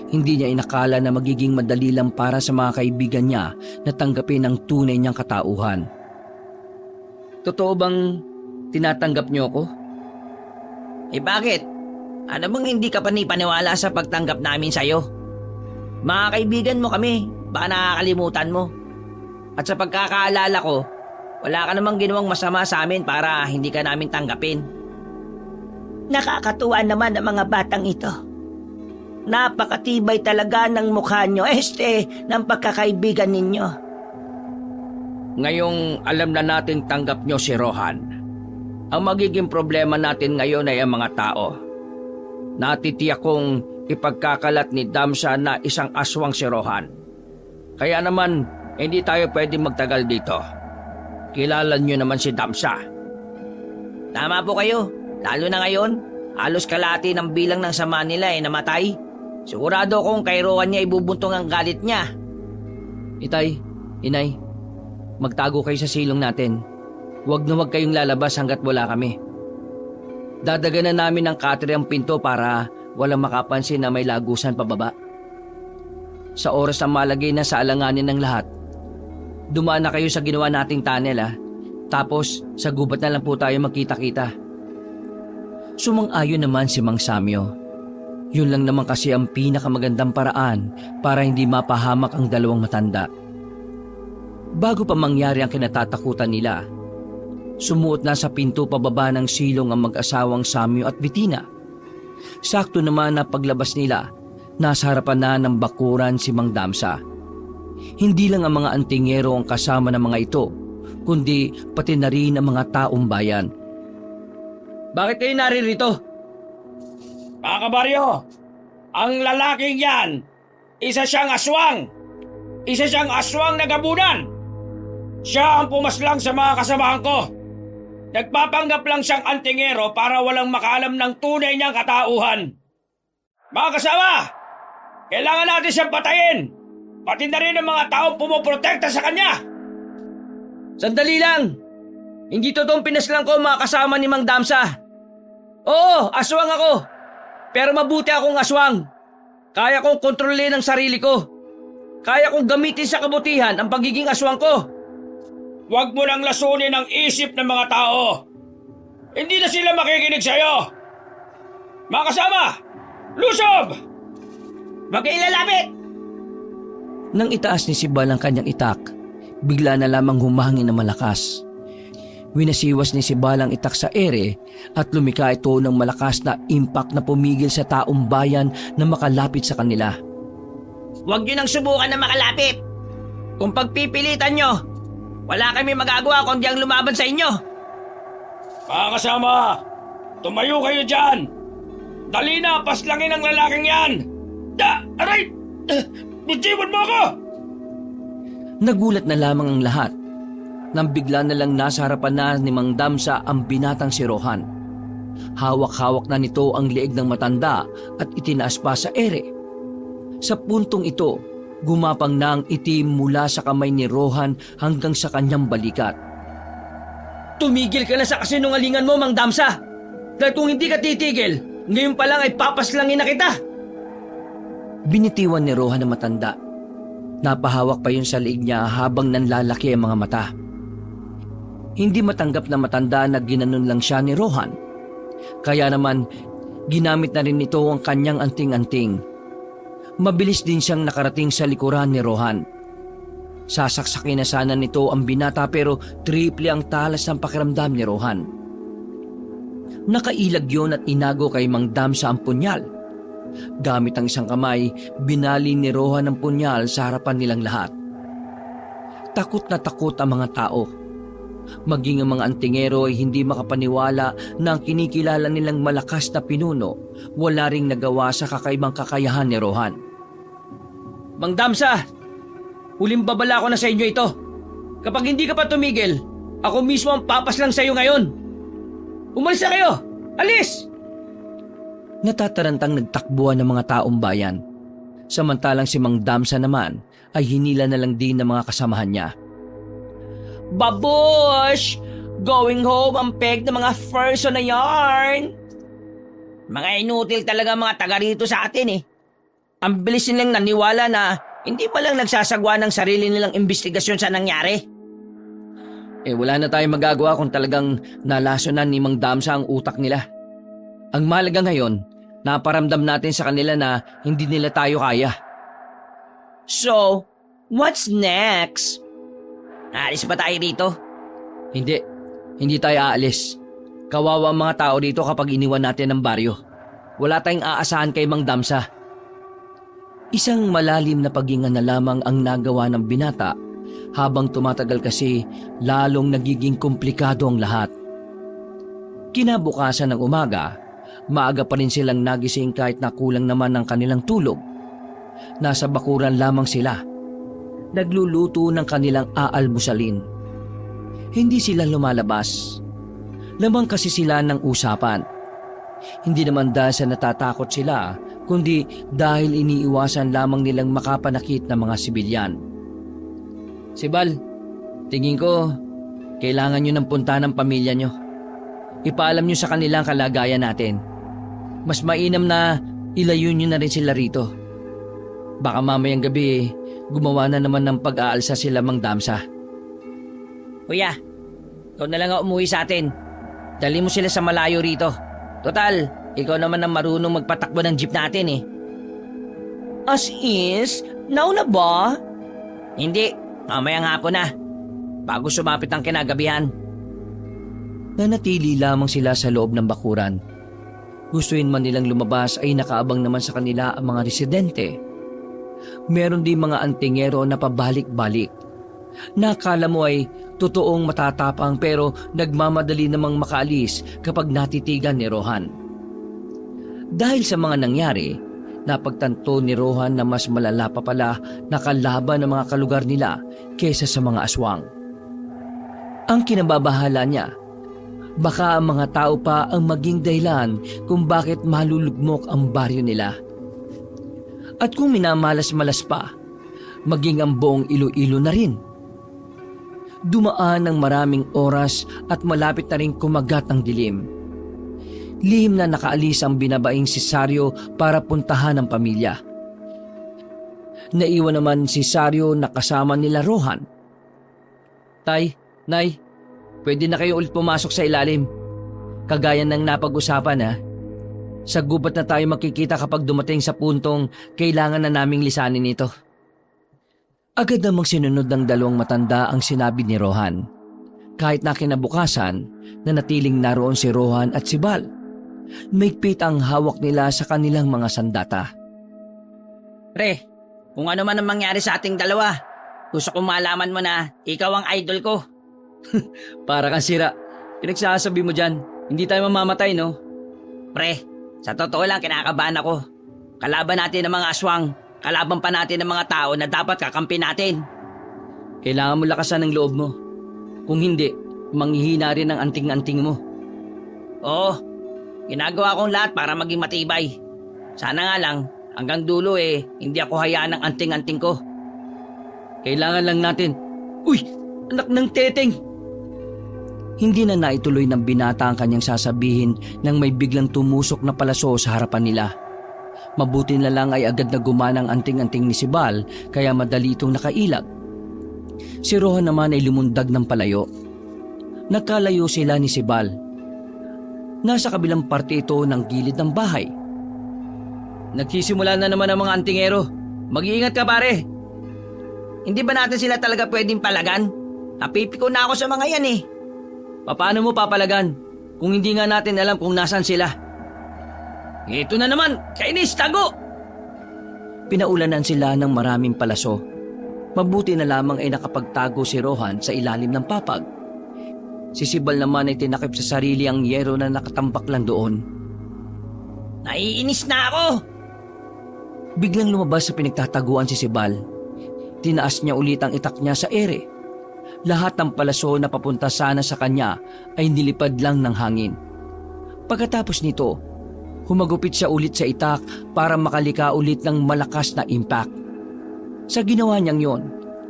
A: Hindi niya inakala na magiging madali lang para sa mga kaibigan niya na tanggapin ang tunay niyang katauhan. Totoo bang tinatanggap niyo ako?
B: Bakit? Ano bang hindi ka panipaniwala sa pagtanggap namin sa'yo? Mga kaibigan mo kami, baka nakakalimutan mo. At sa pagkakaalala ko, wala ka namang ginawang masama sa amin para hindi ka namin tanggapin. Nakakatuwa naman ang mga batang ito. Napakatibay talaga ng mukha nyo, ng pagkakaibigan ninyo.
C: Ngayong alam na nating tanggap nyo si Rohan, ang magiging problema natin ngayon ay ang mga tao. Natitiyak kong ipagkakalat ni Damsa na isang aswang si Rohan. Kaya naman, hindi tayo pwede magtagal dito. Kilala nyo naman si Damsa.
B: Tama po kayo. Lalo na ngayon, halos kalahati ng bilang ng sama nila ay namatay. Sigurado kong kay Rohan niya ibubuntong ang galit niya.
A: Itay, inay, magtago kayo sa silong natin. Huwag na huwag kayong lalabas hanggat wala kami. Dadaganan namin ng katre ang pinto para walang makapansin na may lagusan pababa. Sa oras na malagay na sa alanganin ng lahat, dumaan na kayo sa ginawa nating tunnel Tapos sa gubat na lang po tayo magkita-kita. Sumang-ayon naman si Mang Samyo. Yun lang naman kasi ang pinakamagandang paraan para hindi mapahamak ang dalawang matanda. Bago pa mangyari ang kinatatakutan nila, sumuot na sa pinto pababa ng silong ang mag-asawang Samyo at Bettina. Sakto naman na paglabas nila, nasa harapan na ng bakuran si Mang Damsa. Hindi lang ang mga antingero ang kasama ng mga ito, kundi pati na rin ang mga taong bayan.
D: Bakit kayo naririto? Mga kabaryo, ang lalaking yan, isa siyang aswang. Isa siyang aswang na gabunan. Siya ang pumaslang sa mga kasamahan ko. Nagpapanggap lang siyang antingero para walang makaalam ng tunay niyang katauhan. Mga kasama, kailangan natin siyang patayin. Pati na rin ang mga taong pumoprotekta sa kanya.
C: Sandali lang! Hindi totoong pinaslang ko mga kasama ni Mang Damsa. Oo, aswang ako. Pero mabuti akong aswang. Kaya kong kontrolin ang sarili ko. Kaya kong gamitin sa kabutihan ang pagiging aswang ko.
D: Huwag mo nang lasunin ang isip ng mga tao. Hindi na sila makikinig sa'yo. Mga kasama, lusob!
B: Huwag kayo lalapit!
A: Nang itaas ni Sibal ang kanyang itak, bigla na lamang humangin na malakas. Winasiwas ni Sibal ang itak sa ere at lumika ito ng malakas na impact na pumigil sa taong bayan na makalapit sa kanila.
B: Huwag nyo nang subukan na makalapit. Kung pagpipilitan nyo, wala kami magagawa kundi ang lumaban sa inyo.
D: Mga kasama, tumayo kayo dyan. Dali na, paslangin ang lalaking yan. Aray! Bujiwan mo ako!
A: Nagulat na lamang ang lahat nang bigla na lang nasa harapan na ni Mang Damsa ang binatang si Rohan. Hawak-hawak na nito ang leeg ng matanda at itinaas pa sa ere. Sa puntong ito, gumapang na ang itim mula sa kamay ni Rohan hanggang sa kanyang balikat.
C: Tumigil ka na sa kasinungalingan mo, Mang Damsa. Dahil kung hindi ka titigil, ngayon pa lang ay papaslangin na kita.
A: Binitiwan ni Rohan ang matanda. Napahawak pa yun sa leeg niya habang nanlalaki ang mga mata. Hindi matanggap na matanda na ginanon lang siya ni Rohan. Kaya naman, ginamit na rin ito ang kanyang anting-anting. Mabilis din siyang nakarating sa likuran ni Rohan. Sasaksakin na sana nito ang binata pero triple ang talas ng pakiramdam ni Rohan. Nakailag yun at inago kay Mang Damsa ang punyal. Gamit ang isang kamay, binali ni Rohan ang punyal sa harapan nilang lahat. Takot na takot ang mga tao. Maging ang mga antingero ay hindi makapaniwala na ang kinikilala nilang malakas na pinuno wala ring nagawa sa kakaibang kakayahan ni Rohan.
C: Mang Damsa, huling babala ko na sa inyo ito. Kapag hindi ka pa tumigil, ako mismo ang papaslang sa iyo ngayon. Umalis na kayo! Alis!
A: Natatarantang nagtakbuhan ng mga taong bayan. Samantalang si Mang Damsa naman ay hinila na lang din ng mga kasamahan niya.
B: Babush! Going home ang peg ng mga first na yarn. Mga inutil talaga mga taga rito sa atin eh. Ang bilis nilang naniwala na hindi pa lang nagsasagwa ng sarili nilang investigasyon sa nangyari.
A: Wala na tayong magagawa kung talagang nalasonan ni Mang Damsa ang utak nila. Ang mahalaga ngayon, naparamdam natin sa kanila na hindi nila tayo kaya.
B: So, what's next? Aalis ba tayo dito?
A: Hindi tayo aalis. Kawawa ang mga tao dito kapag iniwan natin ang baryo. Wala tayong aasahan kay Mang Damsa. Isang malalim na paghinga na lamang ang nagawa ng binata. Habang tumatagal kasi, lalong nagiging komplikado ang lahat. Kinabukasan ng umaga, maaga pa rin silang nagising kahit na kulang naman ang kanilang tulog. Nasa bakuran lamang sila. Nagluluto ng kanilang aalmusalin. Hindi sila lumalabas. Lamang kasi sila ng usapan. Hindi naman dahil sa natatakot sila, kundi dahil iniiwasan lamang nilang makapanakit ng mga sibilyan. Sibal, tingin ko, kailangan nyo ng punta ng pamilya nyo. Ipaalam nyo sa kanila ang kalagayan natin. Mas mainam na ilayo nyo na rin sila rito. Baka mamayang gabi, gumawa na naman ng pag-aalsa sila Mang Damsa.
B: Kuya, ikaw na lang ang umuwi sa atin. Dali mo sila sa malayo rito. Total, ikaw naman ang marunong magpatakbo ng jeep natin eh. As is? Now na ba? Hindi, mamayang hapon na. Bago sumapit ang kinagabihan.
A: Nanatili lamang sila sa loob ng bakuran. Gustuin man nilang lumabas ay nakaabang naman sa kanila ang mga residente. Meron din mga antingero na pabalik-balik. Nakala mo ay totoong matatapang pero nagmamadali namang makaalis kapag natitigan ni Rohan. Dahil sa mga nangyari, napagtanto ni Rohan na mas malala pa pala na kalaban ng mga kalugar nila kesa sa mga aswang. Ang kinababahala niya, Baka ang mga tao pa ang maging dahilan kung bakit malulugmok ang baryo nila. At kung minamalas-malas pa, maging ang buong Iloilo na rin. Dumaan ng maraming oras at malapit na rin kumagat ang dilim. Lihim na nakaalis ang binabaing si Sario para puntahan ang pamilya. Naiwan naman si Sario na kasama nila Rohan. Tay, Nay, pwede na kayo ulit pumasok sa ilalim. Kagaya ng napag-usapan ha. Sa gubat na tayo makikita kapag dumating sa puntong kailangan na naming lisanin ito. Agad namang sinunod ng dalawang matanda ang sinabi ni Rohan. Kahit na kinabukasan, nanatiling naroon si Rohan at si Bal. Maigpit ang hawak nila sa kanilang mga sandata.
B: Pre, kung ano man ang mangyari sa ating dalawa, gusto kong malaman mo na ikaw ang idol ko.
A: Para kang sira. Pinagsasabi mo dyan, hindi tayo mamamatay no?
B: Pre, sa totoo lang kinakabahan ako. Kalaban natin ang mga aswang, kalaban pa natin ang mga tao na dapat kakampi natin.
A: Kailangan mo lakasan ng loob mo. Kung hindi, manghihina rin ang anting-anting mo.
B: Oo, ginagawa kong lahat para maging matibay. Sana nga lang, hanggang dulo hindi ako hayaan ng anting-anting ko.
A: Kailangan lang natin. Uy! Anak ng teteng! Hindi na naituloy ng binata ang kanyang sasabihin nang may biglang tumusok na palaso sa harapan nila. Mabuti na lang ay agad na gumana ang anting-anting ni Sibal kaya madali itong nakailag. Si Rohan naman ay lumundag ng palayo. Nagkalayo sila ni Sibal. Nasa kabilang parte ito ng gilid ng bahay. Nagsisimula na naman ang mga antingero. Mag-iingat ka pare.
B: Hindi ba natin sila talaga pwedeng palagan? Napipiko na ako sa mga yan eh.
A: Paano mo papalagan kung hindi nga natin alam kung nasan sila?
B: Ito na naman, kainis, tago!
A: Pinaulanan sila ng maraming palaso. Mabuti na lamang ay nakapagtago si Rohan sa ilalim ng papag. Si Sibal naman ay tinakip sa sarili ang yero na nakatambak lang doon.
B: Naiinis na ako!
A: Biglang lumabas sa pinagtataguan si Sibal. Tinaas niya ulit ang itak niya sa ere. Lahat ng palaso na papunta sana sa kanya ay nilipad lang ng hangin. Pagkatapos nito, humagupit siya ulit sa itak para makalika ulit ng malakas na impact. Sa ginawa niyang yon,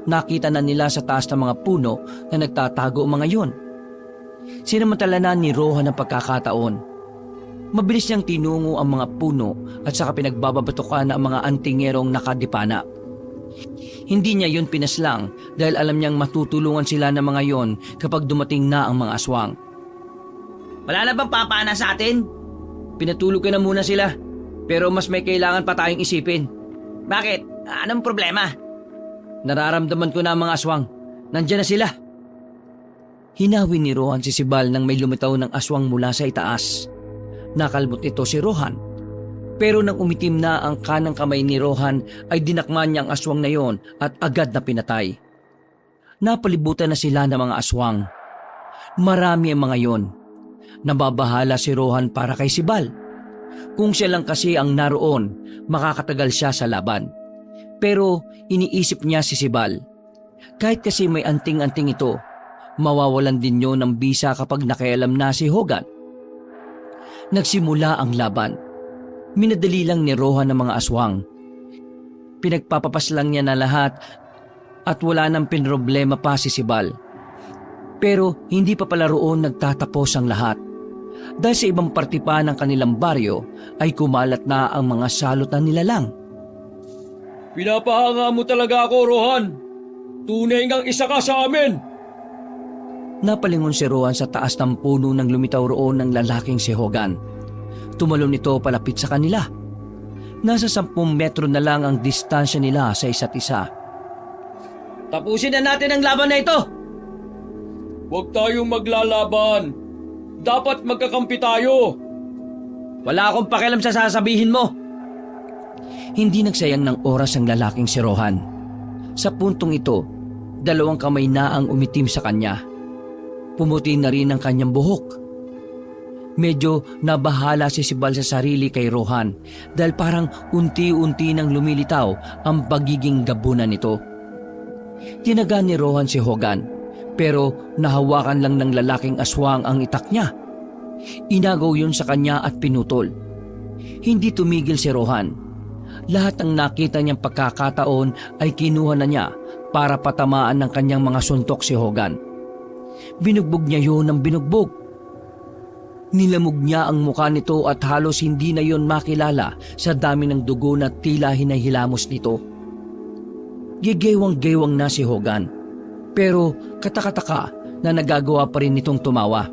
A: nakita na nila sa taas ng mga puno na nagtatago ang mga yon. Sinamantala na ni Rohan ang pagkakataon. Mabilis niyang tinungo ang mga puno at saka pinagbababatukan ang mga antingerong nakadipana. Hindi niya yon pinaslang dahil alam niyang matutulungan sila ng mga yon kapag dumating na ang mga aswang.
B: Wala na bang papana sa atin?
A: Pinatulog ka na muna sila, pero mas may kailangan pa tayong isipin.
B: Bakit? Anong problema?
A: Nararamdaman ko na ang mga aswang. Nandiyan na sila. Hinawi ni Rohan si Sibal nang may lumitaw ng aswang mula sa itaas. Nakalbot ito si Rohan. Pero nang umitim na ang kanang kamay ni Rohan ay dinakman niya ang aswang na yon at agad na pinatay. Napalibutan na sila ng mga aswang. Marami ang mga yon. Nababahala si Rohan para kay Sibal. Kung siya lang kasi ang naroon, makakatagal siya sa laban. Pero iniisip niya si Sibal. Kahit kasi may anting-anting ito, mawawalan din yon ng bisa kapag nakialam na si Hogan. Nagsimula ang laban. Minadali lang ni Rohan ng mga aswang. Pinagpapapas lang niya na lahat at wala nang pinroblema pa si Sibal. Pero hindi pa pala roon nagtatapos ang lahat. Dahil sa ibang parte pa ng kanilang baryo ay kumalat na ang mga salot na nilalang.
D: Pinapahanga mo talaga ako, Rohan. Tunay ngang isa ka sa amin.
A: Napalingon si Rohan sa taas ng puno nang lumitaw roon ng lalaking si Hogan. Tumalon ito palapit sa kanila. Nasa 10 metro na lang ang distansya nila sa isa't isa.
B: Tapusin na natin ang laban na ito!
D: Huwag tayong maglalaban. Dapat magkakampi tayo.
B: Wala akong pakialam sa sasabihin mo.
A: Hindi nagsayang ng oras ang lalaking si Rohan. Sa puntong ito, 2 kamay na ang umitim sa kanya. Pumuti na rin ang kanyang buhok. Medyo nabahala si Sibal sa sarili kay Rohan dahil parang unti-unti nang lumilitaw ang pagiging gabunan nito. Tinaga ni Rohan si Hogan Pero nahawakan lang ng lalaking aswang ang itak niya. Inagaw yun sa kanya at pinutol. Hindi tumigil si Rohan. Lahat ng nakita niyang pagkakataon ay kinuha na niya para patamaan ng kanyang mga suntok si Hogan. Binugbog niya yun ng binugbog. Nilamog niya ang mukha nito at halos hindi na yon makilala sa dami ng dugo na tila hinahilamos nito. Gigewang-gewang na si Hogan, pero katakataka na nagagawa pa rin nitong tumawa.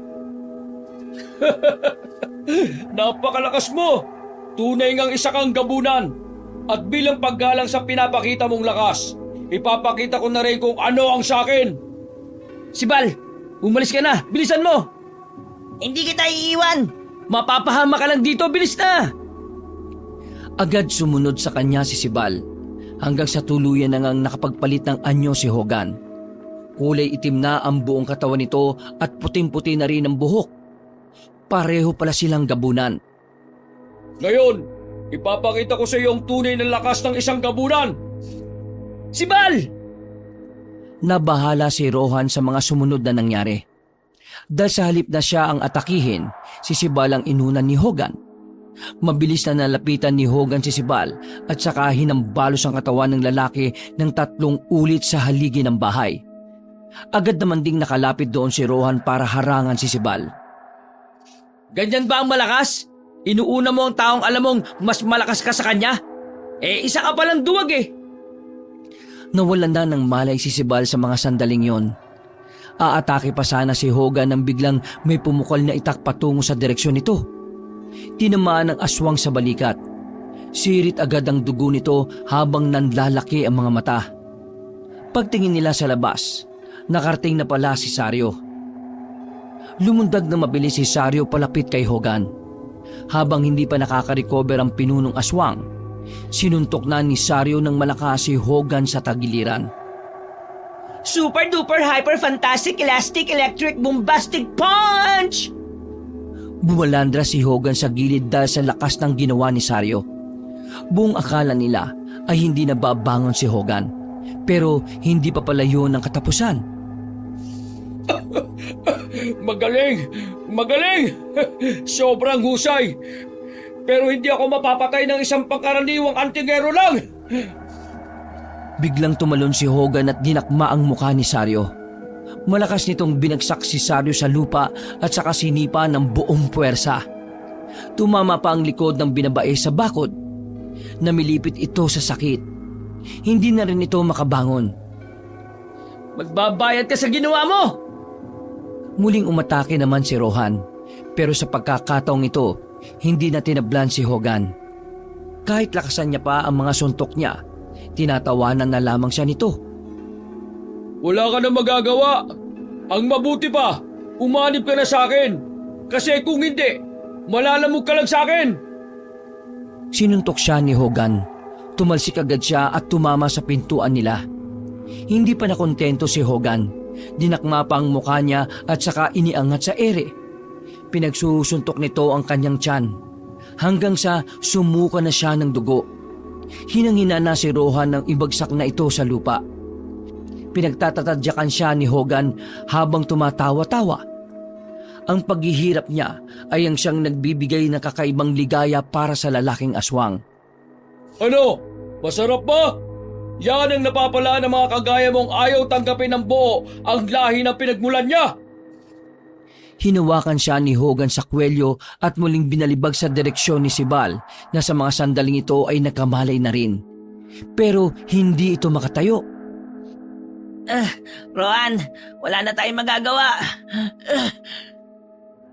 D: Napakalakas mo! Tunay ngang isa kang gabunan. At bilang paggalang sa pinapakita mong lakas, ipapakita ko na rin kung ano ang sakin.
C: Sibal, umalis ka na. Bilisan mo.
B: Hindi kita iiwan.
C: Mapapahama ka lang dito. Bilis na.
A: Agad sumunod sa kanya si Sibal, hanggang sa tuluyan na ngang nakapagpalit ng anyo si Hogan. Kulay itim na ang buong katawan nito at puting-puti na rin ang buhok. Pareho pala silang gabunan.
D: Ngayon, ipapakita ko sa iyo ang tunay na lakas ng isang gabunan.
C: Sibal!
A: Nabahala si Rohan sa mga sumunod na nangyari. Dahil sa halip na siya ang atakihin, si Sibal ang inunan ni Hogan. Mabilis na nalapitan ni Hogan si Sibal at saka hinambalos ang katawan ng lalaki ng 3 ulit sa haligi ng bahay. Agad naman ding nakalapit doon si Rohan para harangan si Sibal.
C: Ganyan ba ang malakas? Inuuna mo ang taong alam mong mas malakas ka sa kanya? Isa ka palang duwag eh.
A: Nawalan na ng malay si Sibal sa mga sandaling yon. Aatake pa sana si Hogan nang biglang may pumukal na itak patungo sa direksyon nito. Tinamaan ng aswang sa balikat. Sirit agad ang dugo nito habang nanlalaki ang mga mata. Pagtingin nila sa labas, nakarating na pala si Sario. Lumundag na mabilis si Sario palapit kay Hogan. Habang hindi pa nakaka-recover ang pinunong aswang, sinuntok na ni Sario ng malakas si Hogan sa tagiliran.
B: Super duper hyper fantastic elastic electric bombastic punch!
A: Bumalandra si Hogan sa gilid dahil sa lakas ng ginawa ni Sario. Buong akala nila ay hindi nababangon si Hogan, pero hindi pa pala yun ang katapusan.
D: Magaling! Magaling! Sobrang husay! Pero hindi ako mapapatay ng isang pangkaraniwang antingero lang!
A: Biglang tumalon si Hogan at dinakma ang mukha ni Sario. Malakas nitong binagsak si Sario sa lupa at saka sinipa ng buong puwersa. Tumama pa ang likod ng binabae sa bakod. Namilipit ito sa sakit. Hindi na rin ito makabangon.
C: Magbabayad ka sa ginawa mo!
A: Muling umatake naman si Rohan, pero sa pagkakataong ito, hindi na tinablan si Hogan. Kahit lakasan niya pa ang mga suntok niya, tinatawanan na lamang siya nito.
D: Wala ka na magagawa. Ang mabuti pa, umanib ka na sa akin. Kasi kung hindi, malalamog ka lang sa akin.
A: Sinuntok siya ni Hogan. Tumalsik agad siya at tumama sa pintuan nila. Hindi pa nakontento si Hogan. Dinakma pa ang mukha niya at saka iniangat sa ere. Pinagsusuntok nito ang kanyang tiyan hanggang sa sumuka na siya ng dugo. Hinangina na si Rohan ng ibagsak na ito sa lupa. Pinagtatatadyakan siya ni Hogan habang tumatawa-tawa. Ang paghihirap niya ay ang siyang nagbibigay ng kakaibang ligaya para sa lalaking aswang.
D: Ano? Masarap ba? Yan ang napapala ng mga kagaya mong ayaw tanggapin ng buo ang lahi ng pinagmulan niya.
A: Hinawakan siya ni Hogan sa kwelyo at muling binalibag sa direksyon ni Sibal na sa mga sandaling ito ay nagkamalay na rin. Pero hindi ito makatayo.
B: Rohan, wala na tayong magagawa.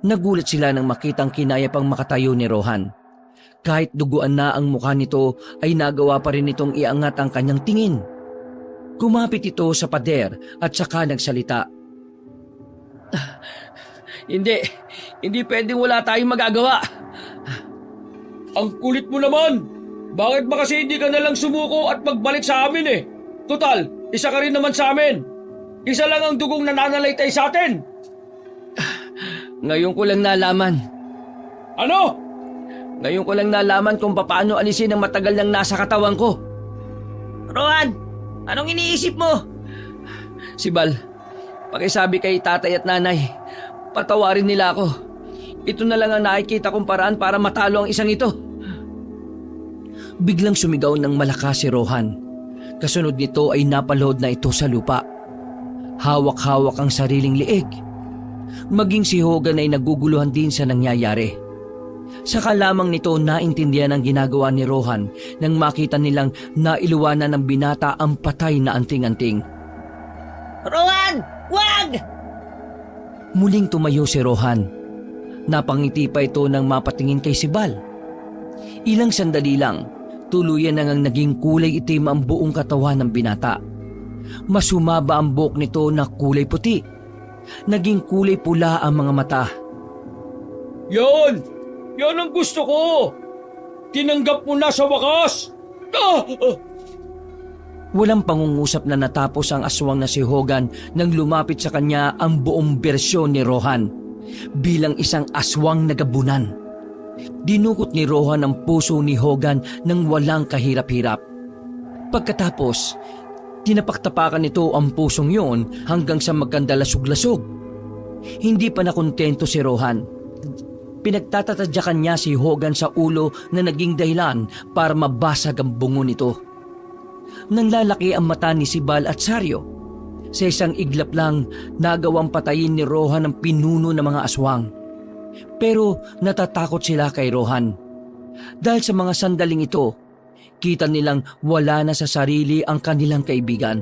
A: Nagulat sila nang makitang kinaya pang makatayo ni Rohan. Kahit duguan na ang mukha nito ay nagawa pa rin itong iangat ang kanyang tingin. Kumapit ito sa pader at saka nagsalita.
C: Hindi pwedeng wala tayong magagawa.
D: Ang kulit mo naman. Bakit ba kasi hindi ka nalang sumuko at magbalik sa amin eh? Total, isa ka rin naman sa amin. Isa lang ang dugong nananalaytay sa atin.
C: Ngayon ko lang nalaman.
D: Ano?
C: Ngayon ko lang nalaman kung paano alisin ang matagal nang nasa katawan ko.
B: Rohan, anong iniisip mo?
C: Sibal, Pakisabi kay tatay at nanay, patawarin nila ako. Ito na lang ang nakikita kong paraan para matalo ang isang ito.
A: Biglang sumigaw ng malakas si Rohan. Kasunod nito ay napalod na ito sa lupa. Hawak-hawak ang sariling liig. Maging si Hogan ay naguguluhan din sa nangyayari. Saka lamang nito naintindihan ang ginagawa ni Rohan nang makita nilang nailuwanan ng binata ang patay na anting-anting.
B: Rohan! Wag!
A: Muling tumayo si Rohan. Napangiti pa ito nang mapatingin kay Sibal. Ilang sandali lang, tuluyan nang naging kulay itim ang buong katawan ng binata. Mas humaba ang buhok nito na kulay puti. Naging kulay pula ang mga mata.
D: Yan! Yan ang gusto ko! Tinanggap mo na sa wakas!
A: Walang pangungusap na natapos ang aswang na si Hogan nang lumapit sa kanya ang buong bersyon ni Rohan bilang isang aswang nagabunan. Dinukot ni Rohan ang puso ni Hogan nang walang kahirap-hirap. Pagkatapos, tinapaktapakan nito ang pusong yun hanggang sa magkandalasog-lasog. Hindi pa nakontento si Rohan. Pinagtatatadyakan niya si Hogan sa ulo na naging dahilan para mabasag ang bungo nito. Nanlalaki ang mata ni Sibal at Saryo. Sa isang iglap lang, nagawang patayin ni Rohan ang pinuno ng mga aswang. Pero natatakot sila kay Rohan. Dahil sa mga sandaling ito, kita nilang wala na sa sarili ang kanilang kaibigan.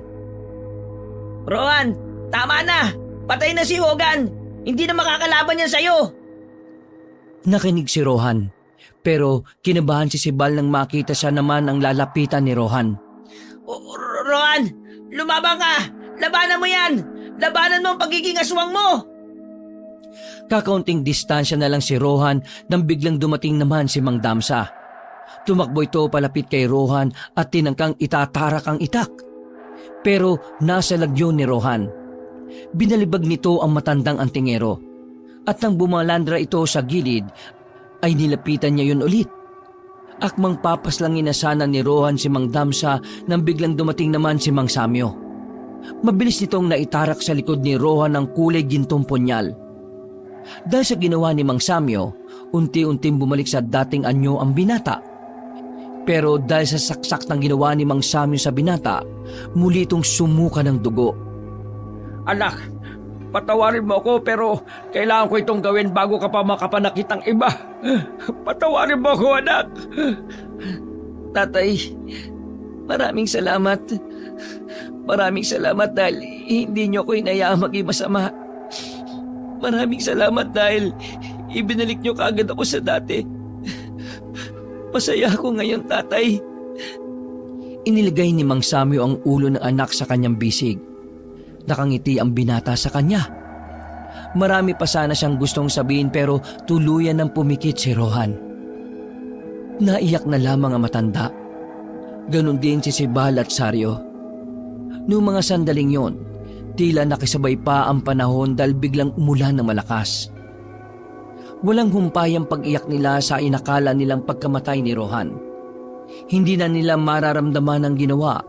B: Rohan, tama na! Patay na si Hogan! Hindi na makakalaban yan sa'yo!
A: Nakinig si Rohan, pero kinabahan si Sibal nang makita siya naman ang lalapitan ni Rohan.
B: Rohan, lumabang ka! Labanan mo yan! Labanan mo ang pagiging aswang mo!
A: Kakaunting distansya na lang si Rohan nang biglang dumating naman si Mang Damsa. Tumakbo ito palapit kay Rohan at tinangkang itatarak ang itak. Pero nasa lagyo ni Rohan. Binalibag nito ang matandang antingero. At nang bumalandra ito sa gilid, ay nilapitan niya yun ulit. Akmang papas lang inasana ni Rohan si Mang Damsa nang biglang dumating naman si Mang Samyo. Mabilis nitong naitarak sa likod ni Rohan ang kulay gintong punyal. Dahil sa ginawa ni Mang Samyo, unti-unting bumalik sa dating anyo ang binata. Pero dahil sa saksak ng ginawa ni Mang Samyo sa binata, muli itong sumuka ng dugo.
C: Anak, patawarin mo ako pero kailangan ko itong gawin bago ka pa makapanakit ng iba. Patawarin mo ako, anak.
A: Tatay, maraming salamat. Maraming salamat dahil hindi niyo ko inayaang maging masama. Maraming salamat dahil ibinalik niyo kaagad ako sa dati. Masaya ako ngayon, tatay. Inilagay ni Mang Samyo ang ulo ng anak sa kanyang bisig. Nakangiti ang binata sa kanya. Marami pa sana siyang gustong sabihin pero tuluyan ng pumikit si Rohan. Naiyak na lamang ang matanda. Ganon din si Sibal at Saryo. Noong mga sandaling yon, tila nakisabay pa ang panahon dahil biglang umulan ng malakas. Walang humpay ang pag-iyak nila sa inakala nilang pagkamatay ni Rohan. Hindi na nila mararamdaman ang ginawa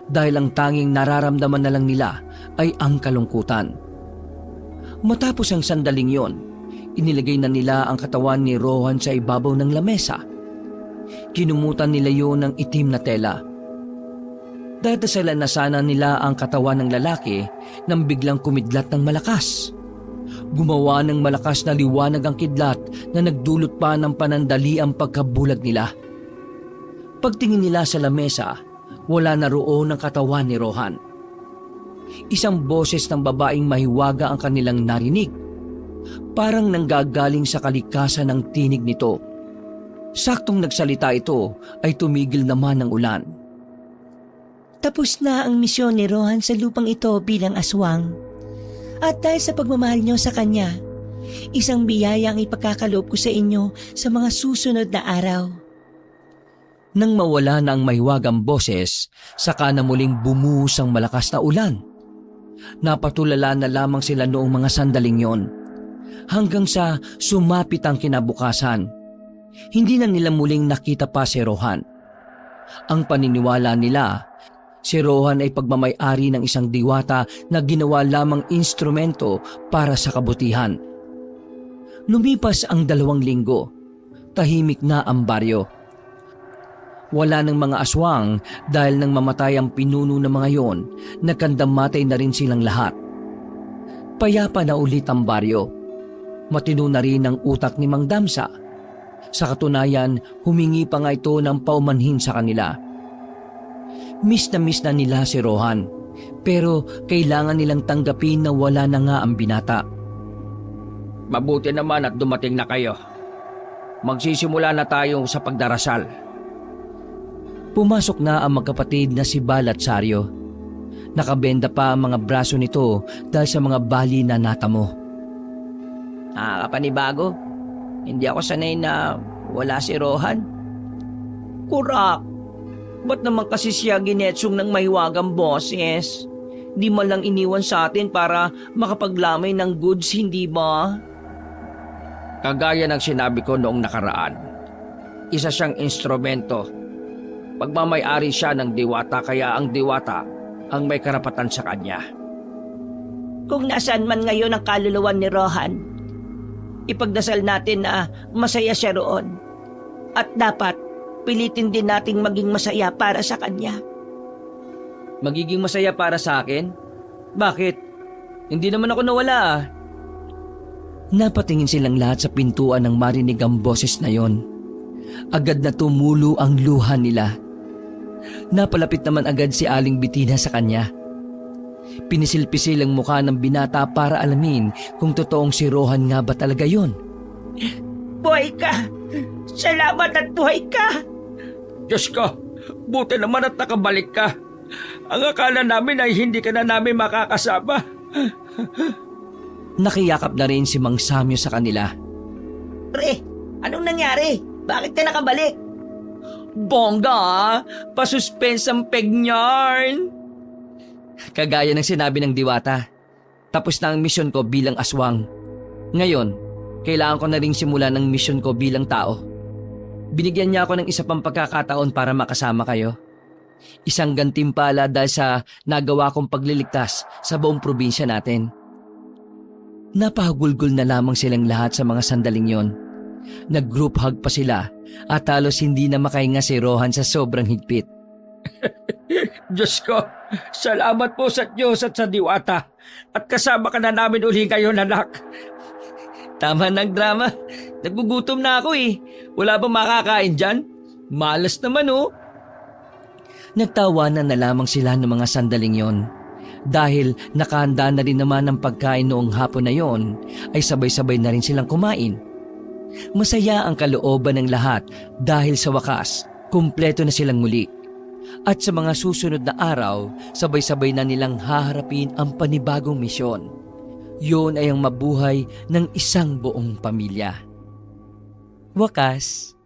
A: dahil ang tanging nararamdaman na lang nila ay ang kalungkutan. Matapos ang sandaling yon, inilagay na nila ang katawan ni Rohan sa ibabaw ng lamesa. Kinumutan nila yon ng itim na tela. Dadasalan na sana nila ang katawan ng lalaki nang biglang kumidlat ng malakas. Gumawa ng malakas na liwanag ang kidlat na nagdulot pa ng panandali ang pagkabulag nila. Pagtingin nila sa lamesa, wala na roon ang katawan ni Rohan. Isang boses ng babaeng mahiwaga ang kanilang narinig. Parang nanggagaling sa kalikasan ng tinig nito. Saktong nagsalita ito ay tumigil naman ang ulan.
E: Tapos na ang misyon ni Rohan sa lupang ito bilang aswang. At dahil sa pagmamahal niyo sa kanya, isang biyaya ang ipagkakaloob ko sa inyo sa mga susunod na araw.
A: Nang mawala na ang mahiwagang boses, saka na muling bumuhos ang malakas na ulan. Napatulala na lamang sila noong mga sandaling yon. Hanggang sa sumapit ang kinabukasan, hindi na nila muling nakita pa si Rohan. Ang paniniwala nila, Si Rohan ay pagmamay-ari ng isang diwata na ginawa lamang instrumento para sa kabutihan. Lumipas ang 2 linggo. Tahimik na ang baryo. Wala ng mga aswang dahil nang mamatay ang pinuno ng mga yon, nagkandamatay na rin silang lahat. Payapa na ulit ang baryo. Matino na rin ang utak ni Mang Damsa. Sa katunayan, humingi pa nga ito ng paumanhin sa kanila. Miss na nila si Rohan, pero kailangan nilang tanggapin na wala na nga ang binata.
C: Mabuti naman at dumating na kayo. Magsisimula na tayo sa pagdarasal.
A: Pumasok na ang magkapatid na si Bal at Saryo. Nakabenda pa ang mga braso nito dahil sa mga bali na natamo.
B: Nakakapanibago. Hindi ako sanay na wala si Rohan. Kurak! Ba't naman kasi siya ginetsong ng mahiwagang boses? Di man lang iniwan sa atin para makapaglamay ng goods, hindi ba?
C: Kagaya ng sinabi ko noong nakaraan, isa siyang instrumento. Pagmamay-ari siya ng diwata kaya ang diwata ang may karapatan sa kanya.
B: Kung nasaan man ngayon ang kaluluwa ni Rohan, ipagdasal natin na masaya siya roon. At dapat pilitin din nating maging masaya para sa kanya.
A: Magiging masaya para sa akin? Bakit? Hindi naman ako nawala ah. Napatingin silang lahat sa pintuan nang marinig ang boses na yon. Agad na tumulo ang luha nila. Napalapit naman agad si Aling Bitina sa kanya. Pinisil-pisil ang mukha ng binata para alamin kung totoong si Rohan nga ba talaga yon.
B: Buhay ka! Salamat at buhay ka!
C: Diyos ko, buti naman at nakabalik ka. Ang akala namin ay hindi ka na namin makakasama.
A: Nakiyakap na rin si Mang Samyo sa kanila.
B: Pre, anong nangyari? Bakit ka nakabalik?
A: Bongga! Pasuspense ang peg yarn! Kagaya ng sinabi ng diwata, tapos na ang misyon ko bilang aswang. Ngayon, kailangan ko na rin simulan ng misyon ko bilang tao. Binigyan niya ako ng isa pang pagkakataon para makasama kayo. Isang gantimpala dahil sa nagawa kong pagliligtas sa buong probinsya natin. Napahagulgol na lamang silang lahat sa mga sandaling yon. Nag-group hug pa sila at halos hindi na makahinga si Rohan sa sobrang higpit.
C: Diyos ko, salamat po sa Diyos at sa diwata. At kasama ka na namin uli ngayon, anak.
A: Tama ng drama. Nagugutom na ako eh. Wala bang makakain dyan? Malas naman oh. Nagtawanan na lamang sila ng mga sandaling yon. Dahil nakahanda na rin naman ang pagkain noong hapon na yon, ay sabay-sabay na rin silang kumain. Masaya ang kalooban ng lahat dahil sa wakas, kumpleto na silang muli. At sa mga susunod na araw, sabay-sabay na nilang haharapin ang panibagong misyon. Yun ay ang mabuhay ng isang buong pamilya. Wakas.